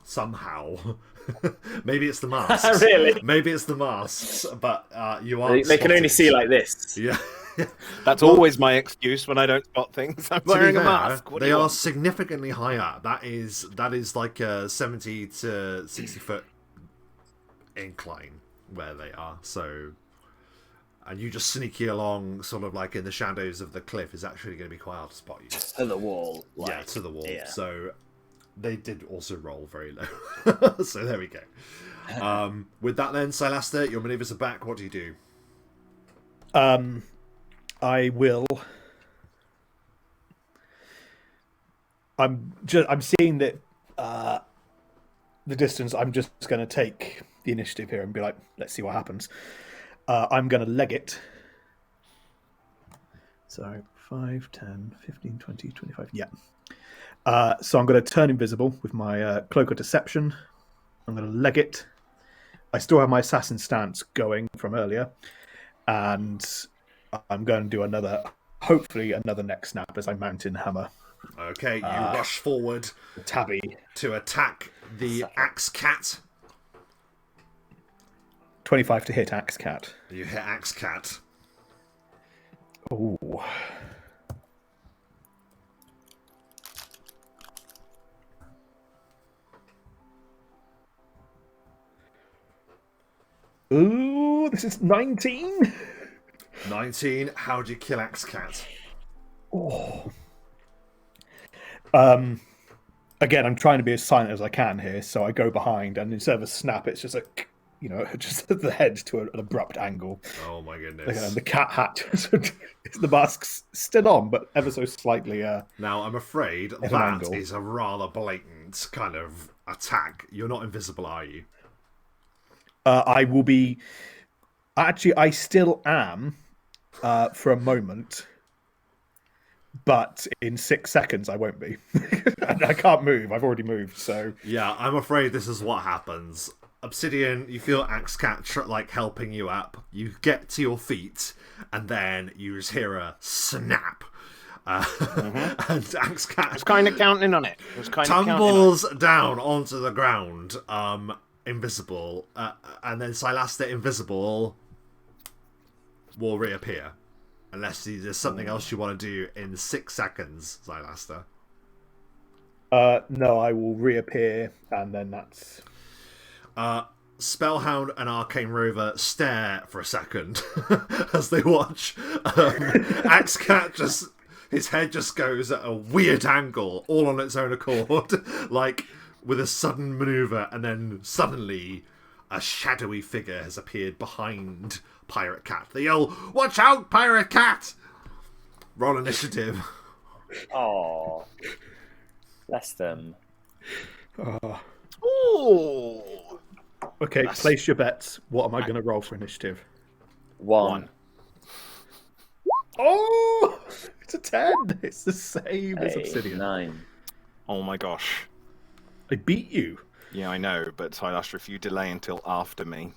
Somehow. Maybe it's the masks. Really? Maybe it's the masks, but you aren't. They can only see like this. Yeah. That's always my excuse when I don't spot things. I'm wearing a mask. What do they you are want? significantly higher. That is like a 70 to 60 foot incline where they are. So, and you just sneaking along, sort of like in the shadows of the cliff, is actually going to be quite hard to spot you. To the wall. Yeah, to the wall. Yeah. So they did also roll very low. So there we go. With that then, Silaster, your maneuvers are back. What do you do? I will. I'm seeing that the distance. I'm just going to take the initiative here and be like, let's see what happens. I'm going to leg it. So 5, 10, 15, 20, 25. Yeah. So I'm going to turn invisible with my Cloak of Deception. I'm going to leg it. I still have my assassin stance going from earlier. And I'm going to do hopefully another neck snap as I mount in hammer. Okay, you rush forward Tabby. to attack the Axe Cat. 25 to hit Axe Cat. You hit Axe Cat. Ooh. Ooh, this is 19. 19. How do you kill Axe Cat? Oh. Again, I'm trying to be as silent as I can here, so I go behind, and instead of a snap, it's just just the head to an abrupt angle. Oh my goodness. The cat hat, the mask's still on, but ever so slightly. Now, I'm afraid an that angle. is a rather blatant kind of attack. You're not invisible, are you? I will be. Actually, I still am for a moment, but in 6 seconds I won't be. I can't move. I've already moved, so Yeah, I'm afraid this is what happens. Obsidian, you feel Axecat like helping you up. You get to your feet, and then you just hear a snap. And Axecat was kind of counting on it. Tumbles down onto the ground, invisible, and then Silasta invisible will reappear. Unless there's something else you want to do in 6 seconds, Silasta. no, I will reappear, and then that's. Spellhound and Arcane Rover stare for a second as they watch. Axecat his head just goes at a weird angle, all on its own accord, like with a sudden maneuver, and then suddenly a shadowy figure has appeared behind Pirate Cat. They yell, "Watch out, Pirate Cat!" Roll initiative. Oh, bless them. Ooh. Okay, place your bets. What am I going to roll for initiative? One. Oh, it's a 10. It's the same as Obsidian. 9. Oh my gosh. I beat you. Yeah, I know, but Silastra, if you delay until after me,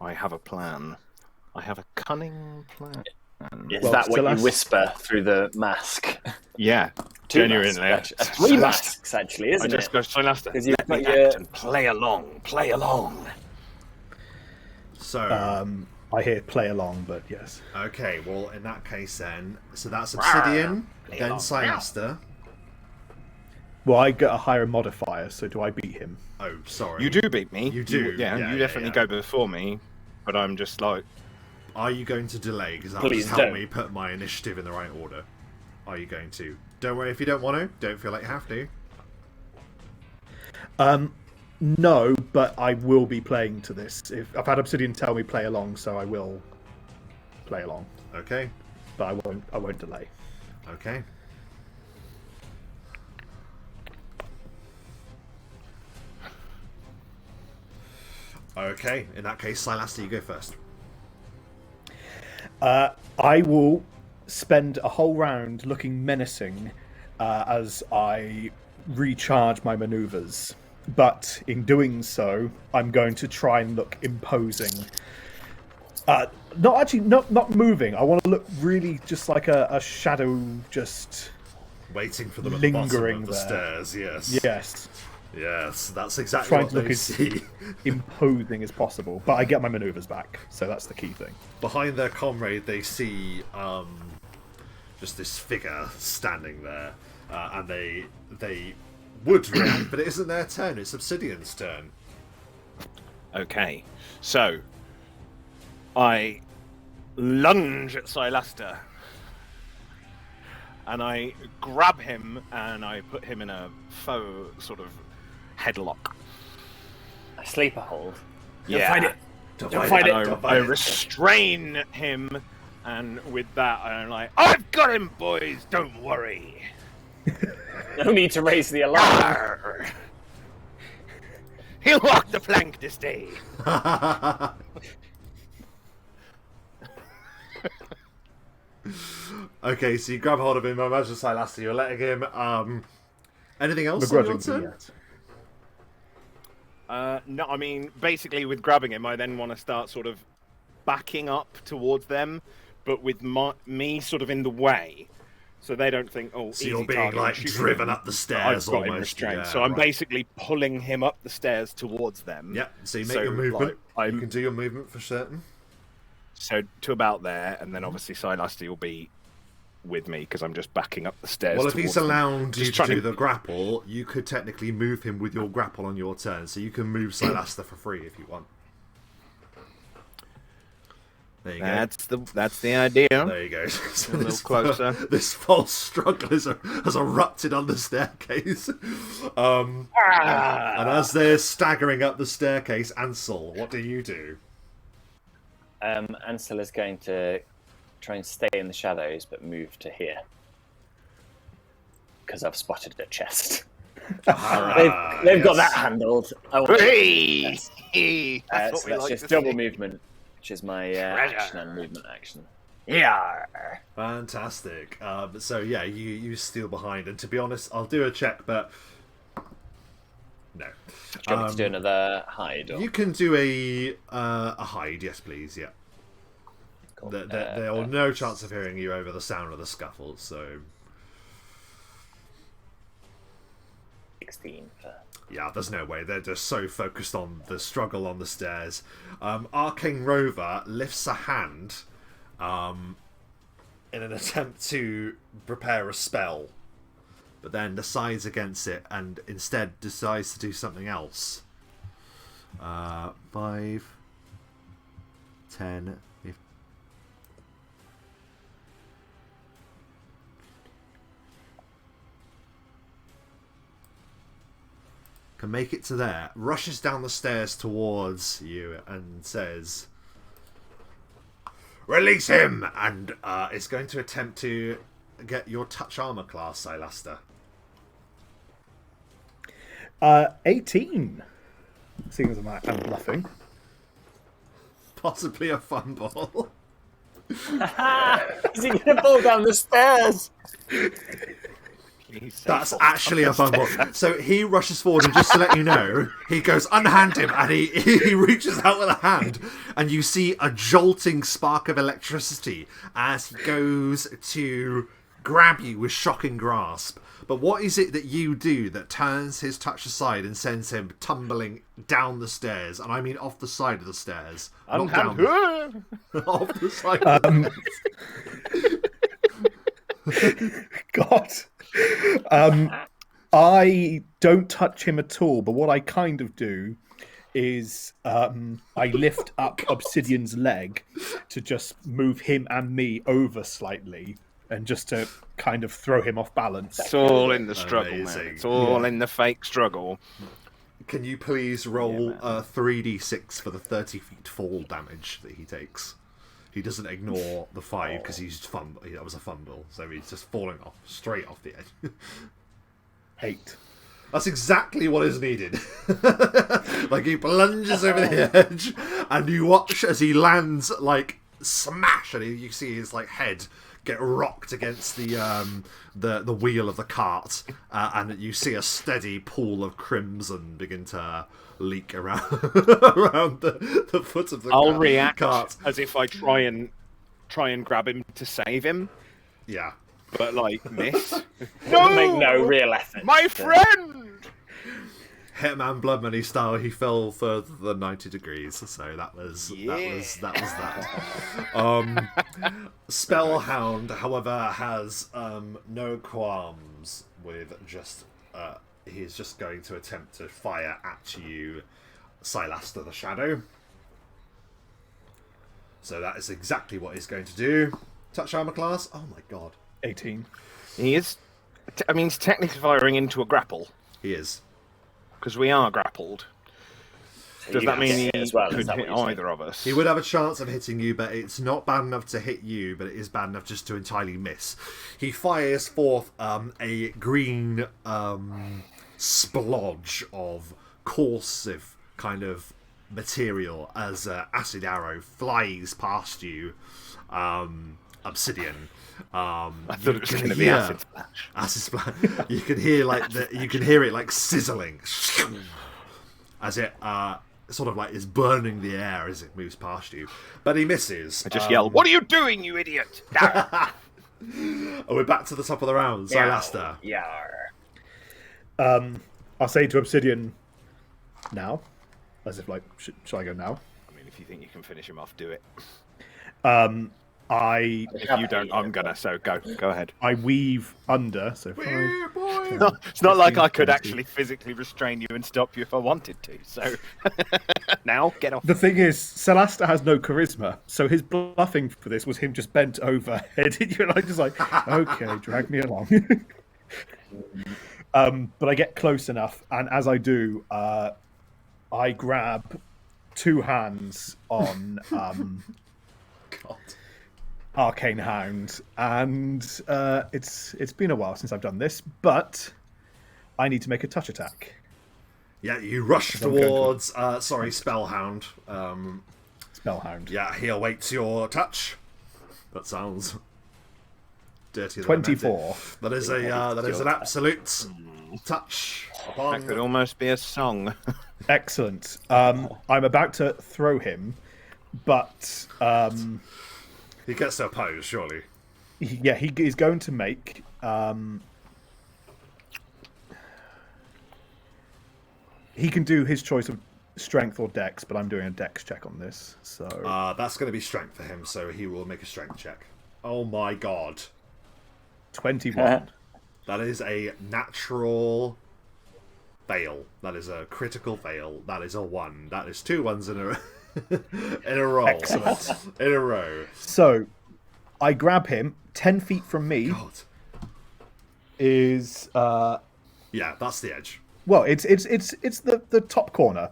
I have a plan. I have a cunning plan. Is Well, that what Celeste- you whisper through the mask? Yeah, 2 genuinely. masks, actually. 3 masks, actually, I isn't just it? go, Silastra, 'Cause you've let me got your- act and play along, play along. So, I hear play along, but yes. okay, well, in that case then, so that's Obsidian, Play then along. Silasta. Well, I get a higher modifier, so do I beat him? Oh, sorry. You do beat me. You do, Yeah, yeah, you yeah, definitely yeah. go before me, but I'm just like, Are you going to delay? Because that'll Please just help don't. me put my initiative in the right order. Are you going to? Don't worry if you don't want to. Don't feel like you have to. No, but I will be playing to this. If I've had Obsidian tell me play along, so I will play along, Okay. but I won't delay. Okay. Okay. In that case, Silasta, you go first. I will spend a whole round looking menacing as I recharge my maneuvers. But in doing so, I'm going to try and look imposing. Not moving. I want to look really just like a shadow, just Waiting for them at the lingering bottom of the there. stairs. Yes. Yes, Yes. That's exactly trying what to look they as see. imposing as possible. But I get my maneuvers back, so that's the key thing. Behind their comrade, they see just this figure standing there, and they would react, but it isn't their turn. It's Obsidian's turn. okay. So, I lunge at Silasta, and I grab him, and I put him in a faux sort of headlock. A sleeper hold. Yeah. Fight it. Don't fight it. Don't I fight it. restrain him, and with that, I'm like, I've got him, boys. Don't worry. No need to raise the alarm. Arr. He'll walk the plank this day. Okay, so you grab hold of him. I imagine Silasta, you're letting him. Anything else on your Begrudgingly, turn? yes. No, I mean, basically with grabbing him, I then want to start sort of backing up towards them, but with me sort of in the way, so they don't think, oh, So easy you're being target, like shoot driven him. up the stairs I've got him almost. restrained. Yeah, So I'm right. basically pulling him up the stairs towards them. Yep. So you make So, your movement. like, You can do your movement for certain. So to about there, and then obviously Silasty will be with me because I'm just backing up the stairs. Well, if he's towards them. allowed you Just to trying do the grapple, you could technically move him with your grapple on your turn. So you can move Silasta for free if you want. There you go. That's the idea. There you go. So A little closer. This false struggle has erupted on the staircase. And as they're staggering up the staircase, Ansel, what do you do? Ansel is going to try and stay in the shadows, but move to here. Because I've spotted a chest. They've got that handled. Hey! So that's just double movement, which is my action and movement action. Yeah. Fantastic. So yeah, you steal behind, and to be honest, I'll do a check, but no. Do you want me to do another hide? Or... You can do a hide, yes, please. Yeah. Cool. There are no chance of hearing you over the sound of the scuffle. So 16. Yeah, there's no way. They're just so focused on the struggle on the stairs. Arcane Rover lifts a hand in an attempt to prepare a spell, but then decides against it and instead decides to do something else. 5, 10, 15. Can make it to there, rushes down the stairs towards you and says, "Release him!" And is going to attempt to get your touch armor class, Silaster. 18. Seeing as I'm bluffing. Possibly a fumble. Is he going to fall down the stairs? That's actually a fumble. So he rushes forward, and just to let you know, he goes, "Unhand him," and he reaches out with a hand, and you see a jolting spark of electricity as he goes to grab you with shocking grasp. But what is it that you do that turns his touch aside and sends him tumbling down the stairs? And I mean off the side of the stairs. Not down. Off the side of the stairs. God. I don't touch him at all, but what I kind of do is I lift up Obsidian's leg to just move him and me over slightly and just to kind of throw him off balance. It's all in the struggle, Amazing. man. It's all in the fake struggle. Can you please roll 3d6 for the 30 feet fall damage that he takes? He doesn't ignore the 5 because that was a fumble, so he's just falling off straight off the edge. 8. That's exactly what is needed. Like he plunges over the edge, and you watch as he lands like smash, and you see his like head get rocked against the wheel of the cart, and you see a steady pool of crimson begin to leak around around the foot of the I'll react cart. as if I try and grab him to save him, Yeah. but like miss. Make no real effort. My friend! Hitman Blood Money style, he fell further than 90 degrees, so that was that. Spellhound, however, has no qualms with just he's just going to attempt to fire at you, Silaster the Shadow. So that is exactly what he's going to do. Touch armor class. Oh my god. 18. He is. He's technically firing into a grapple He is. because we are grappled. Does that mean he as well? could hit either of us? He would have a chance of hitting you, but it's not bad enough to hit you, but it is bad enough just to entirely miss. He fires forth a green splodge of corrosive kind of material as acid arrow flies past you, Obsidian. I thought it was going to be acid splash. Acid splash. You can hear you can hear it like sizzling as it sort of like is burning the air as it moves past you. But he misses. I just yelled, "What are you doing, you idiot!" We're back to the top of the round. Silaster. Yeah. I'll say to Obsidian now, as if like, shall I go now? I mean, if you think you can finish him off, do it. If you don't, I'm gonna. So go ahead. I weave under. So 5, It's not like 15, I could 20. actually physically restrain you and stop you if I wanted to. So now get off. The thing is, Celasta has no charisma, so his bluffing for this was him just bent over, headed you, and I'm just like, okay, drag me along. But I get close enough, and as I do, I grab 2 hands on God. Arcane Hound, and it's been a while since I've done this, but I need to make a touch attack. Yeah, you rush towards. Spellhound. Spellhound. Yeah, he awaits your touch. That sounds dirty. 24. That is an absolute touch. That could almost be a song. Excellent. I'm about to throw him, but He gets to oppose, surely. he's going to make. He can do his choice of strength or dex, but I'm doing a dex check on this. So That's going to be strength for him, so he will make a strength check. Oh my god. 21. That is a natural fail. That is a critical fail. That is a 1. That is 2 ones in a in a row. Excellent. In a row. So I grab him 10 feet from me. God. Is Yeah, that's the edge. well, it's the top corner.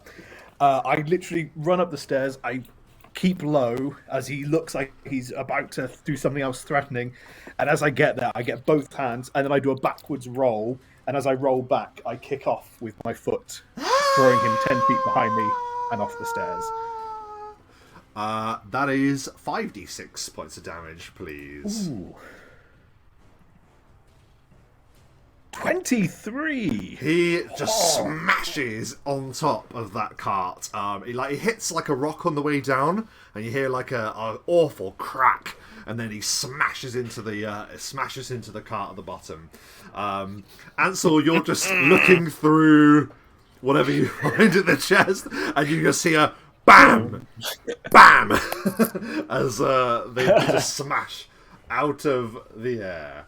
I literally run up the stairs. I keep low as he looks like he's about to do something else threatening, and as I get there, I get both hands, and then I do a backwards roll. And as I roll back, I kick off with my foot, throwing him 10 feet behind me and off the stairs. That is 5d6 points of damage, please. Ooh. 23. He just smashes on top of that cart. He hits like a rock on the way down, and you hear like a awful crack, and then he smashes into the cart at the bottom. Ansel, you're just looking through whatever you find in the chest, and you just hear BAM! BAM! as they just smash out of the air.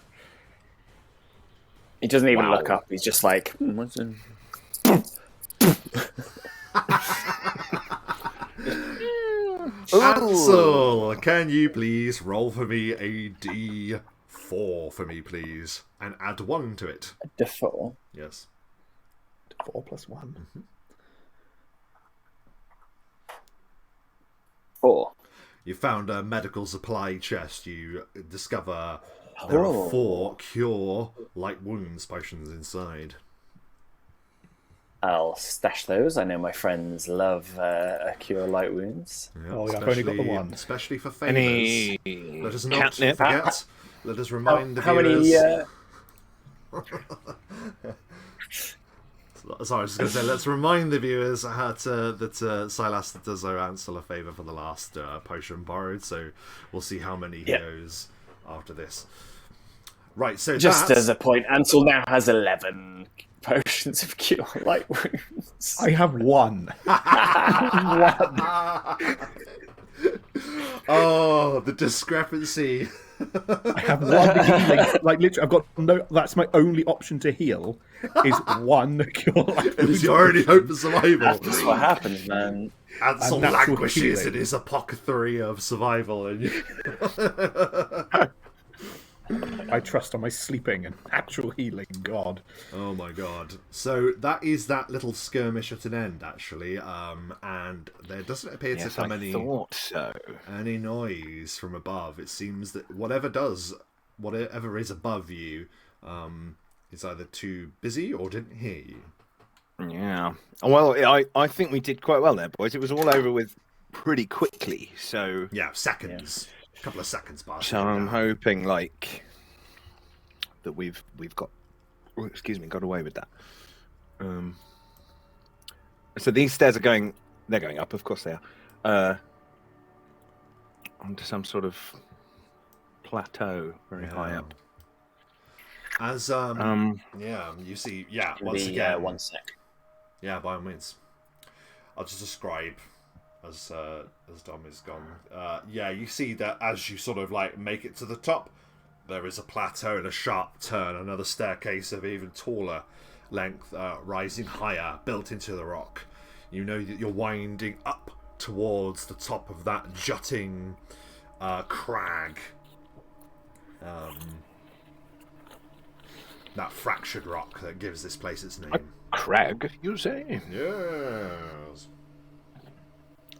He doesn't even look up. He's just like, what's in... Ansel, can you please roll for me a D4 for me, please, and add 1 to it? D4. Yes. 4 plus 1. 4. You found a medical supply chest. You discover there are 4 cure light wounds potions inside. I'll stash those. I know my friends love cure light wounds. Yeah, Oh, yeah, I've only got the 1. Especially for favours. Any Let us not catnip? forget. Let us remind the How viewers. many... Sorry, I was just going to say, let's remind the viewers that Silas does owe Ansel a favour for the last potion borrowed, so we'll see how many he owes after this. Right, so Just as a point, Ansel now has 11 potions of cure light wounds. I have 1. 1. Oh, the discrepancy. I have 1 healing. Like literally, I've got no. That's my only option to heal. Is 1 cure light It is your only hope for survival. That's what happens, man. Ansel natural languishes healing. in his apothecary of survival. And I trust on my sleeping and actual healing. God. oh my god. So that is that little skirmish at an end, actually. And there doesn't appear to come I thought so. any noise from above. It seems that whatever is above you is either too busy or didn't hear you. Yeah. Well, I think we did quite well there, boys. It was all over with pretty quickly. So Yeah, seconds. A couple of seconds passed. So I'm hoping that we've got got away with that. So these stairs they're going up, of course they are. Onto some sort of plateau very high up. As you see, once The, again, 1 sec. yeah, by all means. I'll just describe as Dom is gone. Yeah, you see that as you sort of like make it to the top, there is a plateau and a sharp turn, another staircase of even taller length, rising higher, built into the rock. You know that you're winding up towards the top of that jutting crag. That fractured rock that gives this place its name. A crag, you say? Yes.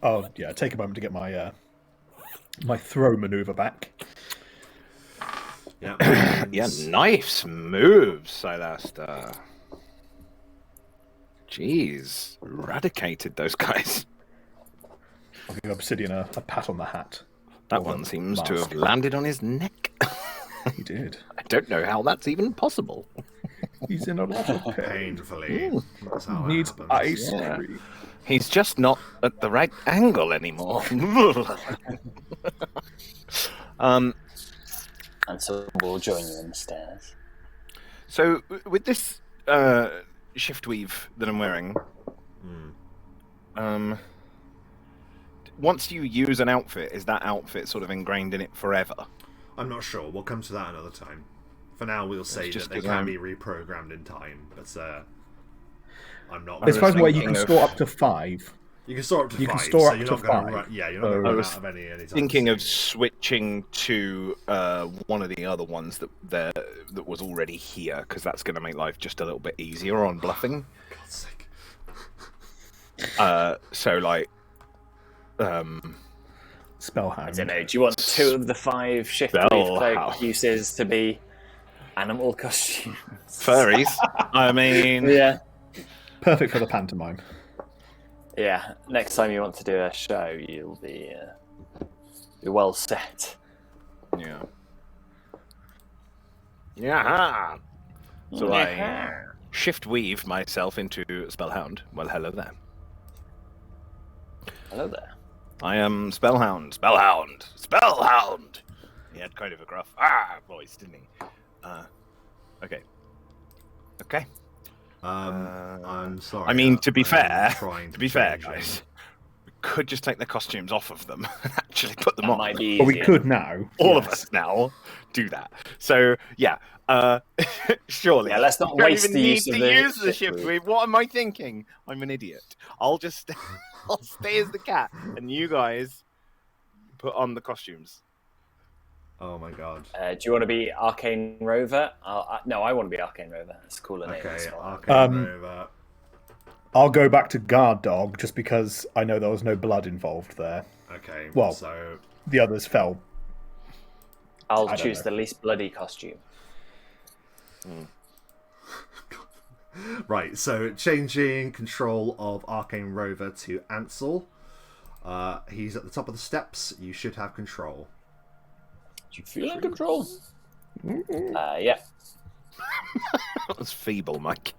Oh yeah, take a moment to get my my throw maneuver back. Yeah. Yeah, nice moves, Silastar. Jeez, eradicated those guys. I'll give Obsidian a pat on the hat. That Or one the seems to mask. have landed on his neck. He did. I don't know how that's even possible. He's in a lot of pain. Painfully. That's how Needs it happens. ice Yeah. cream. He's just not at the right angle anymore. And so we'll join you on the stairs. So with this shift weave that I'm wearing, once you use an outfit, is that outfit sort of ingrained in it forever? I'm not sure. We'll come to that another time. For now, we'll say just that they 'cause can I'm- be reprogrammed in time, but I'm not. There's was five where you thinking can of- store up to 5. You can store up to You 5. can store so up you're to not going 5. run. Yeah, you're not going So- to I run was out of any anytime Thinking of soon. switching to one of the other ones that was already here, because that's going to make life just a little bit easier on bluffing. God's sake. So like, Spellhound. I don't know. Do you want 2 of the 5 shift weave Spellhound. cloak uses to be animal costumes? furries. I mean, Yeah. Perfect for the pantomime. Yeah. Next time you want to do a show, you'll be well set. yeah. Yeah. So I shift weave myself into Spellhound. Well, hello there. Hello there. I am Spellhound. Spellhound. Spellhound. He had kind of a gruff voice, didn't he? Okay. Okay. I'm sorry. I mean, to be I'm fair, trying guys, change we could just take the costumes off of them and actually put them That on. might be But we easier. could now. All of Yes. us now do that. So yeah, surely. Yeah, let's not You don't waste even the need use of to the use the shift shift weave. weave. What am I thinking? I'm an idiot. I'll just I'll stay as the cat, and you guys put on the costumes. Oh my god. Do you want to be Arcane Rover? No, I want to be Arcane Rover. That's a cooler name. Okay, as well. Arcane Rover. I'll go back to guard dog just because I know there was no blood involved there. Okay, Well- so The others fell. I'll I don't choose know. the least bloody costume. right, so changing control of Arcane Rover to Ansel. He's at the top of the steps. You should have control. Do you feel in control? Yeah. That was feeble, Mike.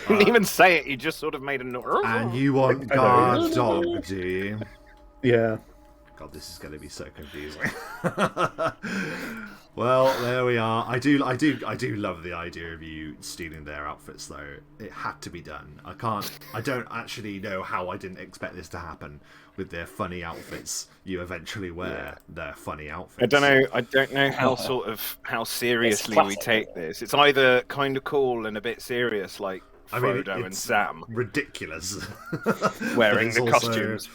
Didn't even say it. You just sort of made a noise. And you want I know. guard dog, do you? Yeah. God, this is going to be so confusing. Well, there we are. I do love the idea of you stealing their outfits, though. It had to be done. I don't actually know how I didn't expect this to happen with their funny outfits. You eventually wear their funny outfits. I don't know how seriously we classic, take isn't this. It's either kind of cool and a bit serious, like I mean, Frodo and it's Sam ridiculous. wearing But the it's also- costumes,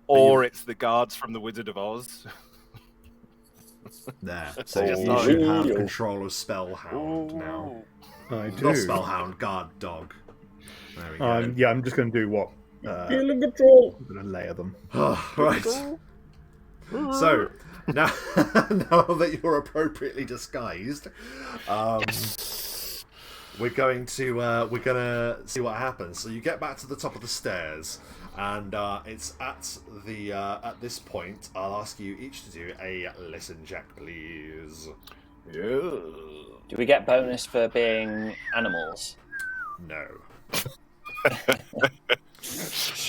or it's the guards from the Wizard of Oz. There. So Just you like- should have control of Spellhound now. I Not do. Spellhound, guard dog. There we go. Yeah, I'm just going to do what? in control. I'm going to layer them. Right. So now, now that you're appropriately disguised, we're going to see what happens. So you get back to the top of the stairs, and it's at this point. I'll ask you each to do a listen check, please. Yeah. Do we get bonus for being animals? No.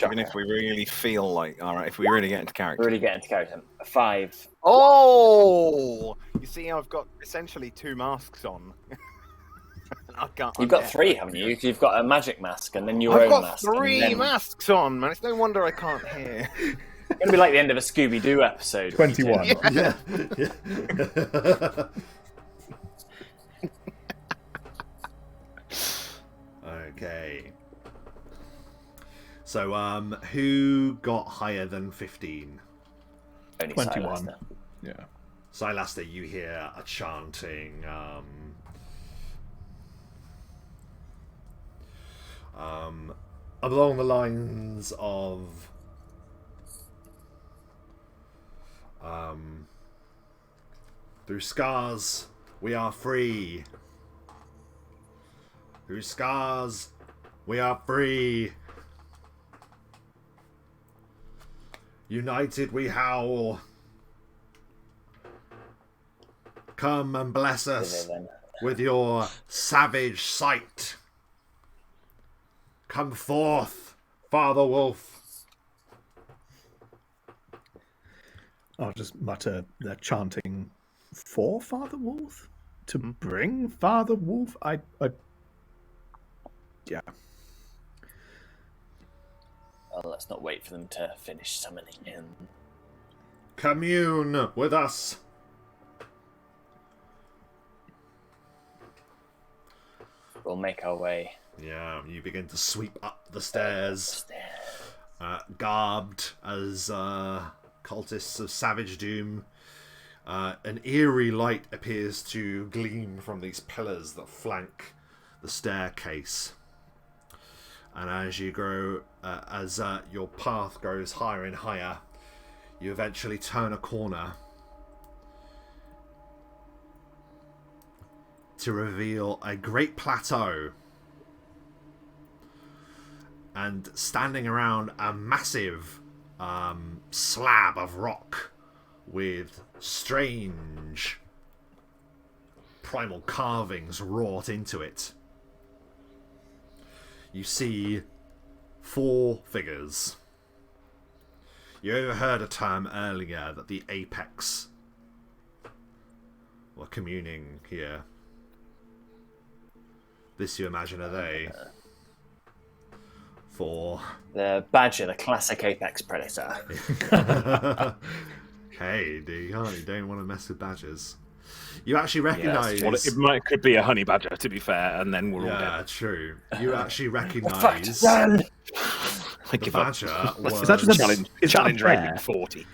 Even if we really feel like, all right, if we really get into character. Really get into character. 5. Oh, you see, I've got essentially 2 masks on. I can't. You've got 3, haven't you? You've got a magic mask and then your I've own got mask. 3 and then... masks on, man. It's no wonder I can't hear. It's going to be like the end of a Scooby-Doo episode. 21. Yeah. Okay. So, who got higher than 15? Only 21. Silaster. Yeah. Silaster, you hear a chanting, along the lines of, through scars, we are free. Through scars, we are free. United we howl. Come and bless us with your savage sight. Come forth, Father Wolf. I'll just mutter, they're chanting for Father Wolf? To bring Father Wolf? Yeah. Well, let's not wait for them to finish summoning him. Commune with us. We'll make our way. Yeah, you begin to sweep up the stairs, garbed as cultists of Savage Doom. An eerie light appears to gleam from these pillars that flank the staircase. And as you grow, as your path grows higher and higher, you eventually turn a corner to reveal a great plateau. And standing around a massive slab of rock with strange primal carvings wrought into it, you see 4 figures. You overheard a term earlier that the Apex were communing here. This, you imagine, are they? 4. The Badger, the classic Apex Predator. Hey, you don't want to mess with badgers. You actually recognise... Well, it could be a honey badger, to be fair, and then we're all dead. Yeah, true. You actually recognise... Run! I The give up. badger was... Is that just a Challenge, is that a challenge bear? rating 40.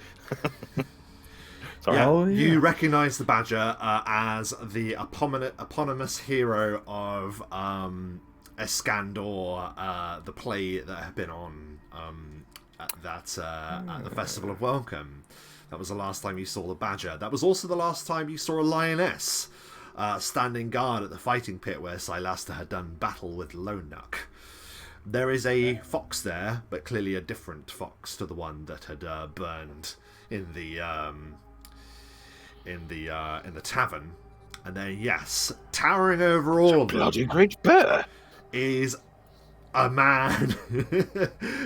Sorry. Yeah, Oh, yeah. you recognise the badger as the eponymous hero of Escandor, the play that had been on at the Festival of Welcome. That was the last time you saw the badger. That was also the last time you saw a lioness standing guard at the fighting pit where Silaster had done battle with Lone Nuck. There is a fox there, but clearly a different fox to the one that had burned in the tavern. And then, yes, towering over all of them Bloody great bear. is a man.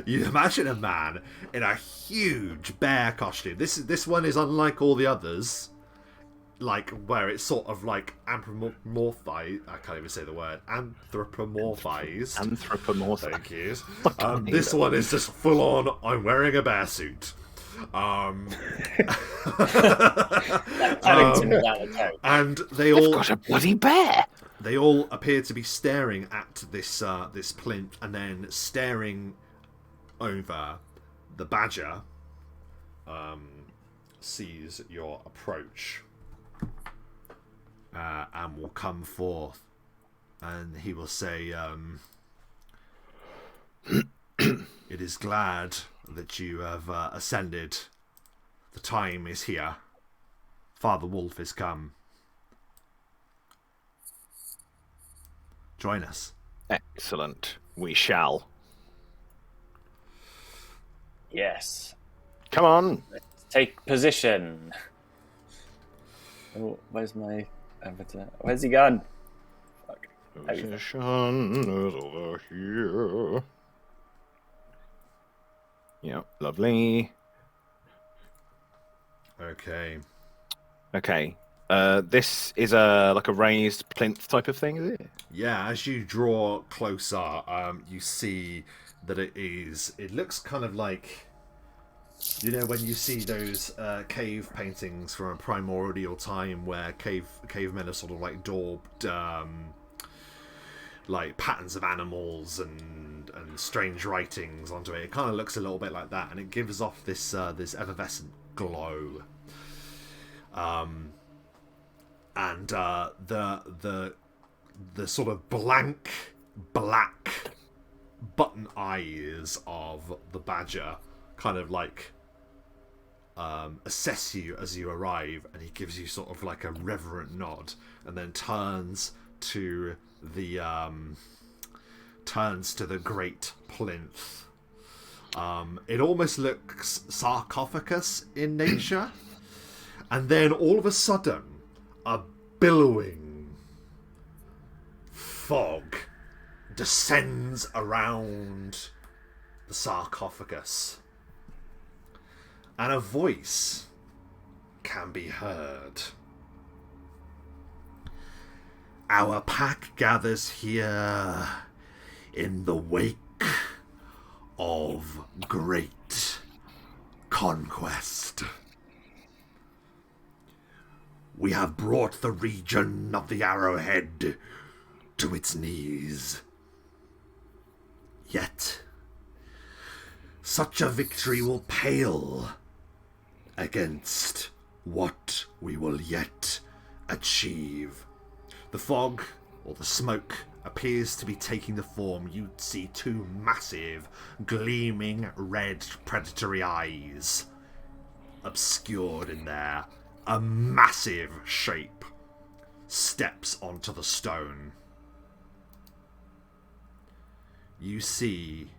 You imagine a man in a huge bear costume. This one is unlike all the others, like where it's sort of like anthropomorphized. I can't even say the word. Anthropomorphized. Anthropomorphic. Thank you. This one is just full on. I'm wearing a bear suit. And they all Got a bloody bear. They all appear to be staring at this plinth, and then staring over the badger. Sees your approach, and will come forth, and he will say, "It is glad that you have ascended. The time is here. Father Wolf is come. Join us." Excellent. We shall. Yes. Come on. Let's take position. Oh, where's my avatar? Where's he gone? Fuck. Position is over here. Yeah, lovely. Okay. Okay. This is a like a raised plinth type of thing, is it? Yeah, as you draw closer, you see that it looks kind of like, you know, when you see those cave paintings from a primordial time where cavemen are sort of like daubed like patterns of animals and strange writings onto it. It kind of looks a little bit like that, and it gives off this this effervescent glow. And the sort of blank black button eyes of the badger kind of like assess you as you arrive, and he gives you sort of like a reverent nod, and then turns to the great plinth. It almost looks sarcophagus in nature, and then all of a sudden, a billowing fog descends around the sarcophagus, and a voice can be heard. Our pack gathers here in the wake of great conquest. We have brought the region of the Arrowhead to its knees. Yet, such a victory will pale against what we will yet achieve. The fog, or the smoke, appears to be taking the form. You see two massive, gleaming red predatory eyes obscured in there. A massive shape steps onto the stone. You see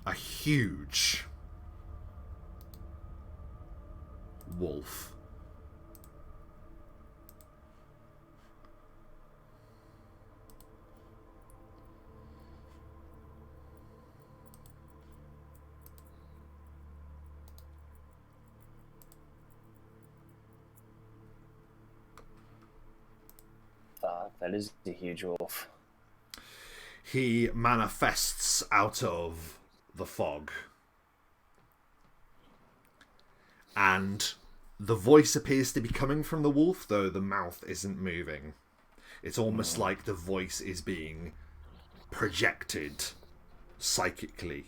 a huge wolf. That is a huge wolf. He manifests out of the fog. And the voice appears to be coming from the wolf, though the mouth isn't moving. It's almost like the voice is being projected psychically.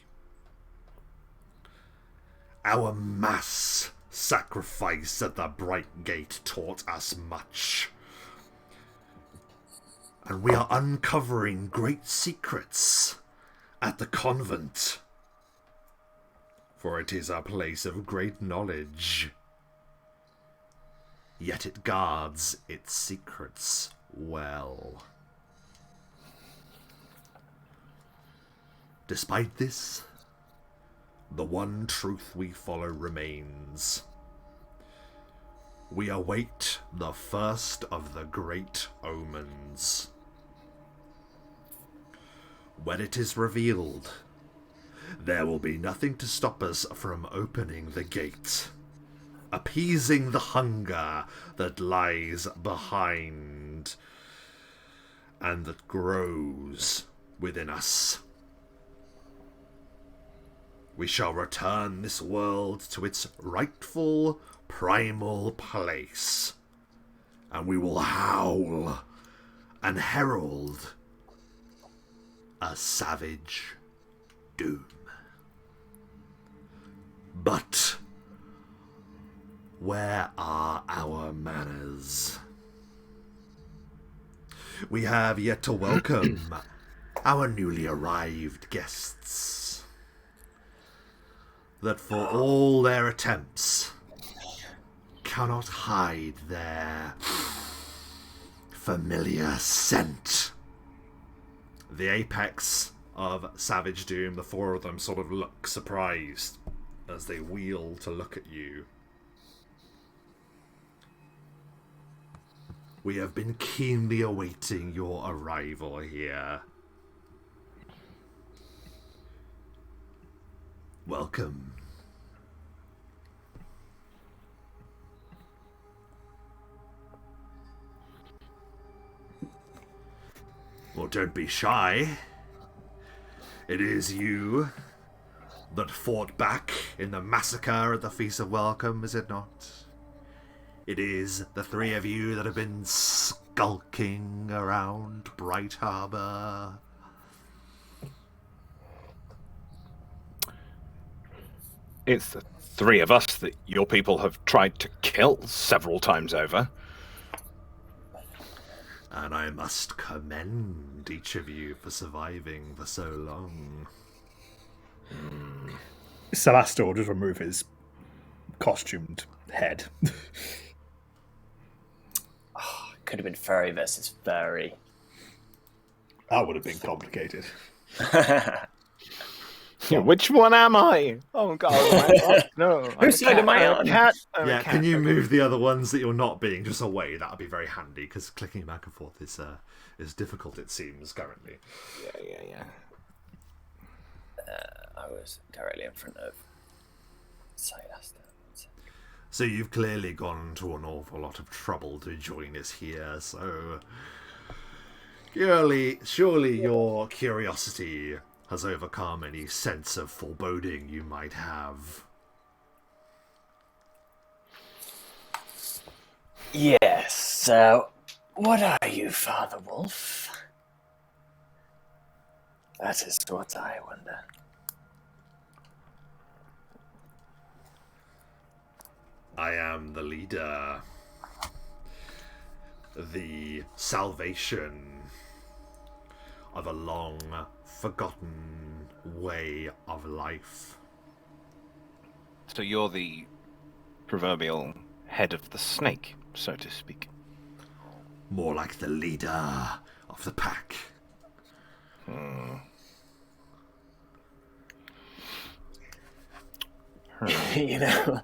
Our mass sacrifice at the Bright Gate taught us much. And we are uncovering great secrets at the convent. For it is a place of great knowledge. Yet it guards its secrets well. Despite this, the one truth we follow remains. We await the first of the great omens. When it is revealed, there will be nothing to stop us from opening the gate, appeasing the hunger that lies behind and that grows within us. We shall return this world to its rightful primal place, and we will howl and herald a savage doom. But where are our manners? We have yet to welcome our newly arrived guests, that for all their attempts cannot hide their familiar scent. The apex of Savage Doom, the four of them sort of look surprised as they wheel to look at you. We have been keenly awaiting your arrival here. Welcome. don't be shy. It is you that fought back in the massacre at the Feast of Welcome, is it not? It is the three of you that have been skulking around Bright Harbor. It's the three of us that your people have tried to kill several times over. And I must commend each of you for surviving for so long. Celasta will just remove his costumed head. Could have been furry versus furry. That would have been complicated. Yeah, which one am I? Oh God! No, Whose side am I on? Cat. Yeah, can you move the other ones that you're not being just away? That would be very handy, because clicking back and forth is difficult, it seems, currently. Yeah. I was directly in front of Celasta. So you've clearly gone to an awful lot of trouble to join us here, so... Surely your curiosity has overcome any sense of foreboding you might have. Yes, what are you, Father Wolf? That is what I wonder. I am the leader. The salvation of a long forgotten way of life. So you're the proverbial head of the snake, so to speak. More like the leader of the pack. You know,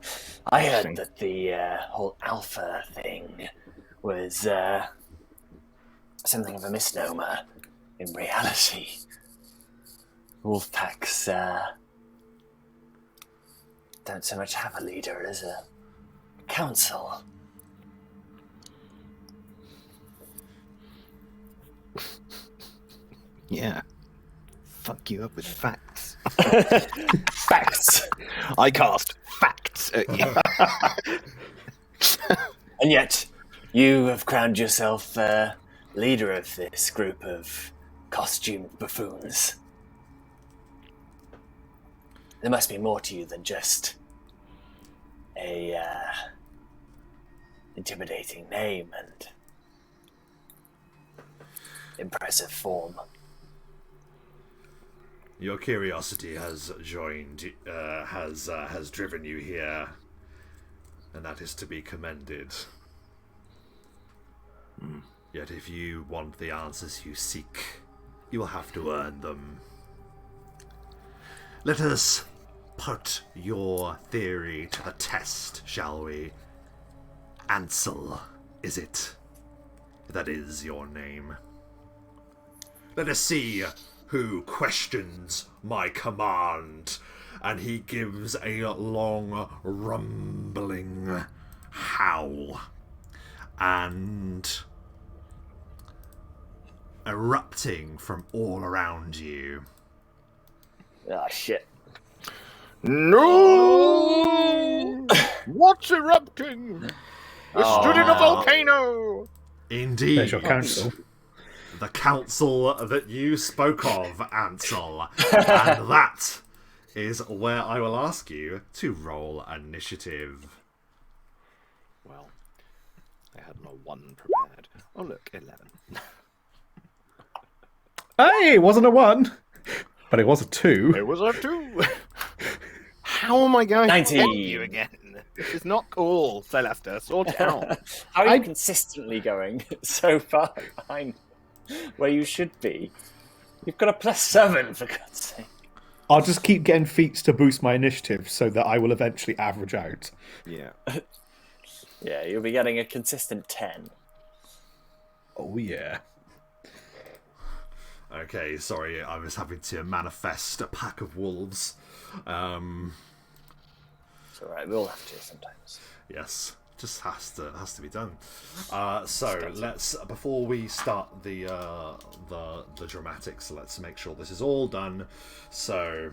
I heard that the whole alpha thing was something of a misnomer. In reality, wolf packs don't so much have a leader as a council. Yeah. Fuck you up with facts. Facts. I cast facts at you. And yet, you have crowned yourself leader of this group of costumed buffoons. There must be more to you than just a intimidating name and impressive form. Your curiosity has has driven you here, and that is to be commended. Yet if you want the answers you seek, you will have to earn them. Let us put your theory to the test, shall we? Ansel, is it? That is your name. Let us see who questions my command. And he gives a long, rumbling howl. And erupting from all around you. Ah, shit. No! What's erupting? We stood in a volcano! Indeed. There's your council. The council that you spoke of, Ansel. And that is where I will ask you to roll initiative. Well, I had no one prepared. Oh, look, 11. Hey, it wasn't a 1, but it was a 2. It was a 2. How am I going 19. to help you again? This is not cool, Celesta. Sort it out. How are you consistently going so far behind where you should be? You've got a +7, for God's sake. I'll just keep getting feats to boost my initiative so that I will eventually average out. Yeah. Yeah, you'll be getting a consistent 10. Oh, yeah. Okay, sorry, I was having to manifest a pack of wolves. It's alright, we all have to sometimes. Yes. Just has to be done. So let's, before we start the dramatics, let's make sure this is all done. So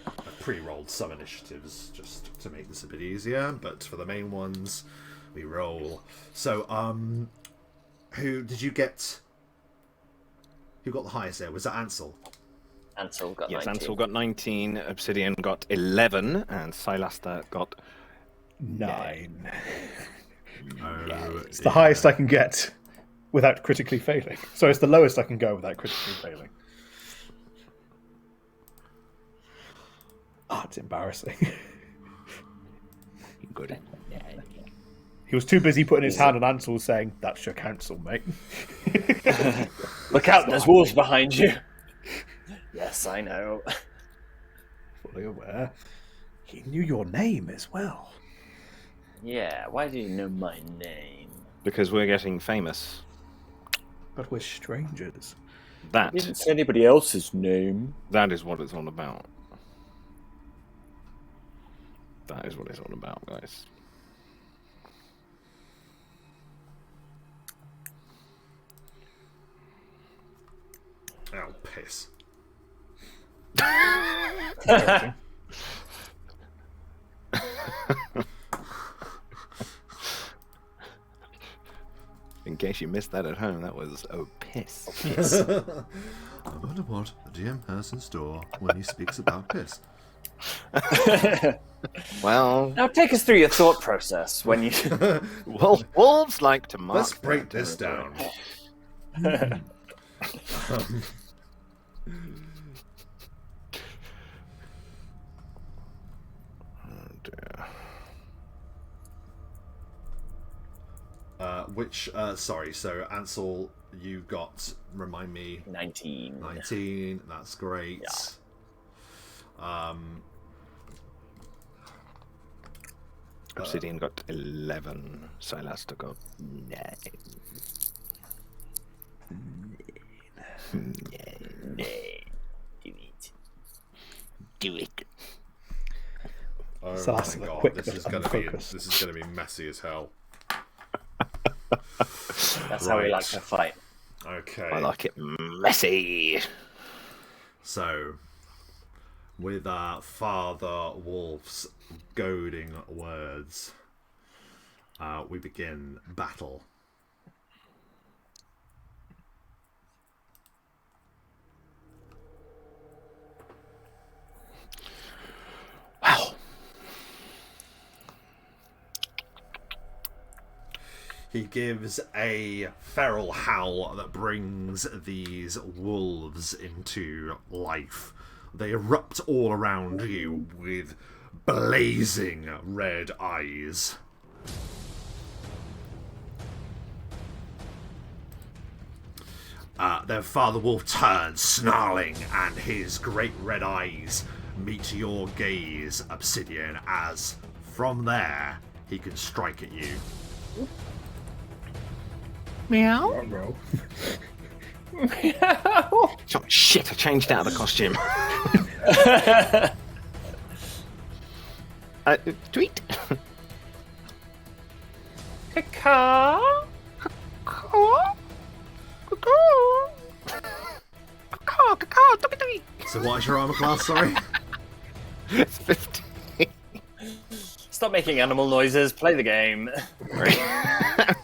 I pre-rolled some initiatives just to make this a bit easier, but for the main ones, we roll. So who did you get? Who got the highest there? Was that Ansel? Ansel got Yes, 19. Ansel got 19, Obsidian got 11, and Silasta got 9. Oh, It's the highest I can get without critically failing. So it's the lowest I can go without critically failing. Ah, it's embarrassing. good. He was too busy putting his hand on Ansel saying, "That's your counsel, mate." Look out, there's wolves behind you. Yes, I know. Fully aware. He knew your name as well. Yeah, why do you know my name? Because we're getting famous. But we're strangers. I didn't say anybody else's name. That is what it's all about. That is what it's all about, guys. Oh, piss. In case you missed that at home, that was piss. I wonder what the DM has in store when he speaks about piss. Well, Now take us through your thought process when you... well, wolves like to mark. Let's break their this down. territory. Oh dear. Sorry, so Ansel, you got, remind me, 19. 19, that's great. Obsidian got 11. Silasta got 9. Do it. Oh So my that's a god, quick this bit is gonna unfocused. be messy as hell. That's how we Right. like to fight. Okay. I like it messy. So, with Father Wolf's goading words, we begin battle. Wow. He gives a feral howl that brings these wolves into life. They erupt all around you with blazing red eyes. Then Father Wolf turns, snarling, and his great red eyes meet your gaze, Obsidian, as from there he can strike at you. Meow. Ruh-roh. Oh, shit, I changed out of the costume. Tweet. Caw. Caw. So what is your armor class, sorry? It's 15. Stop making animal noises, play the game.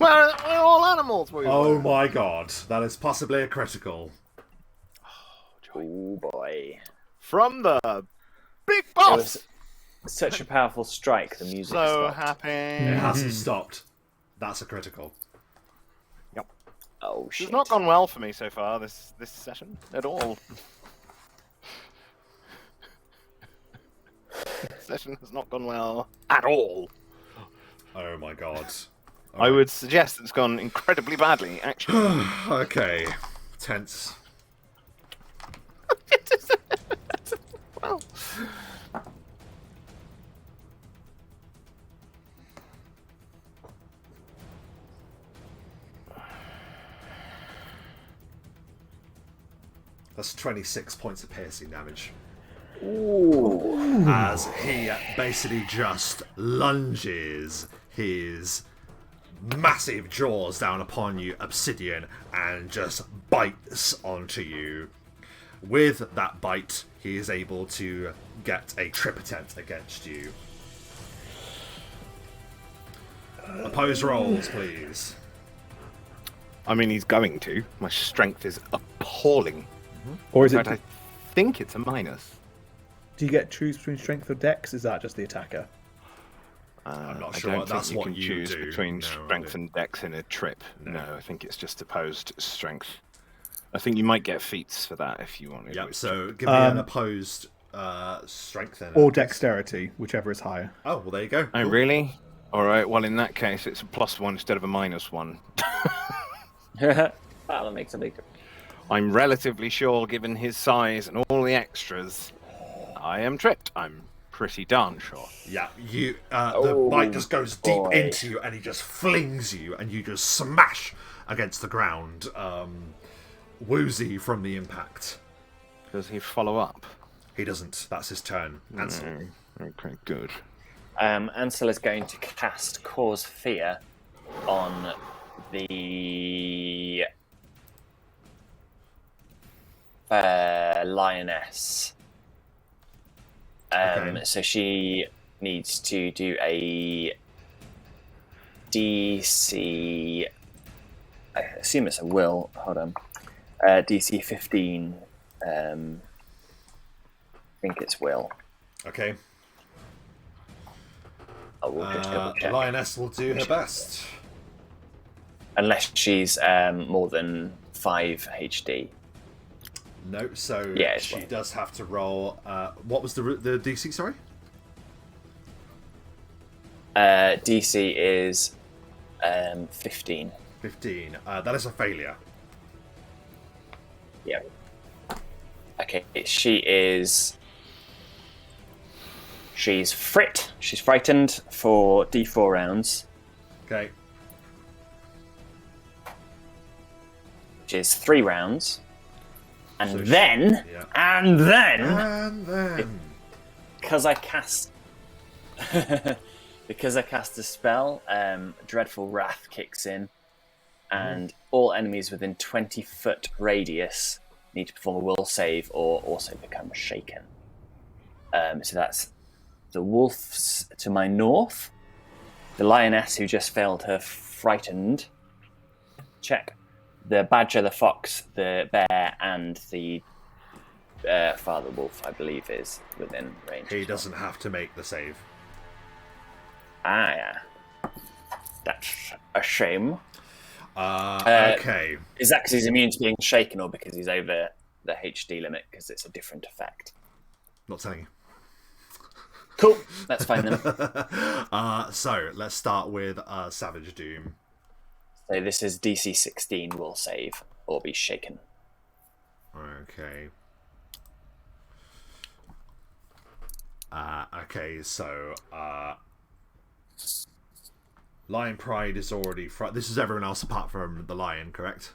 Well, we're all animals. Oh my god, that is possibly a critical. Oh boy. From the big It boss. was such a powerful strike, the music So stopped. It happy. hasn't stopped. That's a critical. Oh shit. It's not gone well for me so far this session at all. This session has not gone well at all. Oh my god. I would suggest it's gone incredibly badly, actually. Okay. Tense. Well, That's 26 points of piercing damage. Ooh. as he basically just lunges his massive jaws down upon you, Obsidian, and just bites onto you. With that bite, he is able to get a trip attempt against you. Opposed rolls, please. I mean, he's going to. My strength is appalling. Or is In it? fact, I think it's a minus. Do you get choose between strength or dex? Is that just the attacker? I'm not I sure don't that's think you what can you choose do. between No, I strength do. and dex in a trip. No, I think it's just opposed strength. I think you might get feats for that if you wanted. Yep, which- so give me an opposed strength then. Or dexterity, whichever is higher. Oh, well, there you go. Oh, Cool. really? All right. Well, in that case, it's a +1 instead of a -1. That makes a big difference. I'm relatively sure, given his size and all the extras, I am tripped. I'm pretty darn sure. Yeah, you. The bite just goes deep boy. into you, and he just flings you, and you just smash against the ground, woozy from the impact. Does he follow up? He doesn't. That's his turn. Ansel. Okay, good. Ansel is going to cast Cause Fear on the lioness. Okay. So she needs to do a DC. I assume it's a will. Hold on. DC 15. I think it's will. Okay. I will just double The check. lioness will do her best. Unless she's more than 5 HD. No, so Yeah, it's she fine. does have to roll. What was the DC? Sorry. DC is 15. 15. That is a failure. Yeah. Okay, she's frightened for D4 rounds, Okay. which is 3 rounds. And So then, yeah. and then, And then. because I cast a spell, Dreadful Wrath kicks in, and all enemies within 20-foot radius need to perform a will save or also become shaken. So that's the wolves to my north, the lioness who just failed her frightened check, the badger, the fox, the bear, and the father wolf, I believe, is within range. He as well. doesn't have to make the save. Ah, yeah. That's a shame. Okay. Is that because he's immune to being shaken or because he's over the HD limit because it's a different effect? Not telling you. Cool. That's fine then. So let's start with Savage Doom. So this is DC 16 will save or be shaken. Okay. Okay, so Lion Pride is already. This is everyone else apart from the lion, correct?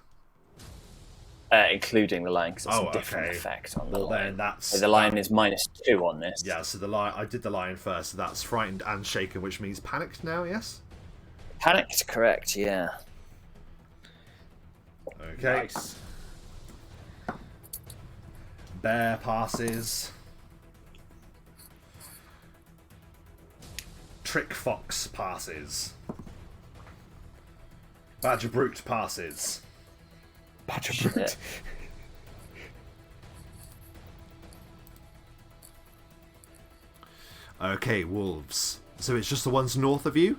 Including the lion because it's Oh, a different okay. effect on the Well, lion. then that's. So the lion is -2 on this. Yeah, so the lion. I did the lion first, so that's frightened and shaken, which means panicked now. Yes. Panicked, correct? Yeah. Okay. Nice. Bear passes. Trick Fox passes. Badger Brute passes. Badger brute. Okay, wolves. So it's just the ones north of you?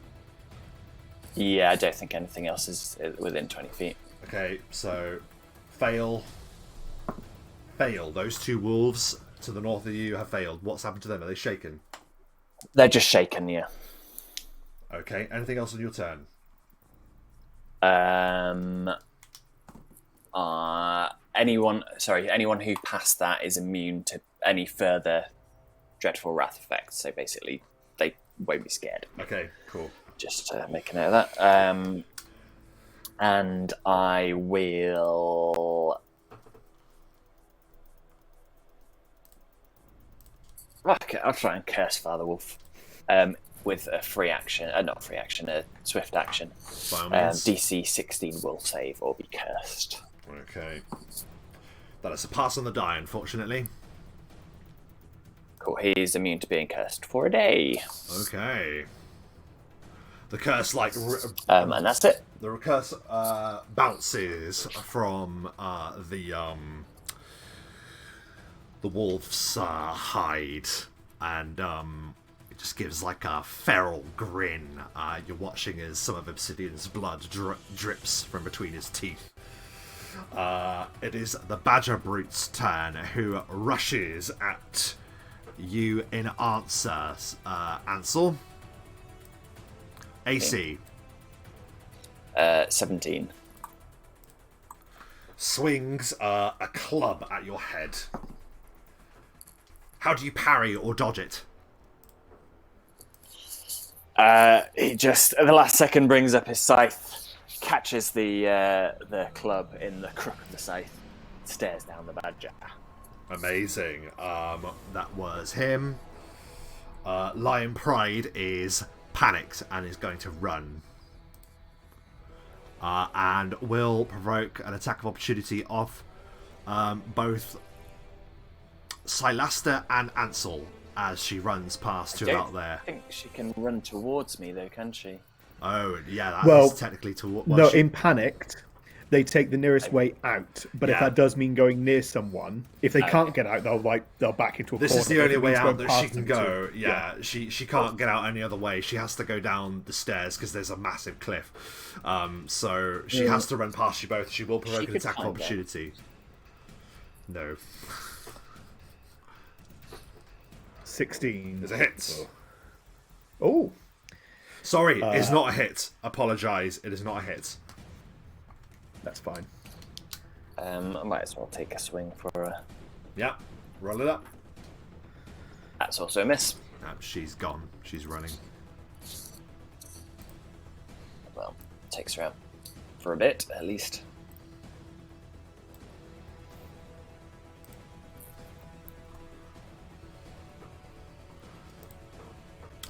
Yeah, I don't think anything else is within 20 feet. Okay, so fail. Fail. Those two wolves to the north of you have failed. What's happened to them? Are they shaken? They're just shaken, yeah. Okay, anything else on your turn? Anyone who passed that is immune to any further dreadful wrath effects. So basically, they won't be scared. Okay, cool. Just make a note of that. And I will I'll try and curse Father Wolf with a free action, not free action, a swift action. By all means. DC 16 will save or be cursed. Okay. That is a pass on the die, unfortunately. Cool. He's immune to being cursed for a day. Okay. The curse, and that's it. The curse bounces from the wolf's hide, and it just gives like a feral grin. You're watching as some of Obsidian's blood drips from between his teeth. It is the Badger Brute's turn, who rushes at you in answer. Ansel. AC. 17. Swings a club at your head. How do you parry or dodge it? He just at the last second brings up his scythe, catches the club in the crook of the scythe, stares down the badger. Amazing. That was him. Lion Pride is panicked and is going to run. And will provoke an attack of opportunity off both Silasta and Ansel as she runs past you out there. I think she can run towards me though, can she? Oh, yeah, that is technically towards... in panicked, they take the nearest way out. But if that does mean going near someone, if they can't get out, they'll back into a corner. This is the only way out that she past can go. She can't get out any other way. She has to go down the stairs because there's a massive cliff. So she has to run past you both. She will provoke an attack of opportunity. No. 16. There's a hit. Oh. Sorry, it's not a hit. Apologise, it is not a hit. That's fine. I might as well take a swing for a... Yeah, roll it up. That's also a miss. She's gone. She's running. Well, takes her out for a bit, at least.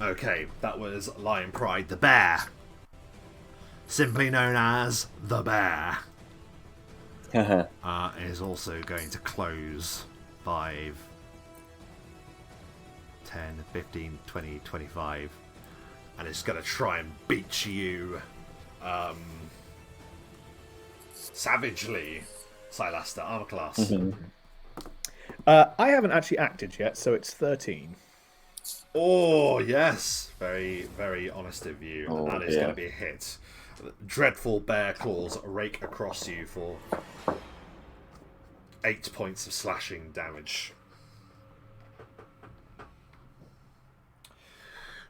Okay, that was Lion Pride the Bear. Simply known as the Bear. Is also going to close 5, 10, 15, 20, 25. And it's going to try and beat you savagely. Silasta, armor class. I haven't actually acted yet, so it's 13. Oh, yes. Very, very honest of you. Oh, that is going to be a hit. Dreadful bear claws rake across you for 8 points of slashing damage.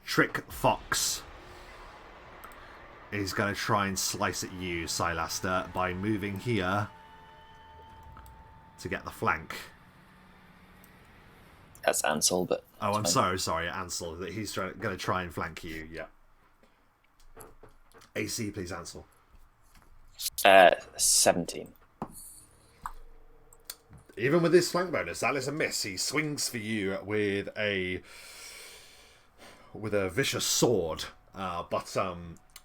Trick Fox is going to try and slice at you, Silasta, by moving here to get the flank. That's Ansel, but... Oh, I'm sorry, Ansel. He's going to try and flank you, yeah. AC, please, Ansel. 17. Even with his flank bonus, that is a miss. He swings for you with a vicious sword, but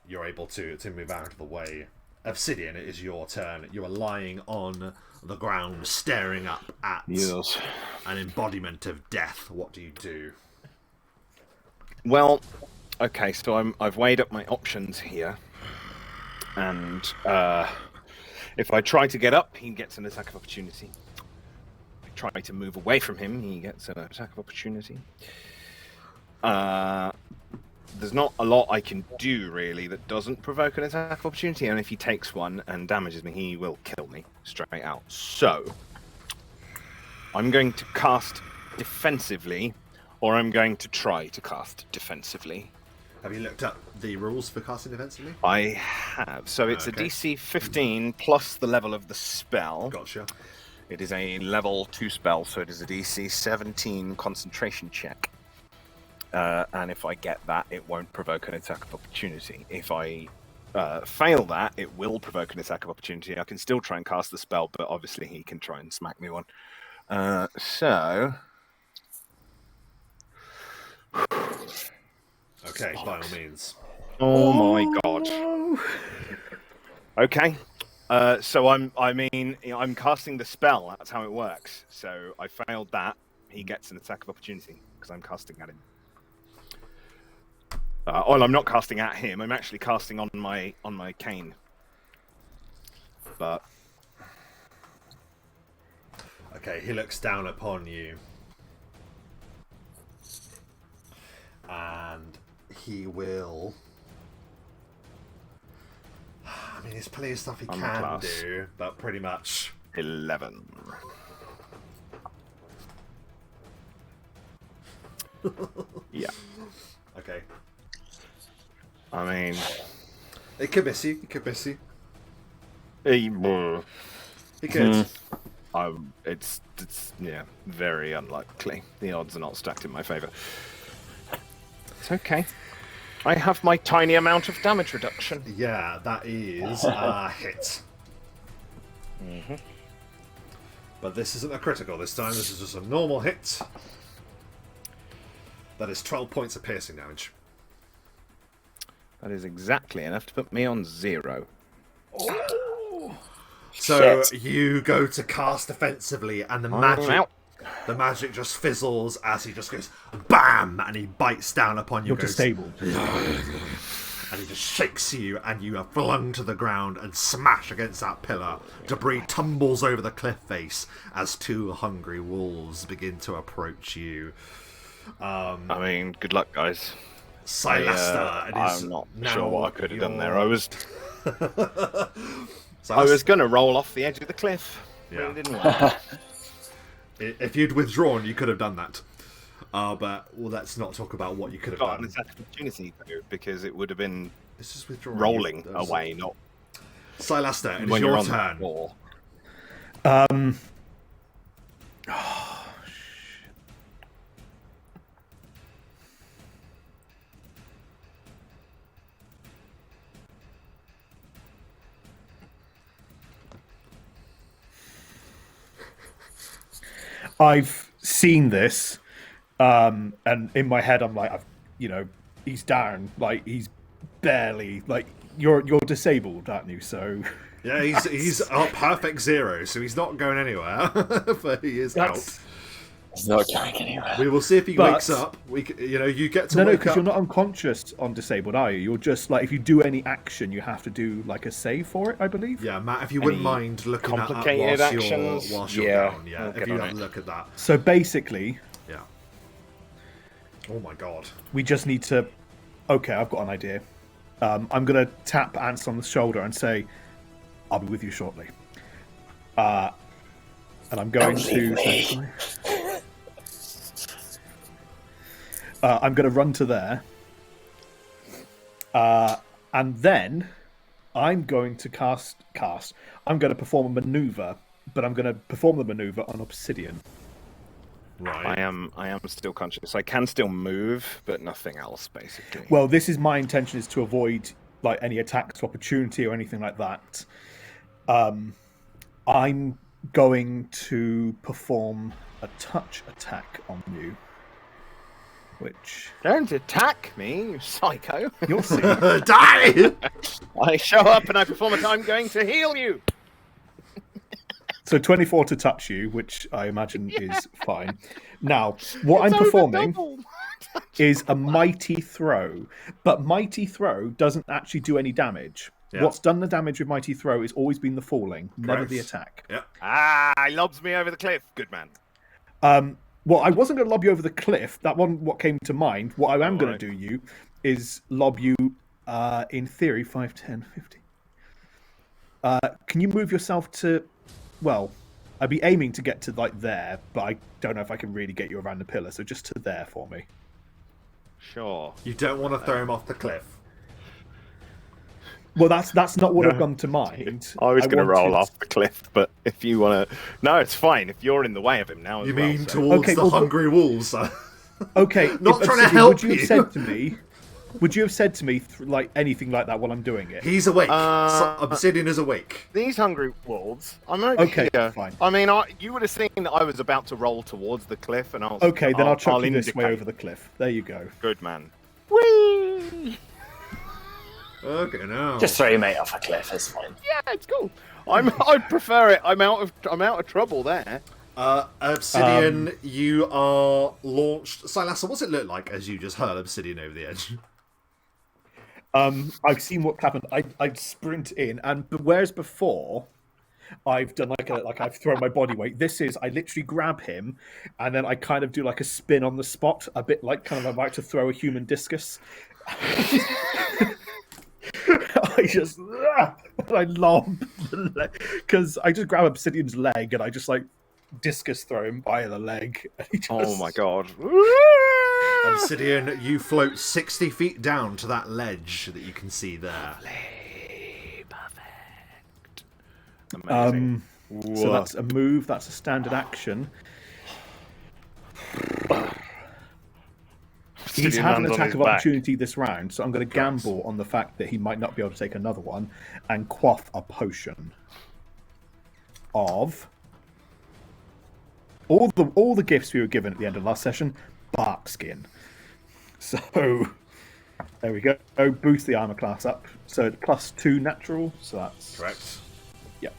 you're able to move out of the way. Obsidian, it is your turn. You are lying on the ground, staring up at an embodiment of death. What do you do? Well, okay, so I've weighed up my options here, and if I try to get up, he gets an attack of opportunity. If I try to move away from him, he gets an attack of opportunity. There's not a lot I can do, really, that doesn't provoke an attack of opportunity, and if he takes one and damages me, he will kill me straight out. So, I'm going to cast defensively, or I'm going to try to cast defensively. Have you looked up the rules for casting defensively? I have. So it's a DC 15 plus the level of the spell. Gotcha. It is a level 2 spell, so it is a DC 17 concentration check. And if I get that, it won't provoke an attack of opportunity. If I fail that, it will provoke an attack of opportunity. I can still try and cast the spell, but obviously he can try and smack me one. So... Okay, by all means. Oh my god. Okay. So I'm casting the spell. That's how it works. So I failed that. He gets an attack of opportunity because I'm casting at him. Well, I'm not casting at him. I'm actually casting on my cane. But Okay, he looks down upon you. And he will... I mean, there's plenty of stuff he can do, but pretty much... 11. Yeah. Okay. I mean... It could miss you. It could miss you. He could. It's very unlikely. The odds are not stacked in my favour. It's okay. I have my tiny amount of damage reduction. Yeah, that is a hit. Mm-hmm. But this isn't a critical this time. This is just a normal hit. That is 12 points of piercing damage. That is exactly enough to put me on 0. So Shit. you go to cast defensively, and the magic just fizzles as he just goes BAM! And he bites down upon you. You're disabled. And he just shakes you, and you are flung to the ground and smash against that pillar. Debris tumbles over the cliff face as 2 hungry wolves begin to approach you. I mean, good luck, guys. Silester, I'm not sure what I could have done there. I was So going to roll off the edge of the cliff. Yeah. But it didn't work. If you'd withdrawn, you could have done that. But let's not talk about what you could have Got an done. attack opportunity though, because it would have been This is withdrawing. rolling away, not Silester, it is when you're your on the turn. floor. I've seen this, and in my head, I'm like, he's down, like he's barely, like you're disabled, aren't you? So Yeah, he's a perfect 0, so he's not going anywhere. But he is out. It's not going anywhere. We will see if he But- wakes up. You get to no, wake because up. you're not unconscious on disabled, are you? You're just like if you do any action, you have to do like a save for it, I believe. Yeah, Matt, if you wouldn't Any mind looking at complicated that actions? whilst you're Yeah, down. Yeah, we'll if get you on have it. a look at that. So basically, Yeah. Oh my god. we just need to. Okay, I've got an idea. I'm gonna tap Ants on the shoulder and say, "I'll be with you shortly." And I'm going to. I'm going to run to there, and then I'm going to cast. I'm going to perform a maneuver, but I'm going to perform the maneuver on obsidian. Right. I am still conscious. I can still move, but nothing else, basically. Well, this is my intention: is to avoid like any attacks of opportunity or anything like that. I'm going to perform a touch attack on you, which Don't attack me, you psycho. you'll see. Die! I show up and I perform a I'm going to heal you. So 24 to touch you, which I imagine is fine. Now, what I'm performing is a mighty throw, but mighty throw doesn't actually do any damage. Yeah. What's done the damage with mighty throw has always been the falling, never Correct. the attack. Yeah. He lobs me over the cliff. Good man. Well, I wasn't going to lob you over the cliff. That one, what came to mind. What I am going Alright. to do you is lob you, in theory, 5, 10, 15. Can you move yourself to... Well, I'd be aiming to get to, like, there, but I don't know if I can really get you around the pillar, so just to there for me. Sure. You don't want to throw him off the cliff. Well, that's not what No. had come to mind. I was going to roll wanted- off the cliff, but if you want to... No, it's fine. If you're in the way of him now as You well, mean so- towards Okay, the well, hungry wolves? Okay, Not if- trying to Obsidian, help would you have you. said to me... Would you have said to me, like, anything like that while I'm doing it? He's awake. Obsidian is awake. These hungry wolves, I'm over Okay, here. fine. I mean, you would have seen that I was about to roll towards the cliff, and Okay, then I'll chuck you this way indicate. over the cliff. There you go. Good man. Whee! Okay, now. Just throw your mate off a cliff. It's fine. Yeah, it's cool. I prefer it. I'm out of trouble there. Obsidian, you are launched. Silassa, what's it look like as you just hurl Obsidian over the edge? I've seen what happened. I sprint in, and whereas before I've done like I've thrown my body weight. This is I literally grab him, and then I kind of do like a spin on the spot, a bit like kind of about to throw a human discus. I just I lob the leg because I just grab Obsidian's leg and I just like discus throw him by the leg. And he just... Oh my god. Obsidian, you float 60 feet down to that ledge that you can see there. Perfect. Amazing. So that's a move. That's a standard action. He's had an attack of opportunity this round, so I'm going to gamble on the fact that he might not be able to take another one and quaff a potion of all the gifts we were given at the end of last session. Bark skin. So there we go. Boost the armor class up. So it's +2 natural. So that's Correct. Yeah,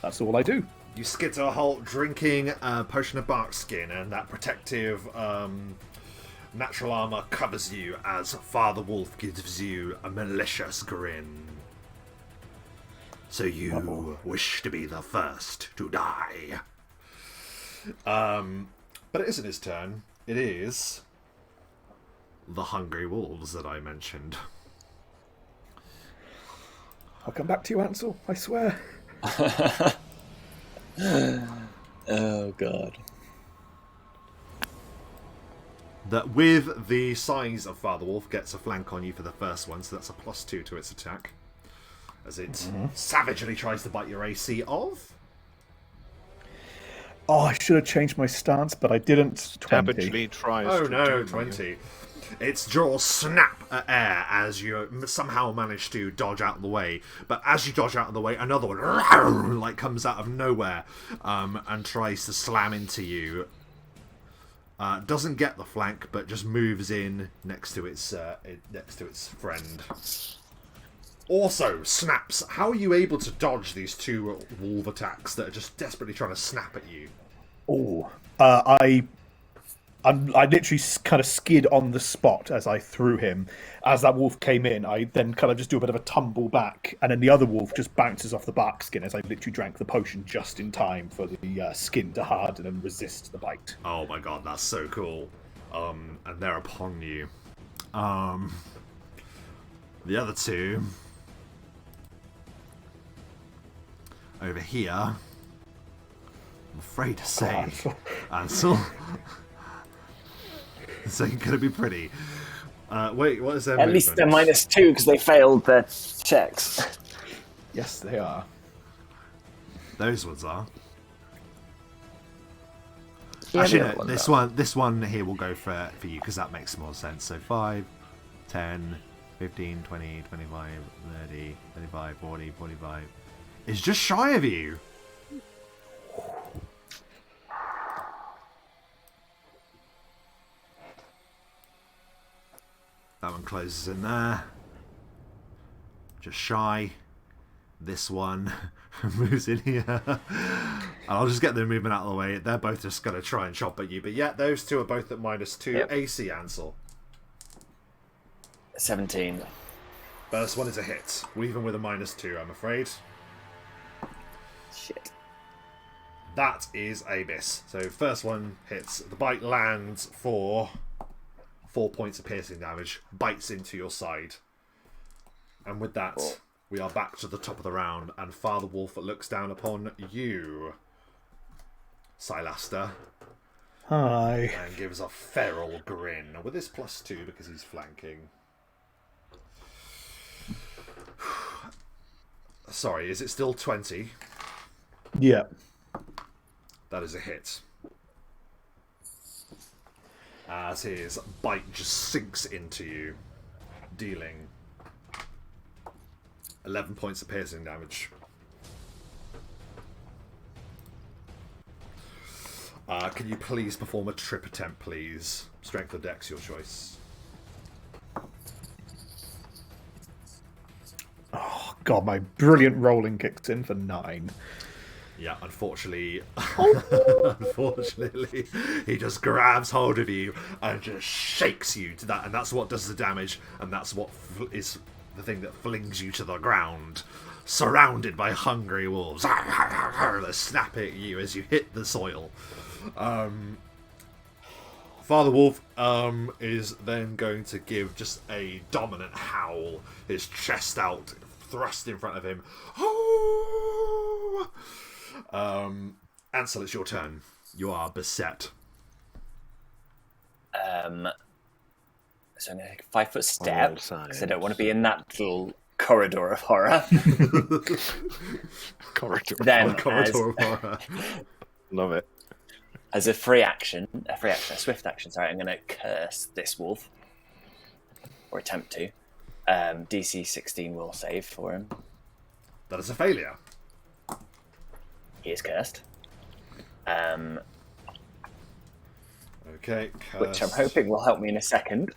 that's all I do. You skid to a halt drinking a potion of bark skin, and that protective natural armor covers you as Father Wolf gives you a malicious grin. So you wish to be the first to die. But it isn't his turn. It is the hungry wolves that I mentioned. I'll come back to you, Ansel. I swear. Oh god. That with the size of Father Wolf gets a flank on you for the first one, so that's a +2 to its attack. As it savagely tries to bite your AC of... Oh, I should have changed my stance, but I didn't. 20. Savagely tries Oh to no, do 20. Its jaws snap at air as you somehow manage to dodge out of the way. But as you dodge out of the way, another one like comes out of nowhere and tries to slam into you. Doesn't get the flank, but just moves in next to its friend. Also, snaps. How are you able to dodge these two wolf attacks that are just desperately trying to snap at you? Oh, I literally kind of skid on the spot as I threw him. As that wolf came in, I then kind of just do a bit of a tumble back, and then the other wolf just bounces off the bark skin as I literally drank the potion just in time for the skin to harden and resist the bite. Oh my god, that's so cool. And they're upon you. The other two... over here... I'm afraid to say... Ansel... This ain't gonna be pretty. Wait, what is their At movement? least they're -2 because they failed their checks. Yes, they are. Those ones are. Yeah, Actually, the no, other ones this one here will go for you because that makes more sense. So 5, 10, 15, 20, 25, 30, 35, 40, 45. It's just shy of you. That one closes in there. Just shy. This one moves in here. And I'll just get the movement out of the way. They're both just going to try and chop at you. But yeah, those two are both at -2. Yep. AC, Ansel. 17. First one is a hit. Even with a -2, I'm afraid. Shit. That is a miss. So first one hits. The bite lands for 4 points of piercing damage. Bites into your side. And with that, we are back to the top of the round. And Father Wolf looks down upon you, Silaster, Hi. and gives a feral grin. With his +2 because he's flanking. Sorry, is it still 20? Yeah. That is a hit. As his bite just sinks into you, dealing 11 points of piercing damage. Can you please perform a trip attempt, please? Strength or dex, your choice. God, my brilliant rolling kicks in for 9. Yeah, unfortunately, he just grabs hold of you and just shakes you to that, and that's what does the damage, and that's what is the thing that flings you to the ground, surrounded by hungry wolves. They snap at you as you hit the soil. Father Wolf is then going to give just a dominant howl, his chest out, thrust in front of him. Oh! Ansel, it's your turn. You are beset. So I'm going to take a 5-foot step because I don't want to be in that little corridor of horror. Corridor. Then, Corridor of horror. Love it. as a swift action, sorry, I'm going to curse this wolf, or attempt to. DC 16 will save for him. That is a failure. He is cursed. Okay, Which I'm hoping will help me in a second,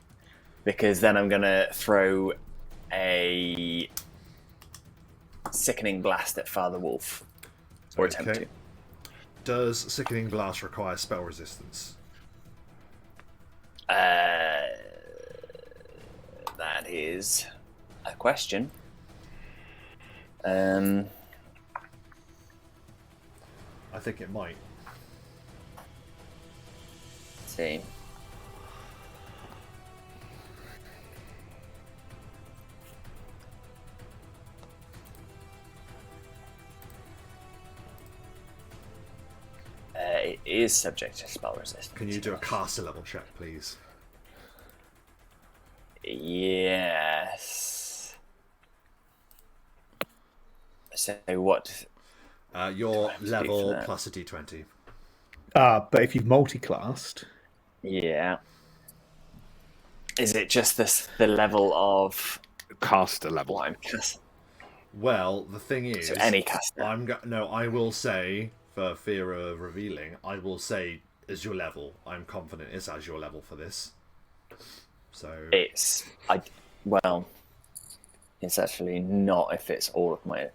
because then I'm going to throw a sickening blast at Father Wolf, or attempt to. Does Sickening Blast require spell resistance? That is a question. I think it might. Let's see. It is subject to spell resistance. Can you do a caster level check, please? Yes. So what? Your have to do level for that? plus a d20. But if you've multi-classed, Yeah. Is it just the level of Caster level. what I'm cast? Well, the thing is, So any caster. I will say, for fear of revealing, I will say as your level. I'm confident it's as your level for this. So It's actually not. If it's all of my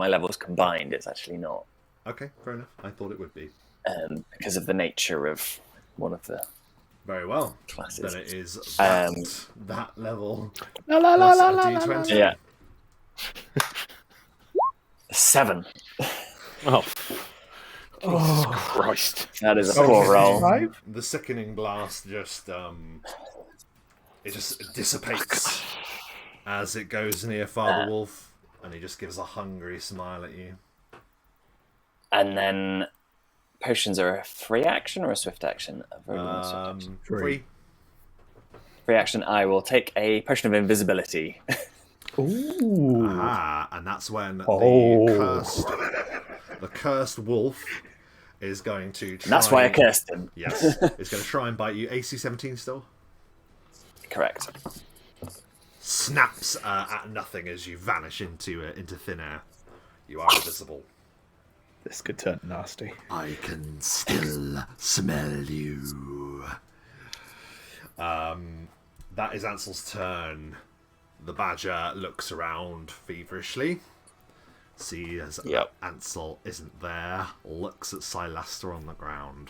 levels combined, it's actually not. okay, fair enough. I thought it would be. Because of the nature of one of the Very well. classes. Then it is that level. la la plus la a la d20. Yeah. 7. Oh, Jesus Christ. That is a poor roll. 5? The Sickening Blast just dissipates as it goes near Father Wolf, and he just gives a hungry smile at you. And then potions are a free action or a swift action? A very long swift action. Free. Free action. I will take a potion of invisibility. Ooh. Ah, and that's when Oh. the cursed wolf is going to try. And that's why I cursed him. Yes, it's going to try and bite you. AC 17 still. Correct. Snaps at nothing as you vanish into thin air. You are invisible. This could turn nasty. I can still smell you. That is Ansel's turn. The badger looks around feverishly. Sees Ansel isn't there. Looks at Silastra on the ground.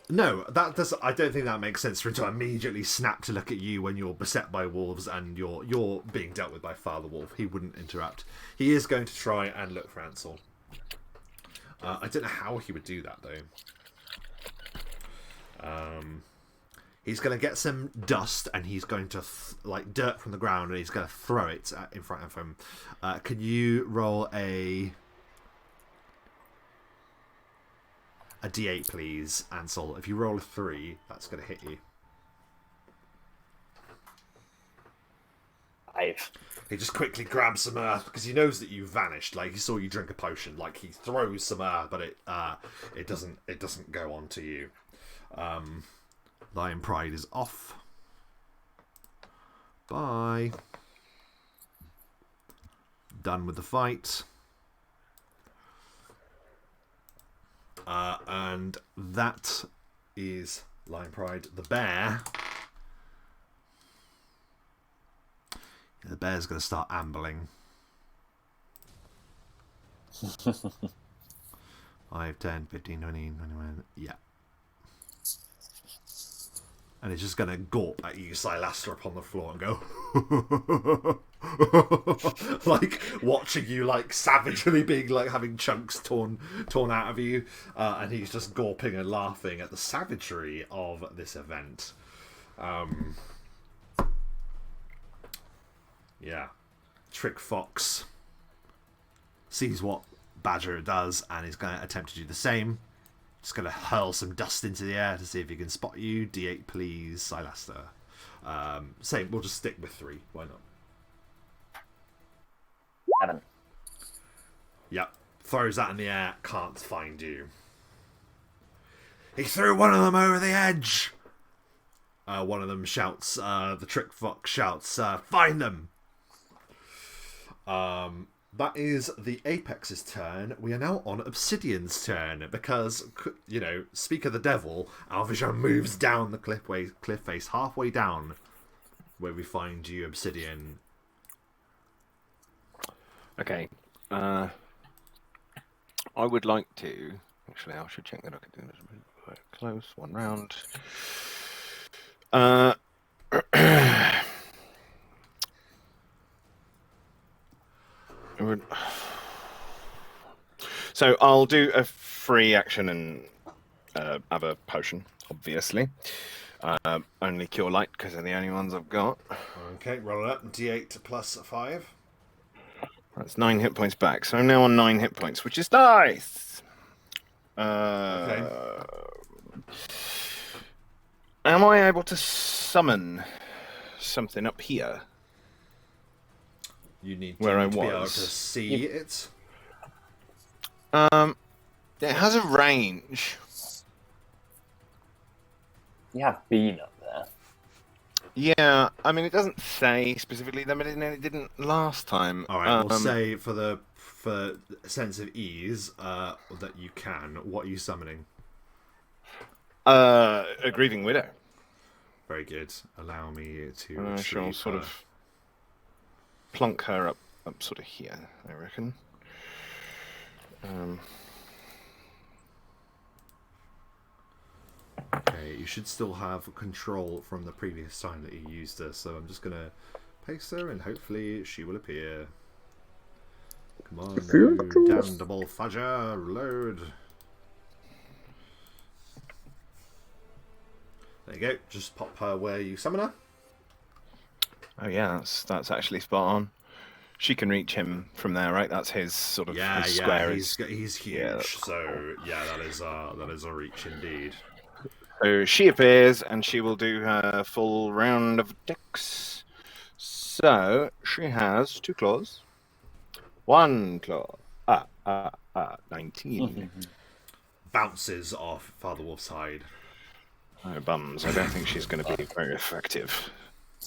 No, that does. I don't think that makes sense for him to immediately snap to look at you when you're beset by wolves and you're being dealt with by Father Wolf. He wouldn't interrupt. He is going to try and look for Ansel. I don't know how he would do that though. He's going to get some dust and he's going to like dirt from the ground and he's going to throw it in front of him. Can you roll a D8, please, Ansel? If you roll a 3, that's going to hit you. 5. He just quickly grabs some earth because he knows that you vanished. Like he saw you drink a potion. Like he throws some earth, but it doesn't go on to you. Lion Pride is off. Bye. Done with the fight. And that is Lion Pride. The bear The bear's going to start ambling. 5, 10, 15, 20, 21. Yeah. And it's just going to gawp at you, Silastra, upon the floor and go... like, watching you, like, savagely being, like, having chunks torn out of you. And he's just gawping and laughing at the savagery of this event. Yeah. Trick Fox sees what Badger does and is going to attempt to do the same. Just going to hurl some dust into the air to see if he can spot you. D8, please, Silastra. Same, we'll just stick with 3. Why not? 7. Yep. Throws that in the air, can't find you. He threw one of them over the edge! One of them shouts, the Trick Fox shouts, find them! That is the Apex's turn. We are now on Obsidian's turn, because, you know, speak of the devil, Alvision moves down the cliff face, halfway down, where we find you, Obsidian. Okay. I would like to... Actually, I should check that I can do this quite close. 1 round. So I'll do a free action and have a potion, obviously. Only Cure Light, because they're the only ones I've got. Okay, roll it up. D8 plus 5. That's 9 hit points back. So I'm now on 9 hit points, which is nice. Okay. Am I able to summon something up here? You need where I to be able to was. see it. It has a range. You have been up there. Yeah, I mean, it doesn't say specifically, but it didn't last time. All right, we'll say for sense of ease that you can. What are you summoning? A grieving widow. Very good. Allow me to I shall retrieve sort her. of plonk her up sort of here, I reckon. Okay, you should still have control from the previous time that you used her, so I'm just going to paste her and hopefully she will appear. Come on, you damnable fudger, load. There you go, just pop her where you summon her. Oh yeah, that's actually spot on. She can reach him from there, right? That's his sort of his square. He's huge, Yeah. so yeah, that is a reach indeed. So she appears, and she will do her full round of attacks. So she has 2 claws. 1 claw. 19. Bounces off Father Wolf's hide. Oh, bums. I don't think she's going to be very effective.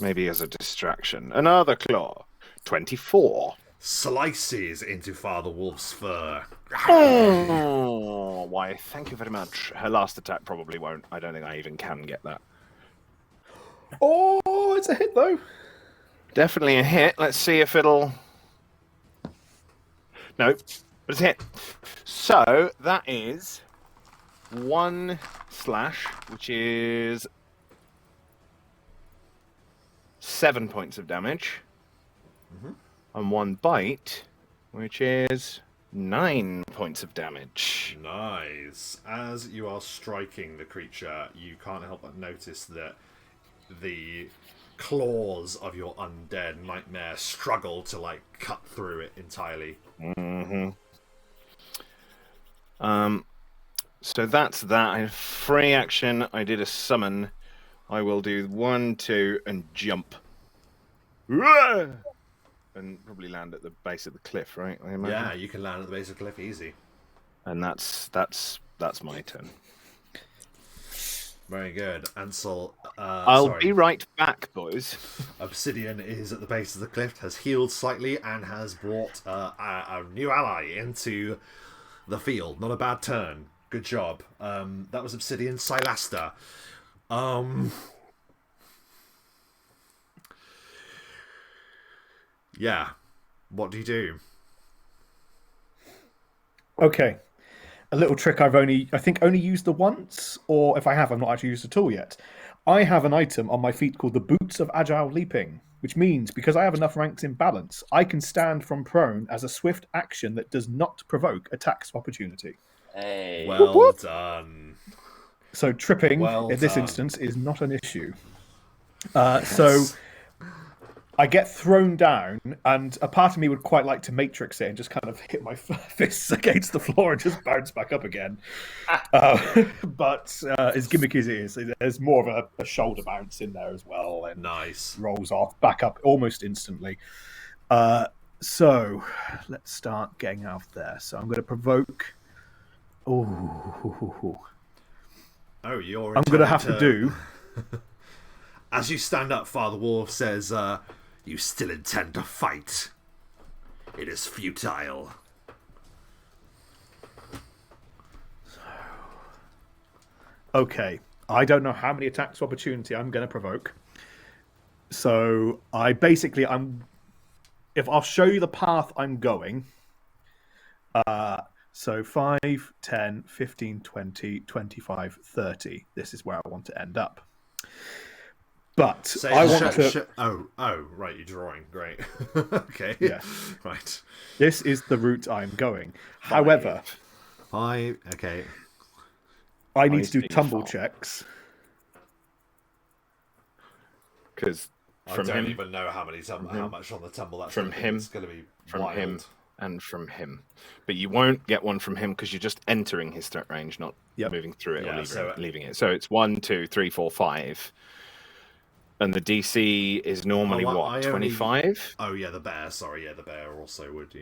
Maybe as a distraction. Another claw. 24. Slices into Father Wolf's fur. Oh, why, thank you very much. Her last attack probably won't. I don't think I even can get that. Oh, it's a hit though. Definitely a hit. Let's see if it'll... No, but it's a hit. So, that is 1 slash, which is 7 points of damage. And 1 bite, which is 9 points of damage. Nice. As you are striking the creature, you can't help but notice that the claws of your undead nightmare struggle to, like, cut through it entirely. So that's that. Free action, I did a summon. I will do 1, 2, and jump. And probably land at the base of the cliff, right? I imagine. Yeah, you can land at the base of the cliff easy. And that's my turn. Very good. Ansel, I'll be right back, boys. Obsidian is at the base of the cliff, has healed slightly, and has brought a new ally into the field. Not a bad turn. Good job. That was Obsidian. Silastra. Yeah. What do you do? Okay. A little trick I think only used the once, or if I have, I've not actually used at all yet. I have an item on my feet called the Boots of Agile Leaping, which means because I have enough ranks in balance, I can stand from prone as a swift action that does not provoke attacks of opportunity. Hey. Well done. So tripping Well in this done. instance is not an issue. So I get thrown down, and a part of me would quite like to matrix it and just kind of hit my fists against the floor and just bounce back up again. But as gimmicky as it is, there's more of a shoulder bounce in there as well, and Nice. rolls off back up almost instantly. So let's start getting out of there. So I'm going to provoke. Oh, You're. I'm going to have to do. As you stand up, Father Wolf says, "You still intend to fight? It is futile." Okay, I don't know how many attacks of opportunity I'm going to provoke. So if I'll show you the path I'm going. So 5, 10, 15, 20, 25, 30. This is where I want to end up. But I want to... right, you're drawing. Great. Okay. Yeah. Right. This is the route I'm going. However... 5, okay. I need to do tumble checks. Because I don't even know how much on the tumble that's from him. It's going to be from wild. him and from him. But you won't get one from him because you're just entering his threat range, not moving through it or leaving it. So it's 1, 2, 3, 4, 5. And the DC is normally 25? Oh, yeah, the bear. Sorry, yeah, the bear also would,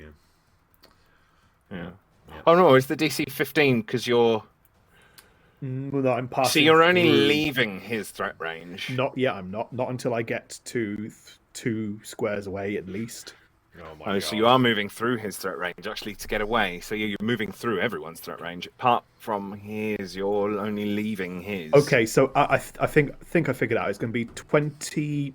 Yeah. Oh, no, it's the DC 15 because you're... Well, I'm passing. So you're only leaving his threat range. Not yet. I'm not. Not until I get to 2 squares away at least. Oh my God. So you are moving through his threat range actually to get away. So you're moving through everyone's threat range. Apart from his, you're only leaving his. Okay, so I think I figured out. It's going to be 20.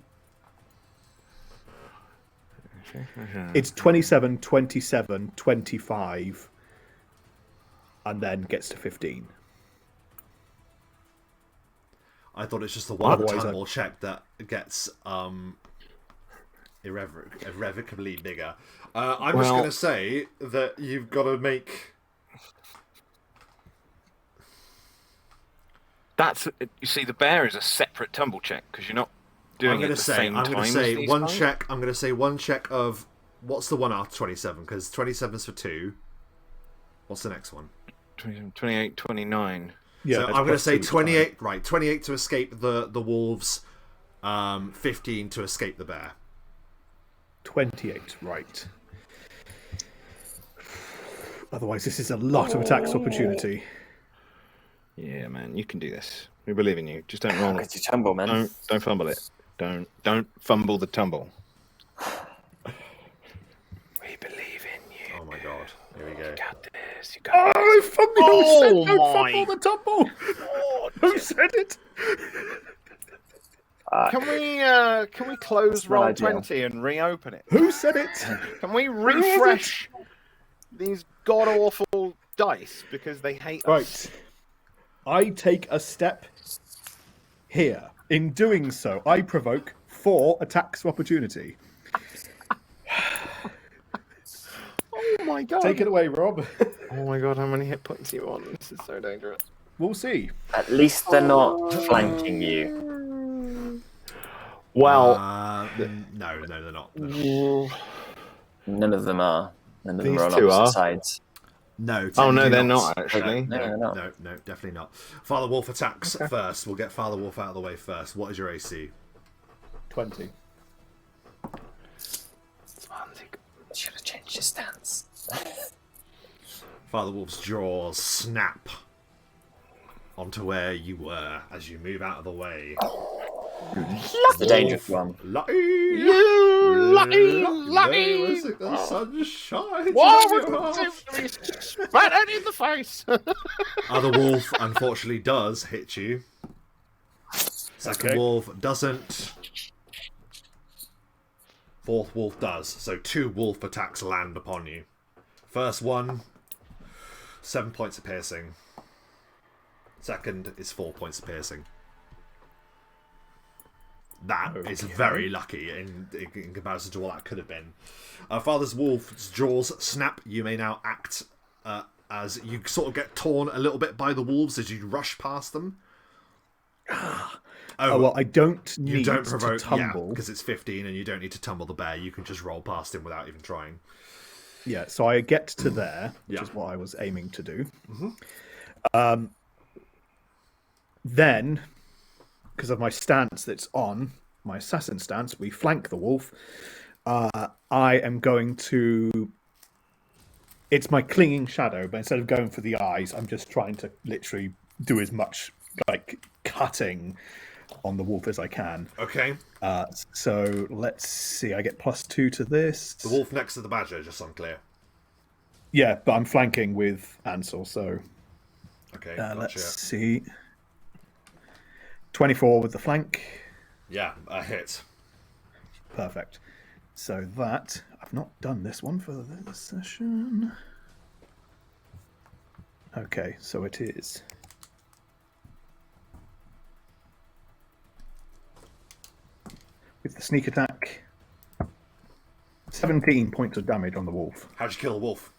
It's 27, 27, 25, and then gets to 15. I thought it's just the one tumble check that gets irrevocably bigger. I'm just going to say that you've got to make... You see, the bear is a separate tumble check because you're not doing it at the same time. I'm going to say one check of... What's the one after 27? Because 27's for 2. What's the next one? 28, 29. Yeah, so I'm going to say 28. Right, 28 to escape the wolves, 15 to escape the bear. 28, right. Otherwise, this is a lot of attacks opportunity. Yeah, man, you can do this. We believe in you. Just don't roll it. You tumble, man. Don't fumble it. Don't fumble the tumble. We believe in you. Oh my God! Here we go. You got this. You got this. I fucking don't fumble the tumble. Who said it? Can we close roll 20 and reopen it? Who said it? Can we refresh these god awful dice because they hate us? Right. I take a step here. In doing so, I provoke 4 attacks of opportunity. Oh my God! Take it away, Rob. Oh my God! How many hit points are you on? This is so dangerous. We'll see. At least they're not flanking you. Well, no, they're not. None of them are. None of them These are on two opposite are. sides. No. Oh no, they're not. not actually. No, they're not. No, definitely not. Father Wolf attacks first. We'll get Father Wolf out of the way first. What is your AC? 20. Should have changed his stance. Father Wolf's jaws snap onto where you were as you move out of the way. That's the dangerous one. Lucky! You lucky! The sun shines. What would you do? Spat it in the face. Other wolf, unfortunately, does hit you. Second wolf doesn't. Fourth wolf does. So 2 wolf attacks land upon you. First one, 7 points of piercing. Second is 4 points of piercing. That is very lucky in comparison to what that could have been. Father's wolf's jaws snap. You may now act as you sort of get torn a little bit by the wolves as you rush past them. Well, I don't need You don't to provoke, tumble. because it's 15 and you don't need to tumble the bear. You can just roll past him without even trying. Yeah, so I get to there, which is what I was aiming to do. Then, because of my stance that's on, my assassin stance, we flank the wolf. I am going to... It's my clinging shadow, but instead of going for the eyes, I'm just trying to literally do as much, like, cutting on the wolf as I can. Okay. So let's see. I get +2 to this. The wolf next to the badger, just so I'm clear. Yeah, but I'm flanking with Ansel, so Okay, gotcha. let's see. 24 with the flank. Yeah, a hit. Perfect. So that... I've not done this one for this session. Okay, so it is... With the sneak attack, 17 points of damage on the wolf. How'd you kill the wolf?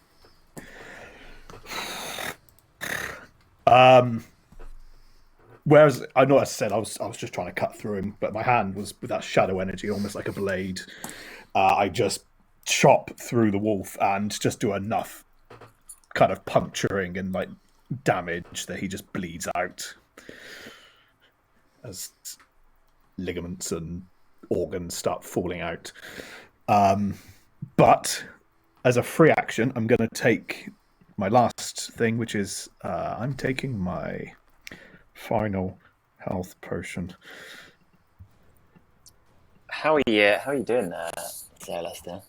Whereas I know I said I was just trying to cut through him, but my hand was with that shadow energy, almost like a blade. I just chop through the wolf and just do enough kind of puncturing and like damage that he just bleeds out as ligaments and organs start falling out. But as a free action, I'm going to take my last thing, which is I'm taking my final health potion. How are you doing there, Lester?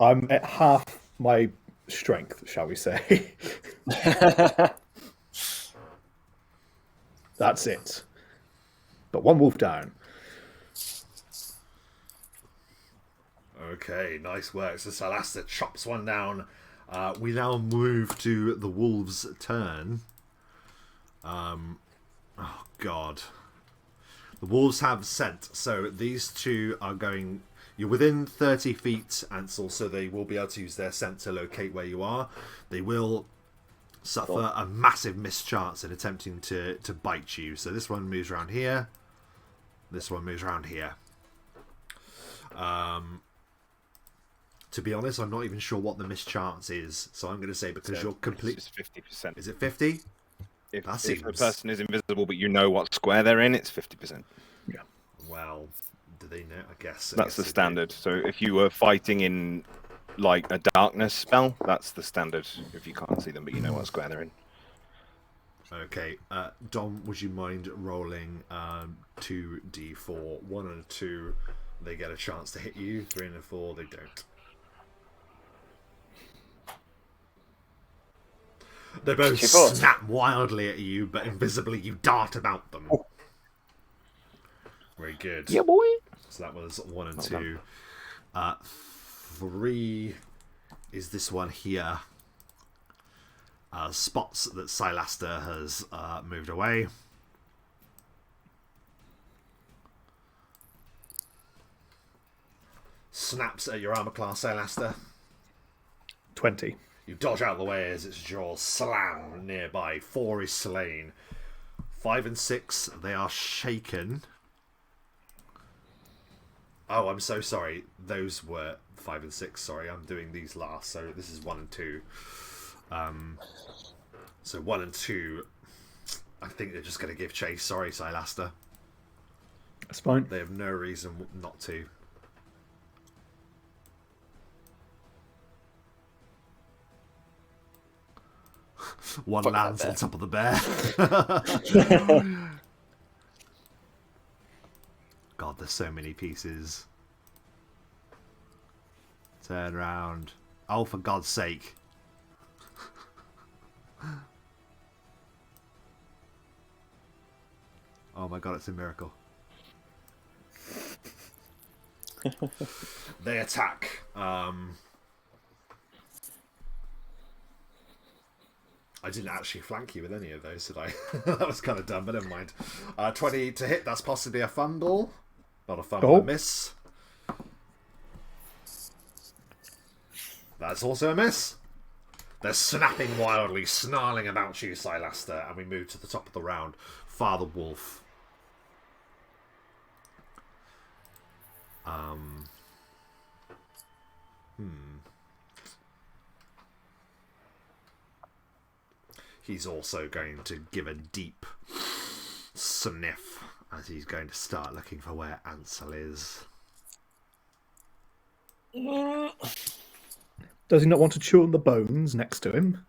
I'm at half my strength, shall we say. That's it. But one wolf down. Okay, nice work. So Salasta chops one down. We now move to the wolves' turn. Oh, God. The wolves have scent, so these two are going... You're within 30 feet, Ansel, so they will be able to use their scent to locate where you are. They will suffer a massive mischance in attempting to bite you. So this one moves around here. This one moves around here. To be honest, I'm not even sure what the mischance is. So I'm going to say because you're complete... It's 50%. Is it 50? If That the seems... person is invisible, but you know what square they're in, it's 50%. Yeah. Well, do they know? I guess. That's the standard. So if you were fighting in like a darkness spell, that's the standard. If you can't see them, but you know what square they're in. Okay, Dom, would you mind rolling 2d4? 1 and a 2, they get a chance to hit you. 3 and a 4, they don't. They both snap wildly at you, but invisibly you dart about them. Very good. Yeah, boy. So that was 1 and 2. 3 is this one here. Spots that Silaster has moved away. Snaps at your armor class, Silaster. 20. You dodge out of the way as its jaws slam nearby. 4 is slain. 5 and 6, they are shaken. Oh, I'm so sorry. Those were 5 and 6. Sorry, I'm doing these last. So this is 1 and 2. So 1 and 2, I think they're just going to give chase. Sorry, Silaster. That's fine. They have no reason not to. One lands on top of the bear. God, there's so many pieces. Turn around. Oh, for God's sake. Oh my God, it's a miracle. They attack. I didn't actually flank you with any of those, did I? That was kind of dumb, but never mind. 20 to hit, that's possibly a fumble. Not a fumble, a miss. That's also a miss. They're snapping wildly, snarling about you, Silaster, and we move to the top of the round. Father Wolf. He's also going to give a deep sniff as he's going to start looking for where Ansel is. Does he not want to chew on the bones next to him?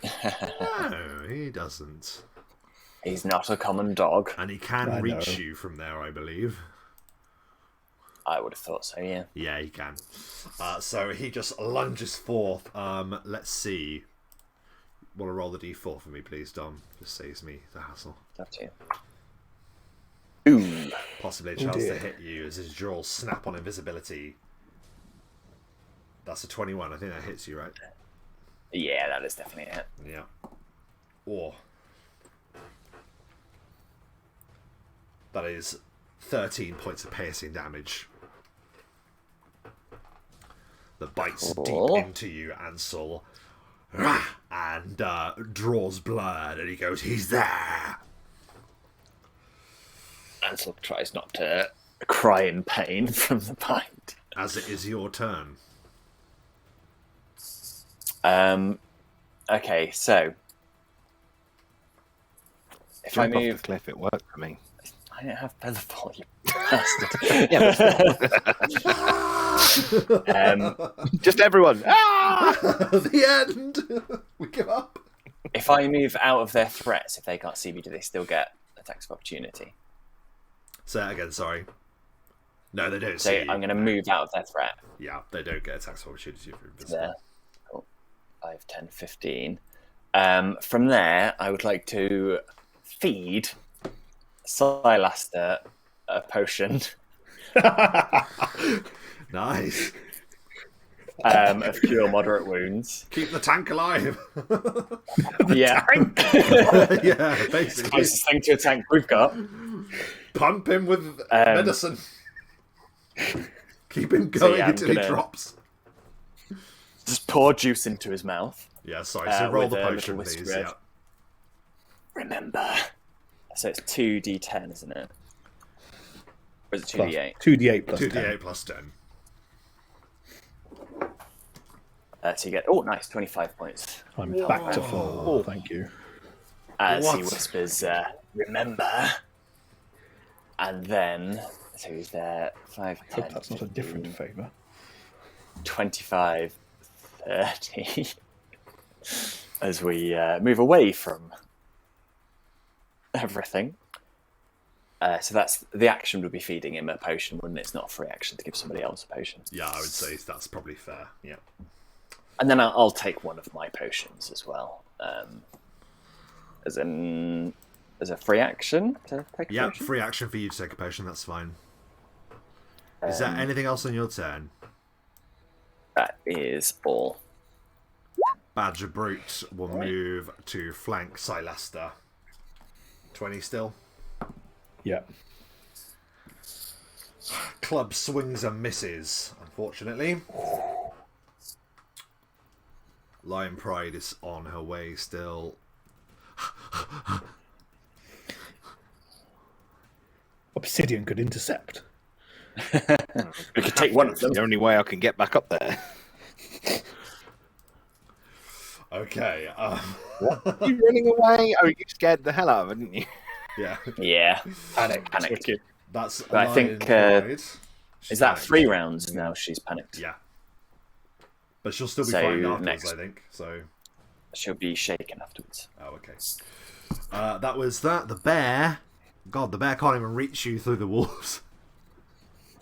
No, he doesn't. He's not a common dog. And he can reach you from there, I believe. I would have thought so, yeah. Yeah, he can. So he just lunges forth. Let's see. Want to roll the d4 for me, please, Dom? Just saves me the hassle. Up to you. Ooh. Possibly a chance to hit you as his jaws snap on invisibility. That's a 21. I think that hits you, right? Yeah, that is definitely it. Yeah. Or that is 13 points of piercing damage. That bites deep into you, Ansel. And draws blood, and he goes, "He's there!" Ansel tries not to cry in pain from the bite. As it is your turn. Okay, so if Jump I off move, the cliff, it worked for me. I don't have featherfall, you bastard. Just everyone. Ah! The end. We give up. If I move out of their threats, if they can't see me, do they still get attacks of opportunity? Say that again. Sorry. No, they don't So see you. I'm going to move out of their threat. Yeah, they don't get attacks of opportunity for invisible. There. Cool. 5, 10, 15. From there, I would like to feed Silaster a potion Nice. of cure moderate wounds. Keep the tank alive. Yeah. Yeah, basically. Closest thing to a tank we've got. Pump him with medicine. Keep him going yeah, I'm until he gonna- drops. Just pour juice into his mouth. Yeah, sorry. So roll with the a potion, little please. whisper. Yeah. Remember. So it's 2d10, isn't it? Or is it 2d8? 2d8 plus 10. 2d8 plus 10. So you get, nice, 25 points. I'm back to full. Thank you. As he What? whispers, remember. And then, so he's there, 5, I hope 10, that's not a different favour. 25, 30. As we move away from everything. So that's the action would be feeding him a potion, wouldn't it? It's not a free action to give somebody else a potion. Yeah, I would say that's probably fair. Yeah. And then I'll take one of my potions as well, as a free action to take a Yeah, potion. free action for you to take a potion. That's fine. Is there anything else on your turn? That is all. Badger Brute will move to flank Silaster. 20 still. Yeah. Club swings and misses, unfortunately. Lion Pride is on her way still. Obsidian could intercept. We could take one of them. The only way I can get back up there. Okay. Are you running away? Oh, you scared the hell out of her, didn't you? Yeah. Yeah, Panicked. panicked. That's But I Lion think, Pride. She's Is that panicked. 3 rounds now? She's panicked. Yeah. But she'll still be So, fighting afterwards, next. I think. So, She'll be shaken afterwards. oh, okay. That was that. The bear. God, the bear can't even reach you through the walls.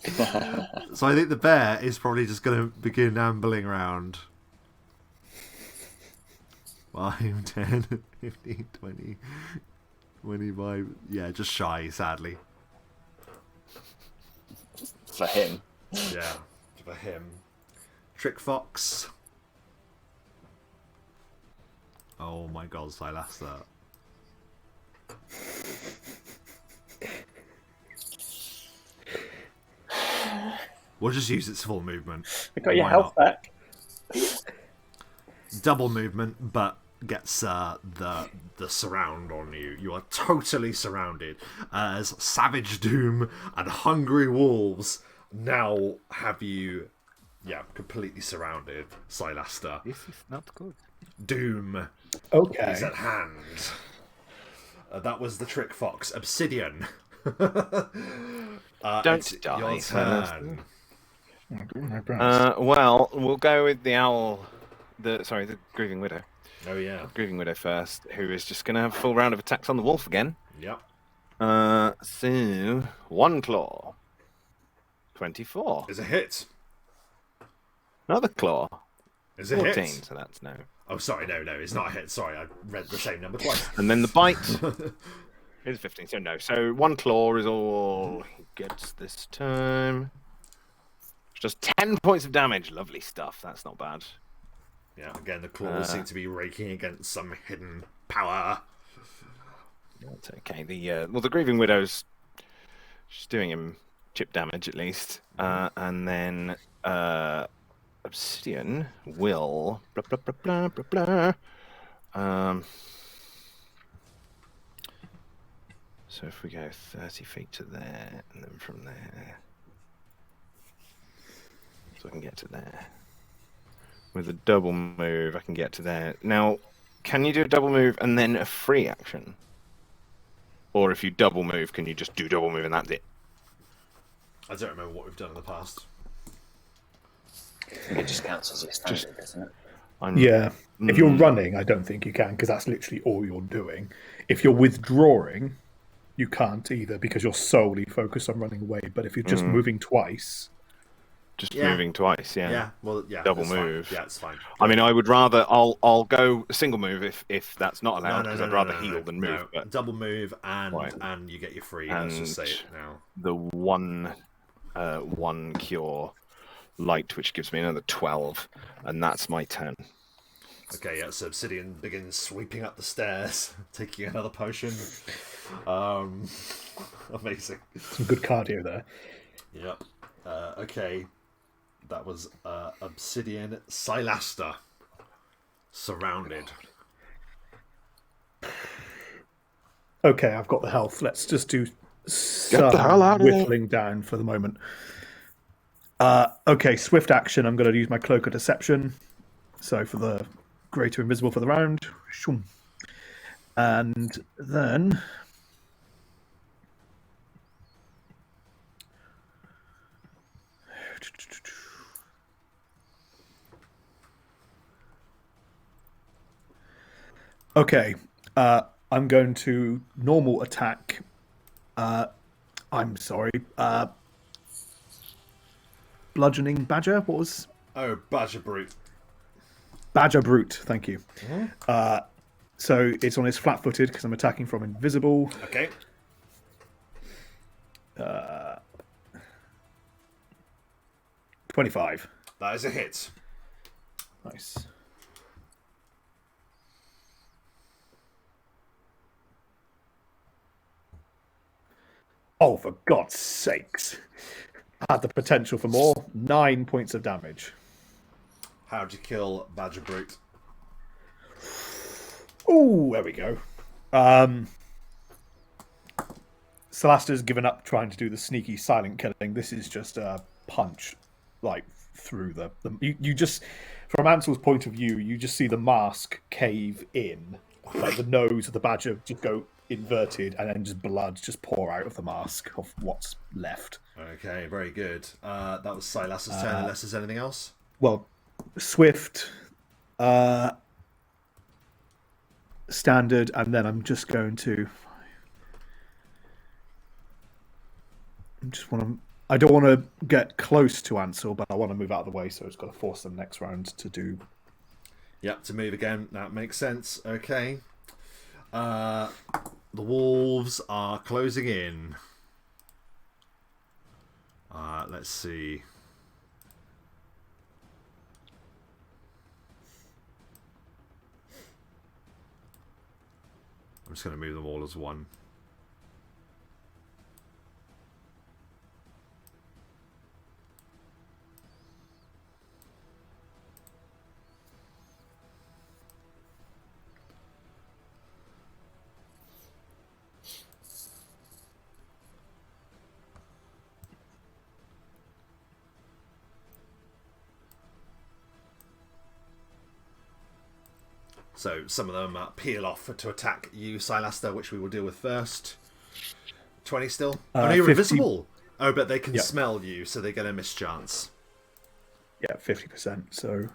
So I think the bear is probably just going to begin ambling around. 5, 10, 15, 20, 25. Yeah, just shy, sadly. For him. Yeah, for him. Trick Fox. Oh my god, Silastra. We'll just use its full movement. I got your Why health not? back. Double movement, but gets the surround on you. You are totally surrounded as Savage Doom and Hungry Wolves now have you, completely surrounded. Silastra. This is not good. Doom is Okay. at hand. That was the Trick Fox. Obsidian. Don't it's die, your Silastra. turn. My brass. Well, we'll go with the owl. The Grieving Widow. Oh yeah. Grieving Widow first, who is just going to have a full round of attacks on the wolf again. Yep. So, one claw. 24. Is a hit. Another claw. Is a 14, hit. so that's no. Oh, sorry, no, it's not a hit. Sorry, I read the same number twice. And then the bite is 15, so no. So one claw is all he gets this time. It's just 10 points of damage. Lovely stuff. That's not bad. Yeah, again, the claws seem to be raking against some hidden power. That's okay. The Grieving Widow's she's doing him chip damage at least. And then Obsidian will blah blah blah blah blah blah. So if we go 30 feet to there, and then from there, so I can get to there. With a double move, I can get to there. Now, can you do a double move and then a free action? Or if you double move, can you just do double move and that's it? I don't remember what we've done in the past. I think it just counts as your standard, doesn't it? Yeah. If you're running, I don't think you can, because that's literally all you're doing. If you're withdrawing, you can't either, because you're solely focused on running away. But if you're just moving twice... Just moving twice, double that's move. Fine. Yeah, it's fine. I mean, I would rather I'll go a single move if that's not allowed because I'd rather heal than move. No. But double move and you get your free. Let's just say it now. The one cure light, which gives me another 12, and that's my turn. Okay, yeah. So Obsidian begins sweeping up the stairs, taking another potion. Amazing. Some good cardio there. Yep. Okay. That was Obsidian Silastra. Surrounded. Okay, I've got the health. Let's just do the hell out of there. whittling down for the moment. Okay, swift action. I'm going to use my Cloak of Deception. So for the greater invisible for the round. Shoom. And then... Okay, I'm going to normal attack. I'm sorry. Bludgeoning Badger? What was... Oh, Badger Brute. Badger Brute, thank you. So it's on his flat-footed because I'm attacking from invisible. Okay. 25. That is a hit. Nice. Oh, for God's sakes. I had the potential for more. 9 points of damage. How'd you kill Badger Brute? Oh, there we go. Salasta's given up trying to do the sneaky silent killing. This is just a punch, like, through the you just, from Ansel's point of view, you just see the mask cave in. Like, the nose of the badger just go inverted, and then just blood just pour out of the mask of what's left. Okay, very good. That was Silas's turn, unless there's anything else. Well, swift, standard, and then I'm just going to... I don't want to get close to Ansel, but I want to move out of the way, so it's got to force them next round to do... Yep, to move again. That makes sense. Okay. The wolves are closing in. Let's see. I'm just going to move them all as one. So some of them peel off to attack you, Silaster, which we will deal with first. 20 still? Oh, no, you're 50. invisible! Oh, but they can Yep. smell you, so they get a mischance. Yeah, 50%. So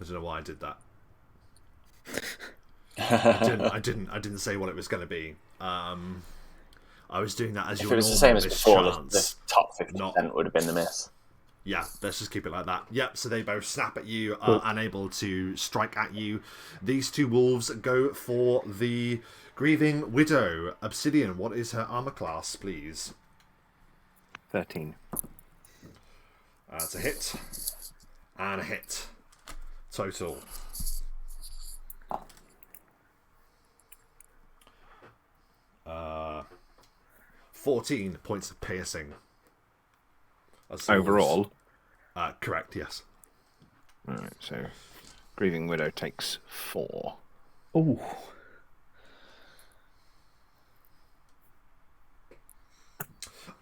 I don't know why I did that. I didn't say what it was going to be. I was doing that as If your it was the same as before, mischance. the top 50% would have been the miss. Yeah, let's just keep it like that. Yep, so they both snap at you, Cool. unable to strike at you. These two wolves go for the Grieving Widow. Obsidian, what is her armor class, please? 13. It's a hit. And a hit. Total. Uh, 14 points of piercing. That's the wolves. Overall. Correct, yes. Alright, so Grieving Widow takes 4. oh,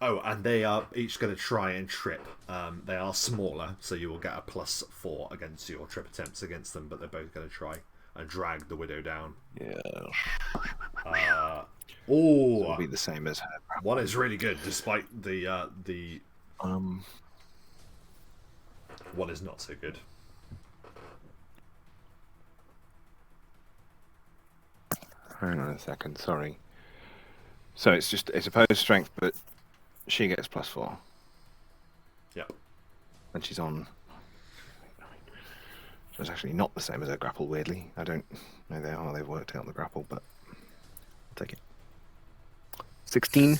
Oh, and they are each going to try and trip. They are smaller, so you will get a +4 against your trip attempts against them, but they're both going to try and drag the Widow down. Yeah. Oh, It'll be the same as her. one is really good, despite the one is not so good. Hang on a second, sorry. So it's opposed strength, but she gets +4. Yep. And she's on. So it's actually not the same as her grapple, weirdly. I don't know they are, they've worked out the grapple, but I'll take it. 16.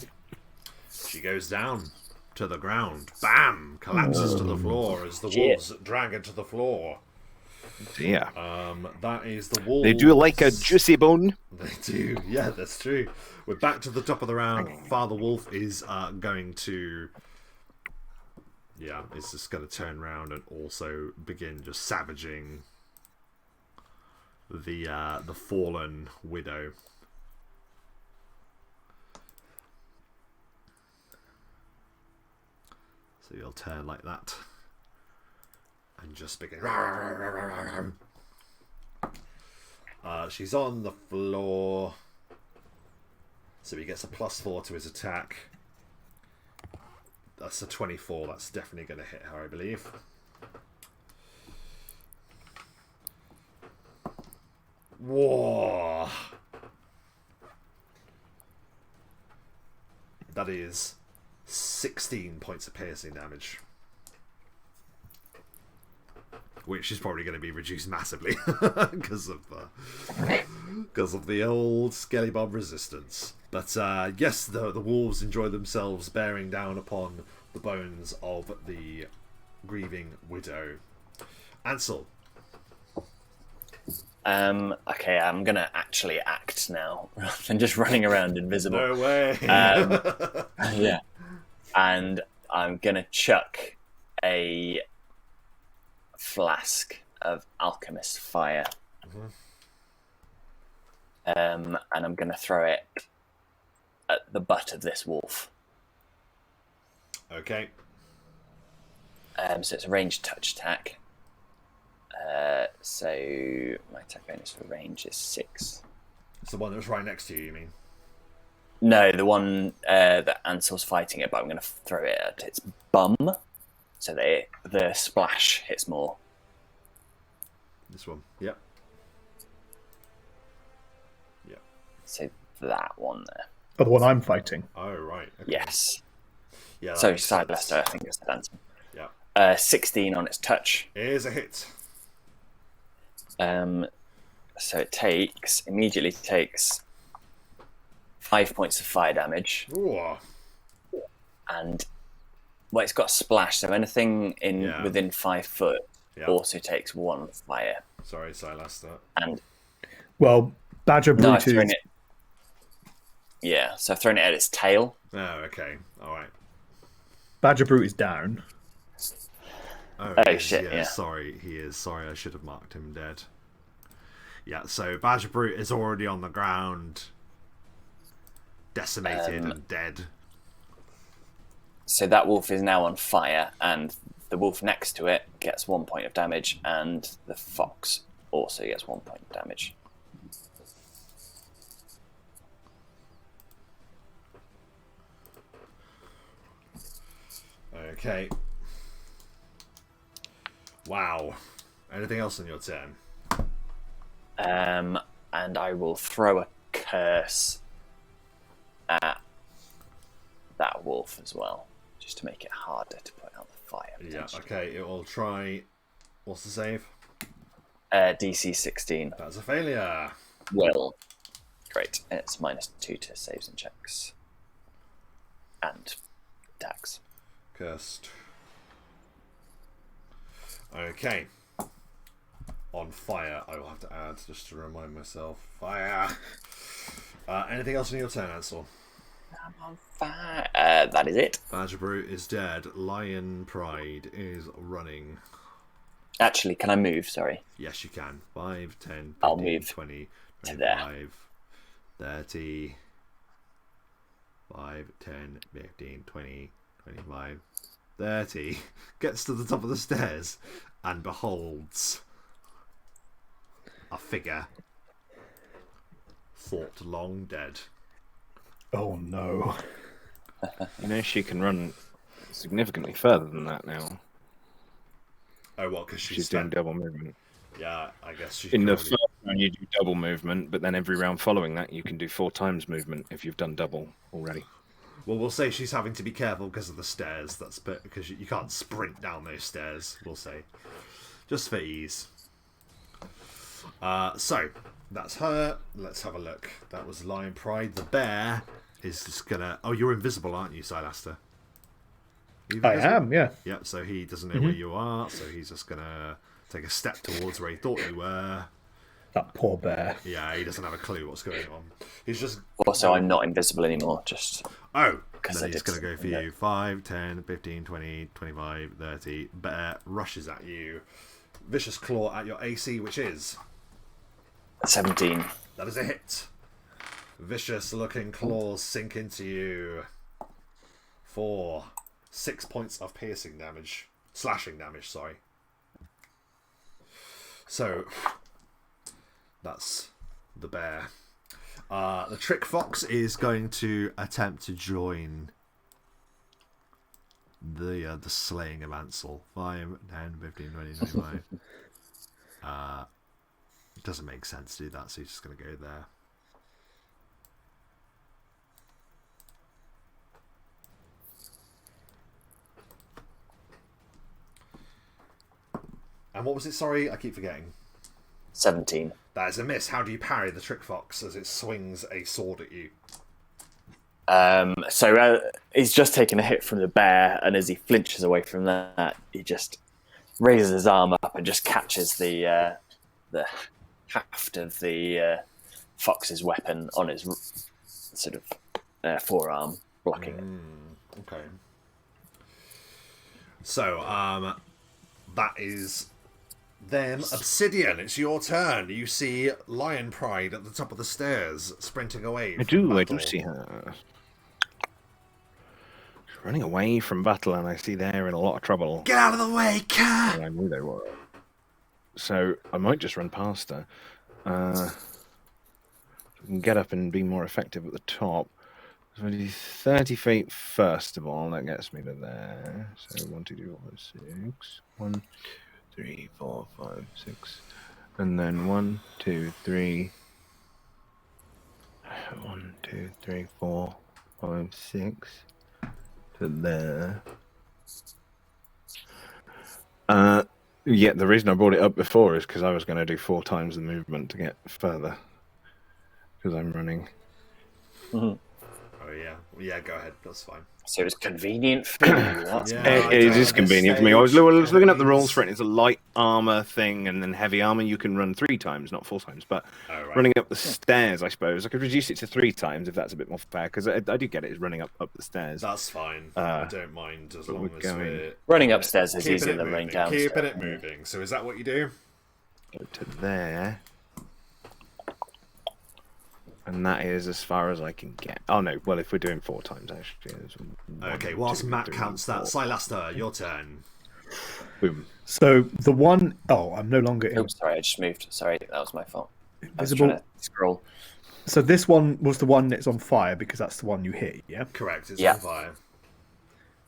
She goes down to the ground. Bam! Collapses to the floor as the wolves drag her to the floor. Yeah. That is the wolves. They do like a juicy bone. They do. Yeah, that's true. We're back to the top of the round. Father Wolf is going to... Yeah, it's just going to turn around and also begin just savaging the fallen widow. So you'll turn like that and just begin. She's on the floor, so he gets a +4 to his attack. That's a 24. That's definitely going to hit her, I believe. Whoa! That is 16 points of piercing damage. Which is probably going to be reduced massively because of the old Skelly Bob resistance. But yes, the wolves enjoy themselves bearing down upon the bones of the grieving widow. Ansel. Okay, I'm gonna actually act now rather than just running around invisible. No way. Yeah, and I'm gonna chuck a flask of alchemist fire, and I'm gonna throw it at the butt of this wolf. Okay. So it's a ranged touch attack. So my attack bonus for range is 6. It's the one that was right next to you, you mean? No, the one that Ansel's fighting it, but I'm going to throw it at its bum, so that the splash hits more. This one. Yep. Yep. So that one there. oh, the one I'm fighting. Oh, right. Okay. Yes. Yeah. that So makes side sense. Leicester, I think it's Ansel. Yeah. 16 on its touch. It is a hit. So it immediately takes 5 points of fire damage, Ooh. and Well, it's got a splash, so anything within 5 foot also takes 1 fire. Sorry, Silaster. And Well, Badger no, I've Brute thrown is... it. Yeah, so I've thrown it at its tail. Oh, okay. All right. Badger Brute is down. Oh, shit, yeah. Sorry, he is. Sorry, I should have marked him dead. Yeah, so Badger Brute is already on the ground, decimated and dead. So that wolf is now on fire, and the wolf next to it gets 1 point of damage, and the fox also gets 1 point of damage. Okay. Wow. Anything else on your turn? And I will throw a curse at that wolf as well, just to make it harder to put out the fire. Yeah, okay, it will try... What's the save? DC 16. That's a failure. Well, great. It's -2 to saves and checks. And attacks. Cursed. Okay. On fire, I will have to add, just to remind myself. Fire! Anything else on your turn, Ansel? I'm on fire. That is it. Badger Brute is dead. Lion Pride is running. Actually, can I move? Sorry. Yes, you can. 5, 10, 15, I'll move 20, to there. 25, 30, 5, 10, 15, 20, 25, 30. Gets to the top of the stairs and beholds a figure thought long dead. Oh no. You know, she can run significantly further than that now. Oh, what? Because She's doing double movement. Yeah, I guess she In the can first round, you do double movement, but then every round following that, you can do 4 times movement if you've done double already. Well, we'll say she's having to be careful because of the stairs. That's because you can't sprint down those stairs. We'll say, just for ease. So that's her. Let's have a look. That was Lion Pride. The bear is just gonna. Oh, you're invisible, aren't you, Silaster? I am, yeah. Yep. So he doesn't know where you are. So he's just gonna take a step towards where he thought you were. That poor bear. Yeah, he doesn't have a clue what's going on. He's just. Also, I'm not invisible anymore. Just. Oh, Because then he's going to go for you. 5, 10, 15, 20, 25, 30. Bear rushes at you. Vicious Claw at your AC, which is... 17. That is a hit. Vicious looking claws sink into you for 6 points of piercing damage. Slashing damage, sorry. So, that's the bear. The Trick Fox is going to attempt to join the slaying of Ansel. 5, 10, 15, 20, 25. It doesn't make sense to do that, so he's just going to go there. And what was it? Sorry, I keep forgetting. 17. That is a miss. How do you parry the Trick Fox as it swings a sword at you? So he's just taken a hit from the bear, and as he flinches away from that, he just raises his arm up and just catches the haft of the fox's weapon on his sort of forearm, blocking it. Okay. So, that is them. Obsidian, it's your turn. You see Lion Pride at the top of the stairs, sprinting away. I do see her. She's running away from battle, and I see they're in a lot of trouble. Get out of the way, car! I knew they were. So I might just run past her. We can get up and be more effective at the top. So I do 30 feet first of all. That gets me to there. So 1, 2, 3, 4, 5, 6. 1, 3, 4, 5, 6. And then 1, 2, 3. 1, 2, 3, 4, 5, 6. To there. Yeah, the reason I brought it up before is because I was going to do 4 times the movement to get further. Because I'm running. Mm-hmm. Oh yeah. Go ahead. That's fine. So it's convenient for you. That's Yeah. great. It is At this convenient for me. I was stage, looking at the rules means- for it. It's a light armor thing, and then heavy armor you can run 3 times, not 4 times. But Oh, right. running up the stairs, I suppose I could reduce it to 3 times if that's a bit more fair. Because I do get it as running up the stairs. That's fine. I don't mind as long as we're Running upstairs is keeping easier it than running moving. downstairs. Keeping it moving. So is that what you do? Go to there. And that is as far as I can get. Oh no, well if we're doing 4 times actually. Okay, whilst Matt counts that, Silaster, your turn. Boom. So the one oh I'm no longer in. Oops, sorry, I just moved. Sorry, that was my fault. I was Visible. trying to scroll. So this one was the one that's on fire because that's the one you hit, yeah? Correct, it's Yeah. on fire.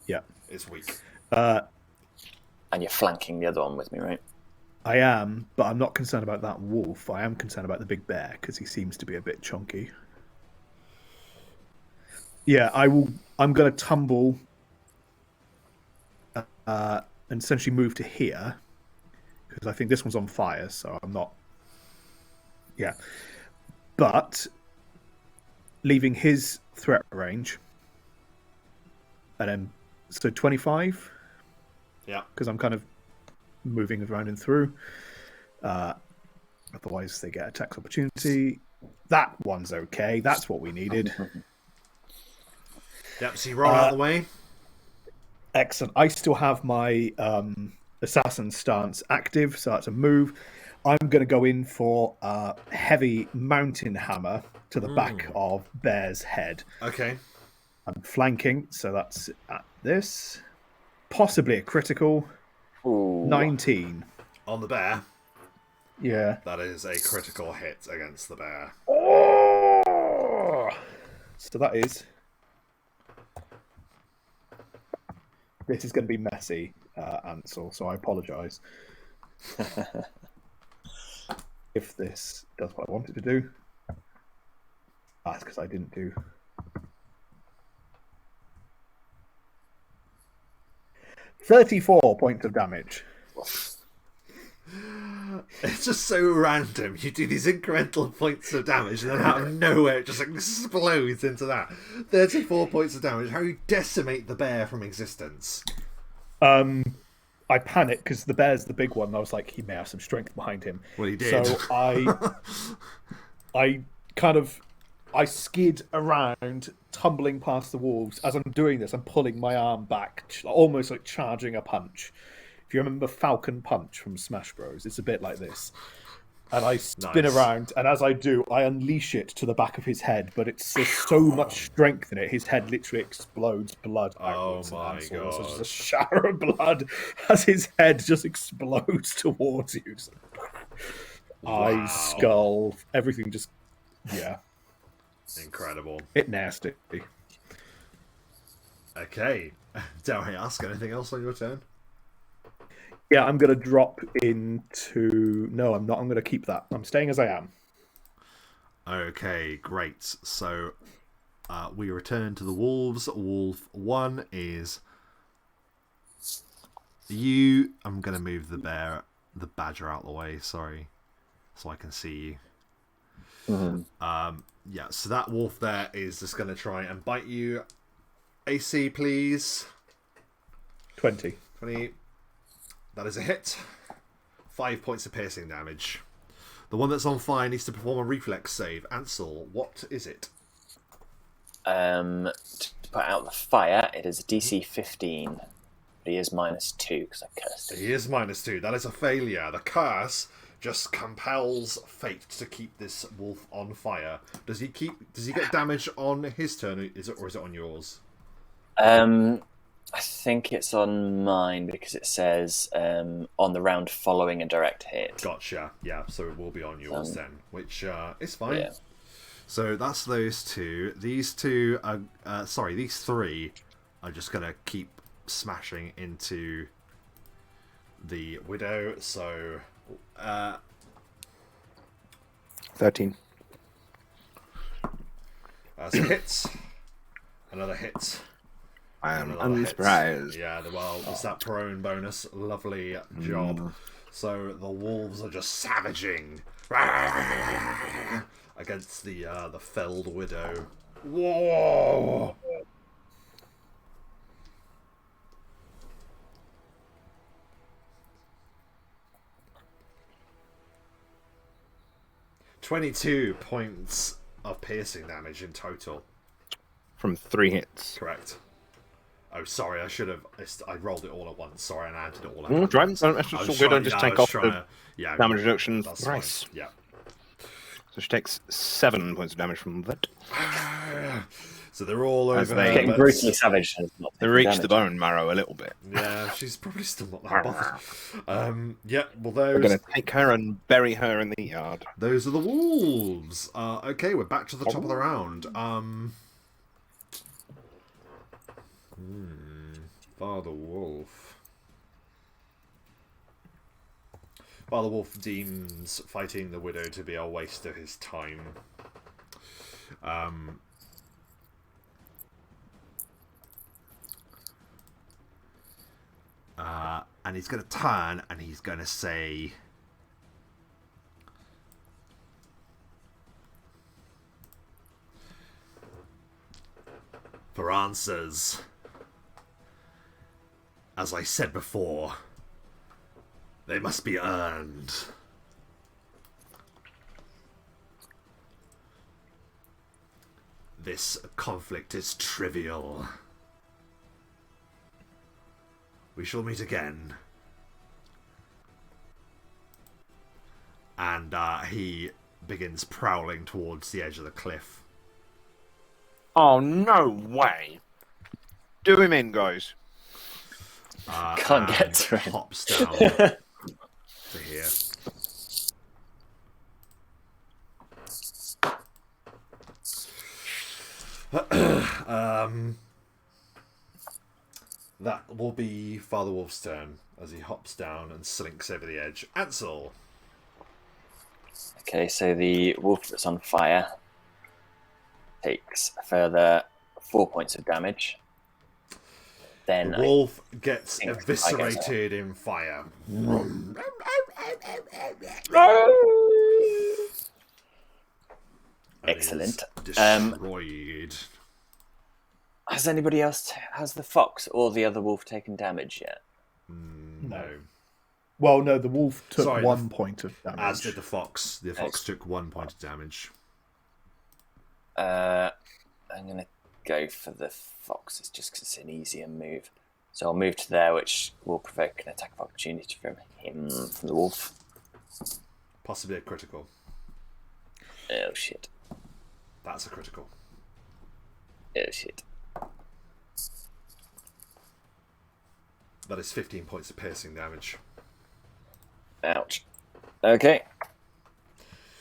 Yeah. It's weak. And you're flanking the other one with me, right? I am, but I'm not concerned about that wolf. I am concerned about the big bear because he seems to be a bit chunky. Yeah, I'm going to tumble and essentially move to here because I think this one's on fire, so I'm not. Yeah, but leaving his threat range, and then so 25. Yeah. Because I'm kind of moving around and through. Otherwise, they get attack opportunity. That one's okay. That's what we needed. Yep, so you roll out of the way. Excellent. I still have my assassin stance active, so that's a move. I'm going to go in for a heavy mountain hammer to the back of Bear's head. Okay. I'm flanking, so that's at this. Possibly a critical. Ooh. 19. On the bear, Yeah. that is a critical hit against the bear. Oh! So that is. This is going to be messy, Ansel, so I apologise. If this does what I want it to do. That's because I didn't do. $34 points of damage. It's just so random. You do these incremental points of damage, and then out of nowhere, it just like explodes into that. 34 points of damage. How you decimate the bear from existence? I panicked because the bear's the big one. And I was like, he may have some strength behind him. Well, he did. So I skid around, tumbling past the wolves. As I'm doing this, I'm pulling my arm back, almost like charging a punch. If you remember Falcon Punch from Smash Bros, it's a bit like this. And I spin Nice. around, and as I do, I unleash it to the back of his head. But there's so much strength in it, his head literally explodes blood outwards. my and so God. just a shower of blood as his head just explodes towards you. Just Wow. eyes, skull, everything just, yeah, Incredible. it nasty. Okay. Dare I ask anything else on your turn? Yeah, I'm going to drop into... No, I'm not. I'm going to keep that. I'm staying as I am. Okay, great. So we return to the wolves. Wolf 1 is you. I'm going to move the badger out of the way, sorry, so I can see you. Yeah, so that wolf there is just going to try and bite you. AC, please. 20. 20. That is a hit. 5 points of piercing damage. The one that's on fire needs to perform a reflex save. Ansel, what is it? To put out the fire, it is a DC 15. But he is -2 because I cursed him. He is -2. That is a failure. The curse just compels fate to keep this wolf on fire. Does he get damage on his turn? Or is it on yours? I think it's on mine because it says on the round following a direct hit. Gotcha. Yeah, so it will be on yours then, which is fine. Yeah. So that's those two. These two are these three are just gonna keep smashing into the widow. So 13. that's a hit. Another hit. I am Another hit. unsurprised. Yeah, well, it's that prone bonus. Lovely job. So the wolves are just savaging against the felled widow. Whoa! "22 points of piercing damage in total." From 3 hits. Correct. Oh, sorry, I rolled it all at once. Sorry, and I added it all up. Right, that's all good. I'll just take off the damage reduction thrice. Fine. Yeah. So she takes 7 points of damage from that. So they're all As over. they- Getting brutally savage. And not They taking reach damage. the bone marrow a little bit. Yeah, she's probably still not that bothered. Yeah, well, We're going to take her and bury her in the yard. those are the wolves. Okay, we're back to the top of the round. Father Wolf. Father Wolf deems fighting the widow to be a waste of his time. And he's going to turn and he's going to say, "For answers, as I said before, they must be earned. This conflict is trivial. We shall meet again." And he begins prowling towards the edge of the cliff. Oh, no way. Do him in, guys. Can't get And to him. hops down to here. That will be Father Wolf's turn as he hops down and slinks over the edge. Ansel. Okay, so the wolf that's on fire takes a further 4 points of damage. Then The wolf gets think I guess eviscerated in fire. And Excellent. is destroyed. Has anybody else, has the fox or the other wolf taken damage yet? No. Well, no, the wolf took Sorry, 1 point of damage. As did the fox. The fox took 1 point of damage. I'm going to go for the fox. It's just because it's an easier move. So I'll move to there, which will provoke an attack of opportunity from him, from the wolf. Possibly a critical. Oh, shit. That's a critical. Oh, shit. That is 15 points of piercing damage. Ouch. Okay.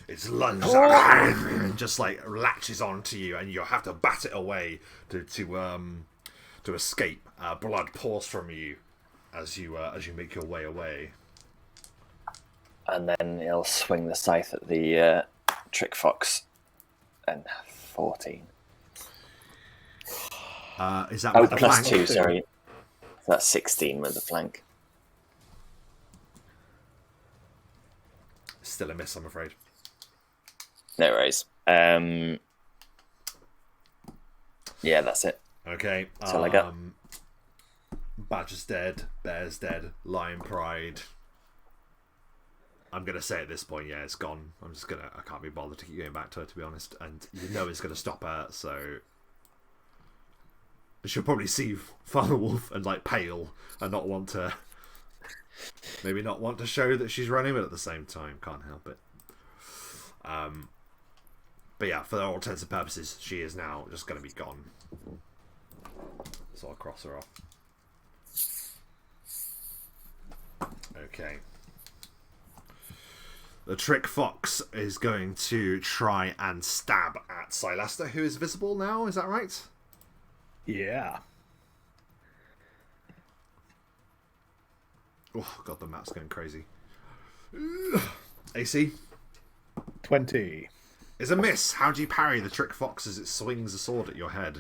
It's lunges and just like latches onto you, and you'll have to bat it away to escape. Blood pours from you as you make your way away. And then he'll swing the scythe at the trick fox. And 14. Is that Oh, with the plus flank? 2, sorry. So that's 16 with the flank. Still a miss, I'm afraid. No worries. Yeah, that's it. Okay. That's all I got. Badger's dead. Bear's dead. Lion Pride. I'm gonna say at this point, yeah, it's gone. I can't be bothered to keep going back to her, to be honest. And you know it's gonna stop her, so she'll probably see Father Wolf and like pale and not want to, maybe not want to show that she's running, but at the same time, can't help it. But yeah, for all intents and purposes, she is now just gonna be gone. So I'll cross her off. Okay. The trick fox is going to try and stab at Silasta, who is visible now, is that right? Yeah. Oh, God, the map's going crazy. AC 20. is a miss. How do you parry the trick fox as it swings a sword at your head?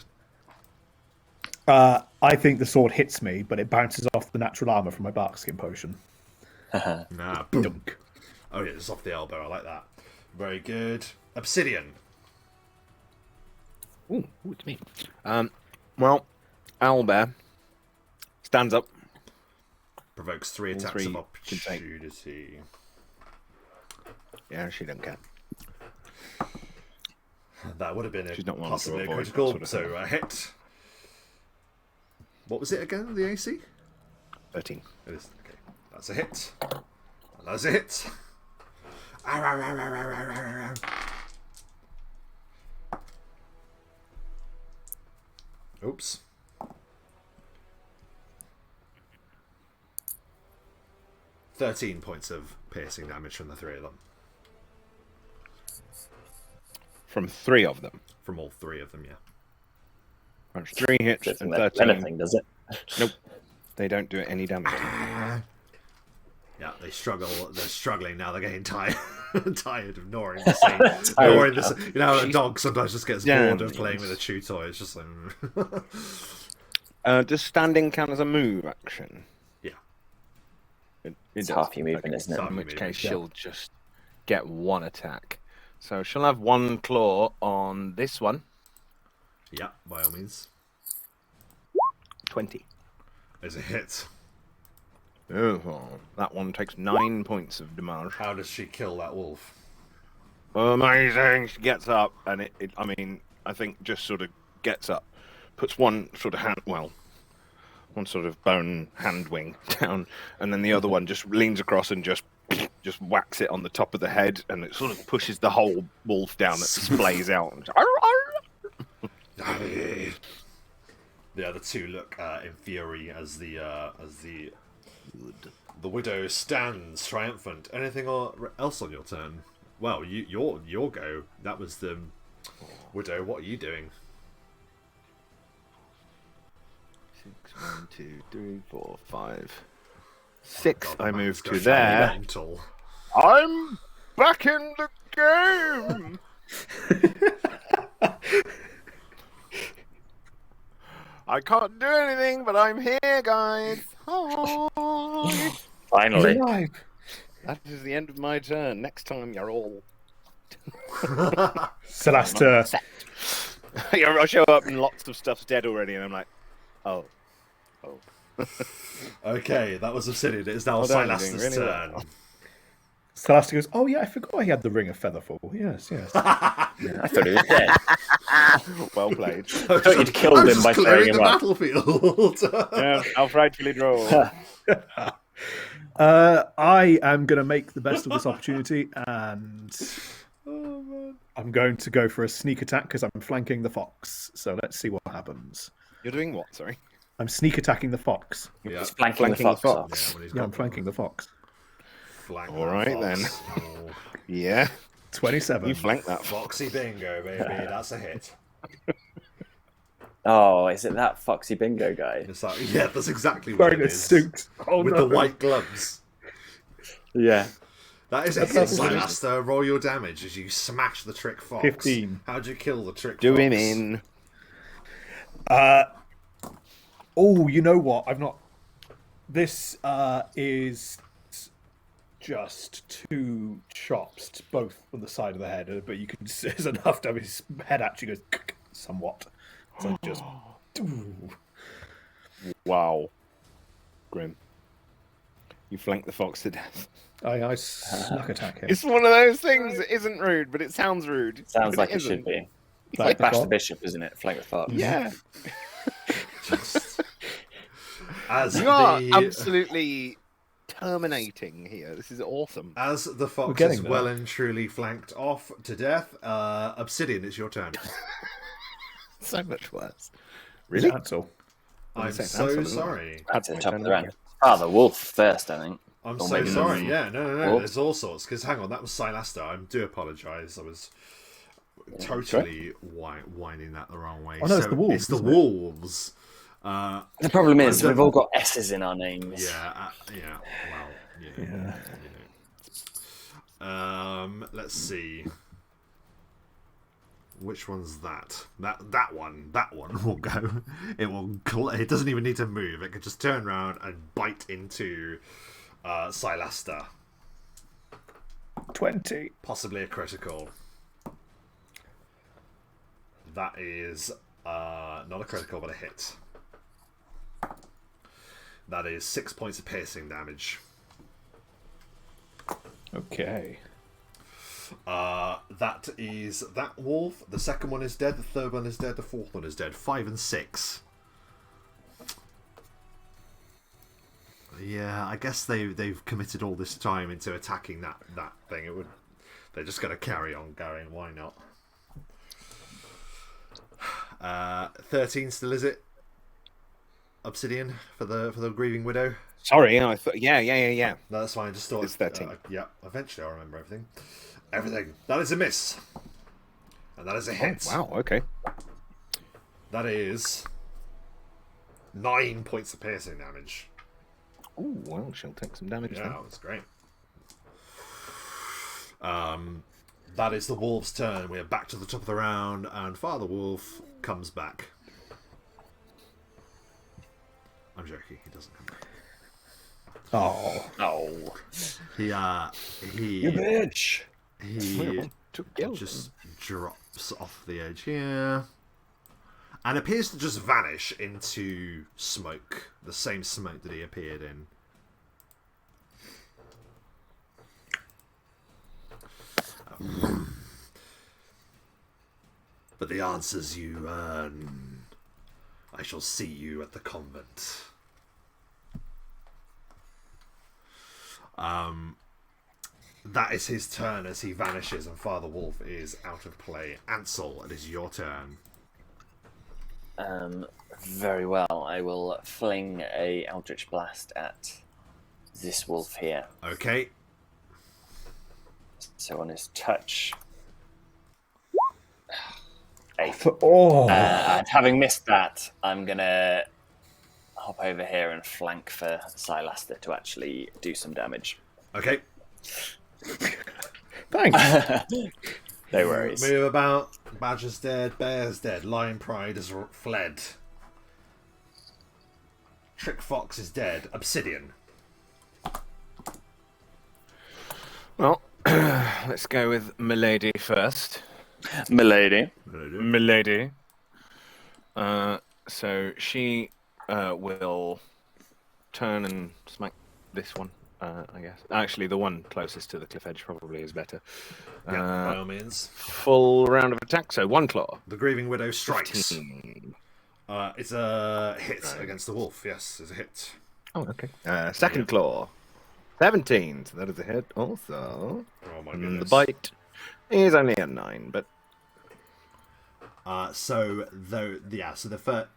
I think the sword hits me, but it bounces off the natural armor from my bark skin potion. Nah, boom. Dunk. Oh, yeah, it's off the elbow. I like that. Very good. Obsidian. Ooh, it's me. Well, Owlbear stands up. Provokes 3 All attacks 3 of can take. opportunity. Yeah, she don't care. That would have been She's not one to possibly a avoid that critical. sort of So thing. a hit. What was it again? The AC? 13. It is. Okay, that's a hit. That's a hit. Ow, ow, ow, ow, ow, ow, ow, ow. Oops. "13 points of piercing damage from the 3 of them. From 3 of them. From all 3 of them, yeah. That's 3 hits Doesn't and make 13. anything, does it? Nope. They don't do any damage. Yeah, they struggle. They're struggling now. They're getting tired, tired of gnawing the same. Gnawing the same. You know how a dog sometimes just gets bored of playing with a chew toy. It's just like. Does standing count as a move action? Yeah. It It's does. half your movement, Okay. isn't it? In which movement, case yeah. she'll just get 1 attack. So she'll have 1 claw on this one. Yeah, by all means. 20. There's a hit. Oh, that one takes 9 points of damage. How does she kill that wolf? Amazing! She gets up, and I think just sort of gets up, puts one sort of one sort of bone hand wing down, and then the other one just leans across and just whacks it on the top of the head, and it sort of pushes the whole wolf down. It splays out. The other 2 look in fury as the widow stands triumphant. Anything else on your turn? Well, your go. That was the widow. What are you doing? 6, 1, 2, 3, 4, 5, 6. God, I the move man's to going there. mental. I'm back in the game. I can't do anything, but I'm here, guys. Hi. Finally. Alive. That is the end of my turn. Next time, you're all. Celesta. I show up and lots of stuff's dead already, and I'm like, oh. Okay, that was Obsidian. It is now Well done, you're Silas's doing really turn. well. Celesta goes, oh yeah, I forgot he had the Ring of Featherfall. Yes. I thought he was dead. Well played. I thought you'd killed him by throwing clearing the him up. battlefield. Yeah, I'll rightfully draw. I am going to make the best of this opportunity, and I'm going to go for a sneak attack because I'm flanking the fox. So let's see what happens. You're doing what? Sorry. I'm sneak attacking the fox. Yeah, He's flanking the fox. yeah, when he's Yeah, got I'm flanking the fox. flank All that right, fox. Oh, Yeah. 27. You flank that. Foxy bingo, baby. That's a hit. Oh, is it that Foxy Bingo guy? It's like, yeah, that's exactly what Wearing it a is. suit. Oh, With no. the white gloves. Yeah. That is a hit. Silaster, roll your damage as you smash the trick fox. 15. How'd you kill the trick Do fox? him in. Oh, you know what? I've not. This is just 2 chops, both on the side of the head, but you can see there's enough to his head actually goes somewhat. So just. Wow. Grim. You flank the fox to death. I snuck attack him. It's one of those things that isn't rude, but it sounds rude. Sounds But like it should isn't. be. It's Flank like the Bash the fox. Bishop, isn't it? Flank the fox. Yeah. As You are the absolutely terminating here. This is awesome. as the fox getting is there. well and truly flanked off to death, Obsidian, it's your turn. So much worse. Really? That's all. I'm say, so that's sorry. That's the my top turn of the round. again. The wolf first, I think. I'm Or so maybe sorry. not. Yeah, no. Wolf. There's all sorts. Because hang on, that was Silaster. I do apologise. I was totally winding that the wrong way. Oh, no, it's the wolves, It's the isn't it? wolves. The problem is don't- we've all got S's in our names. Yeah. Well, yeah. Let's see. Which one's that? That one will go. It doesn't even need to move. It can just turn around and bite into Silaster. 20. Possibly a critical. That is not a critical, but a hit. That is 6 points of piercing damage. Okay. That is that wolf. The second one is dead. The third one is dead. The fourth one is dead. 5 and 6. Yeah, I guess they've committed all this time into attacking that thing. They're just going to carry on going. Why not? 13 still, is it? Obsidian for the grieving widow. Sorry, I thought. Yeah. No, that's fine. I just thought It's 13. Yeah, eventually I'll remember everything. Everything. That is a miss, and that is a hit. Oh, wow. Okay. That is 9 points of piercing damage. Oh, well, she'll take some damage. Yeah, then. that was great. That is the wolf's turn. We are back to the top of the round, and Father Wolf comes back. I'm joking. He doesn't come back. Oh. He You bitch! he just drops off the edge here, and appears to just vanish into smoke. The same smoke that he appeared in. But the answers you earn, I shall see you at the convent. That is his turn as he vanishes and Father Wolf is out of play. Ansel, it is your turn. Very well. I will fling a Eldritch Blast at this wolf here. Okay. So on his touch. 8. Oh. And having missed that, I'm going to hop over here and flank for Silaster to actually do some damage. Okay. Thanks. No worries. Move about. Badger's dead. Bear's dead. Lion Pride has fled. Trick Fox is dead. Obsidian. Well, let's go with Milady first. Milady. Milady. So she will turn and smack this one, I guess. Actually, the one closest to the cliff edge probably is better. Yeah, by all means. Full round of attack, so one claw. The Grieving Widow strikes. 15. It's a hit against the wolf. Yes, it's a hit. Oh, okay. Second claw. 17, so that is a hit also. Oh my And goodness. the bite is only a 9, but... So the first...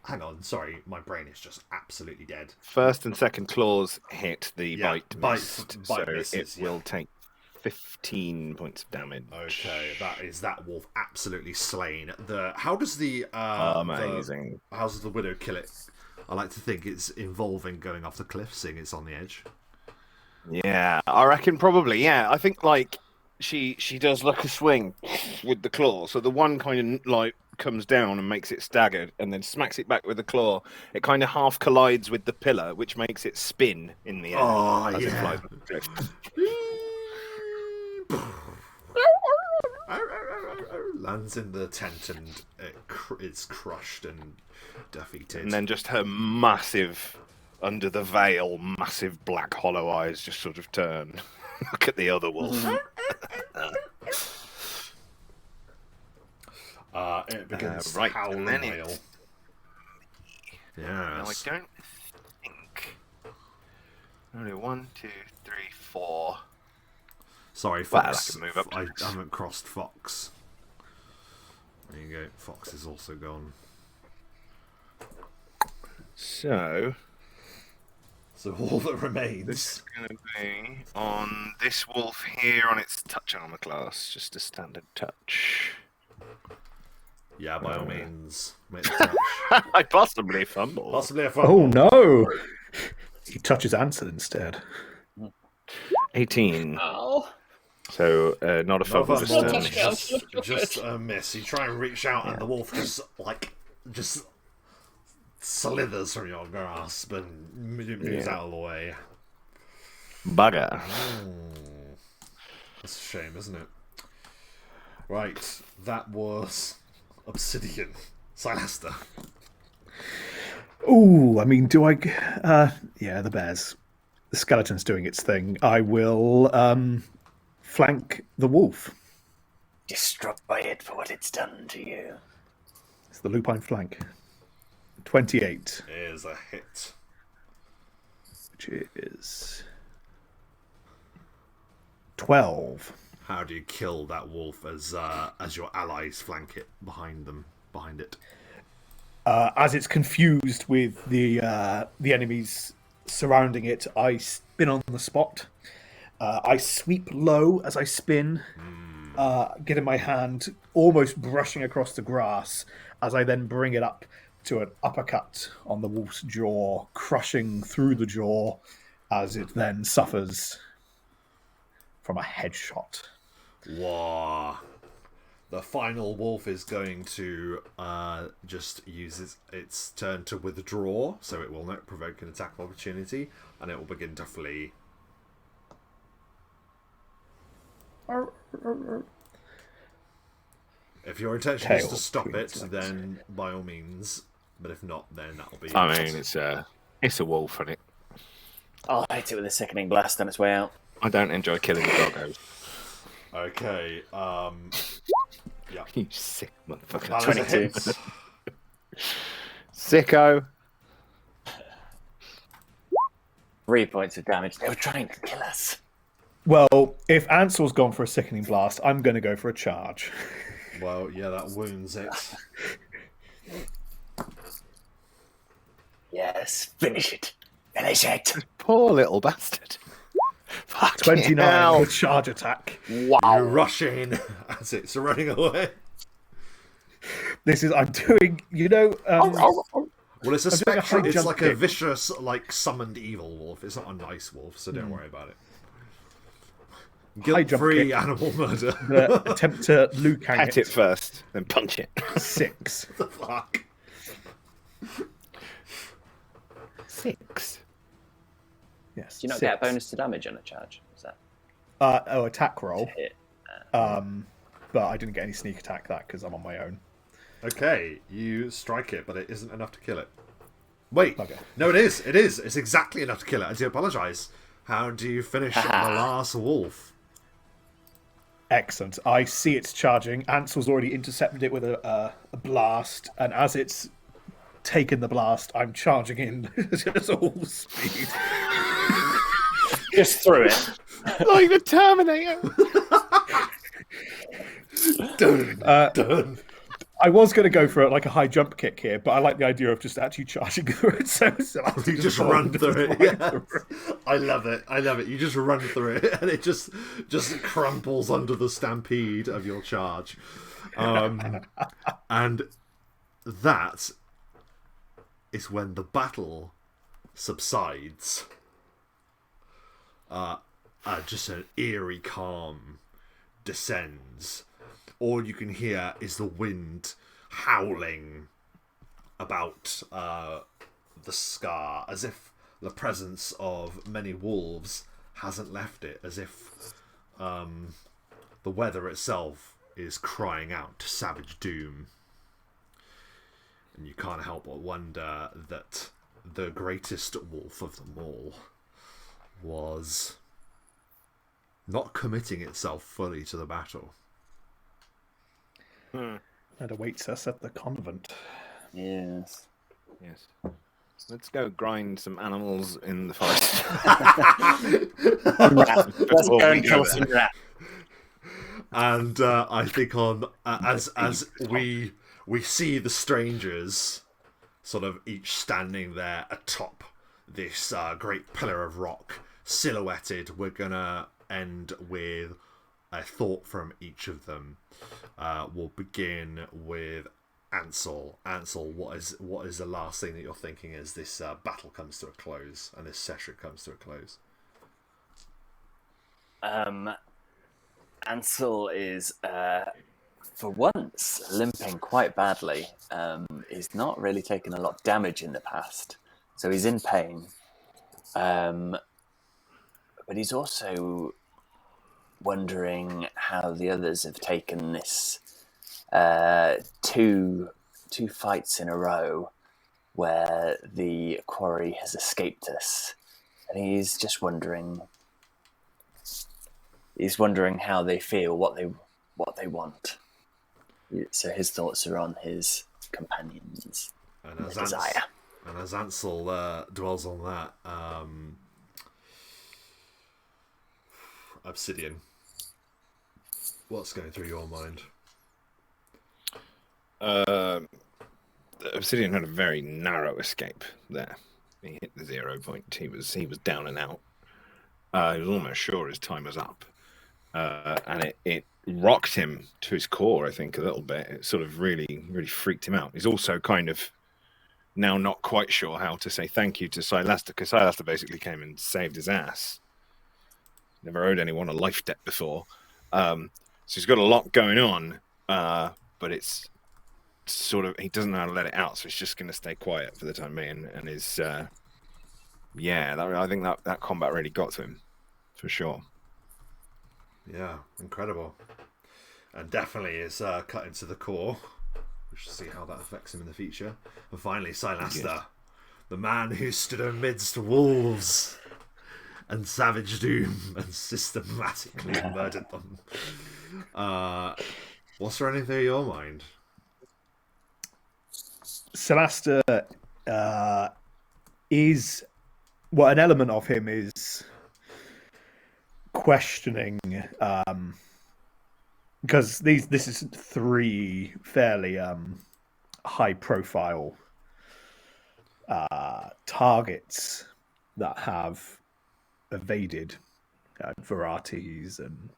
Hang on, sorry, my brain is just absolutely dead. First and second claws hit, the Yeah, bite bite missed, so misses, it will take 15 points of damage. Okay, that wolf absolutely slain. How does the Amazing. how does the widow kill it? I like to think it's involving going off the cliff, seeing it's on the edge. Yeah, I reckon probably. Yeah, I think like she does like a swing with the claw, so the one kind of like comes down and makes it staggered, and then smacks it back with the claw. It kind of half collides with the pillar, which makes it spin in the air Oh, as it yeah. flies off the cliff. Lands in the tent and it's crushed and defeated. And then just her massive, under the veil, massive black hollow eyes just sort of turn. Look at the other wolf. It begins right, to howl and and then wail. Now, I Yes. don't think... Only 1, 2, 3, 4... Sorry, Well, I Fox. can move up to I this. haven't crossed Fox. There you go. Fox is also gone. So, So all that this remains. is going to be on this wolf here on its touch armor class. Just a standard touch. Yeah, by all means. Make the touch. I possibly fumbled. Possibly a fumble. Oh no! He touches Ansel instead. 18. Oh. So, not a fumble, Not a just fumble, a touchdown. miss. just a miss. You try and reach out, and the wolf just slithers from your grasp and moves Yeah. out of the way. Bugger. That's a shame, isn't it? Right, that was obsidian. Silaster. Ooh, I mean, do I? Yeah, the bears. The skeleton's doing its thing. I will flank the wolf. Destroy it for what it's done to you. It's the lupine flank. 28, Is a hit. which is 12. How do you kill that wolf as your allies flank it behind it? As it's confused with the enemies surrounding it, I spin on the spot. I sweep low as I spin, get in my hand, almost brushing across the grass, as I then bring it up to an uppercut on the wolf's jaw, crushing through the jaw as it then suffers from a headshot. Whoa. The final wolf is going to just use its turn to withdraw, so it will not provoke an attack of opportunity, and it will begin to flee. If your intention is to stop it, then by all means. But if not, then that'll be. I mean, it's a wolf, isn't it? I'll hit it with a sickening blast on its way out. I don't enjoy killing the doggos. Okay. Yeah. You sick motherfucker. That is a 22. hit. Sicko. 3 points of damage. They were trying to kill us. Well, if Ansel's gone for a sickening blast, I'm going to go for a charge. Well, yeah, that wounds it. Yes, finish it. Finish it. Poor little bastard. Fuck 29 with charge attack. You rush in as it's running away. I'm doing, Well, it's a I'm doing a spectral. high It's jump like a kick. vicious, summoned evil wolf. It's not a nice wolf, so don't worry about it. High jump Guilt-free kick. animal murder. Attempt to Liu Kang Pat it first, then punch it. 6. The fuck? 6. Yes. Do you not 6. get a bonus to damage on a charge? Is that Attack roll. hit? But I didn't get any sneak attack that because I'm on my own. Okay, you strike it, but it isn't enough to kill it. Wait, Okay. no, it is. It is. It's exactly enough to kill it. I do apologise. How do you finish the last wolf? Excellent. I see it's charging. Ansel's already intercepted it with a blast, and as it's taken the blast, I'm charging in just all speed. Just through it. Like the Terminator. Done. I was going to go for a high jump kick here, but I like the idea of just actually charging through it. So I You just run through it. Yes. I love it. I love it. You just run through it, and it just crumples under the stampede of your charge. And that is when the battle subsides. Just an eerie calm descends. All you can hear is the wind howling about the scar, as if the presence of many wolves hasn't left it, as if the weather itself is crying out to savage doom. And you can't help but wonder that the greatest wolf of them all was not committing itself fully to the battle. And awaits us at the convent. Yes. Yes. Let's go grind some animals in the forest. Let's go and we kill go some rats. And I think as we see the strangers sort of each standing there atop this great pillar of rock, silhouetted, we're gonna end with a thought from each of them. We'll begin with Ansel. Ansel, what is the last thing that you're thinking as this battle comes to a close and this session comes to a close? Ansel is, for once, limping quite badly. He's not really taken a lot of damage in the past, so he's in pain. But he's also wondering how the others have taken this two fights in a row where the quarry has escaped us, and he's just wondering. He's wondering how they feel, what they want. So his thoughts are on his companions and his desire. And as Ansel dwells on that, Obsidian, what's going through your mind? Obsidian had a very narrow escape there. He hit the 0 point. He was down and out. He was almost sure his time was up. And it rocked him to his core, I think, a little bit. It sort of really, really freaked him out. He's also kind of now not quite sure how to say thank you to Silastra, because Silastra basically came and saved his ass. Never owed anyone a life debt before. So he's got a lot going on, but it's sort of, he doesn't know how to let it out, so he's just going to stay quiet for the time being. And is, I think that combat really got to him, for sure. Yeah, incredible. And definitely is cut into the core. We shall see how that affects him in the future. And finally, Silastra, the man who stood amidst wolves and savage doom and systematically murdered them. What's running through your mind? Silastra is... Well, an element of him is questioning, because this is three fairly high profile targets that have evaded Verates and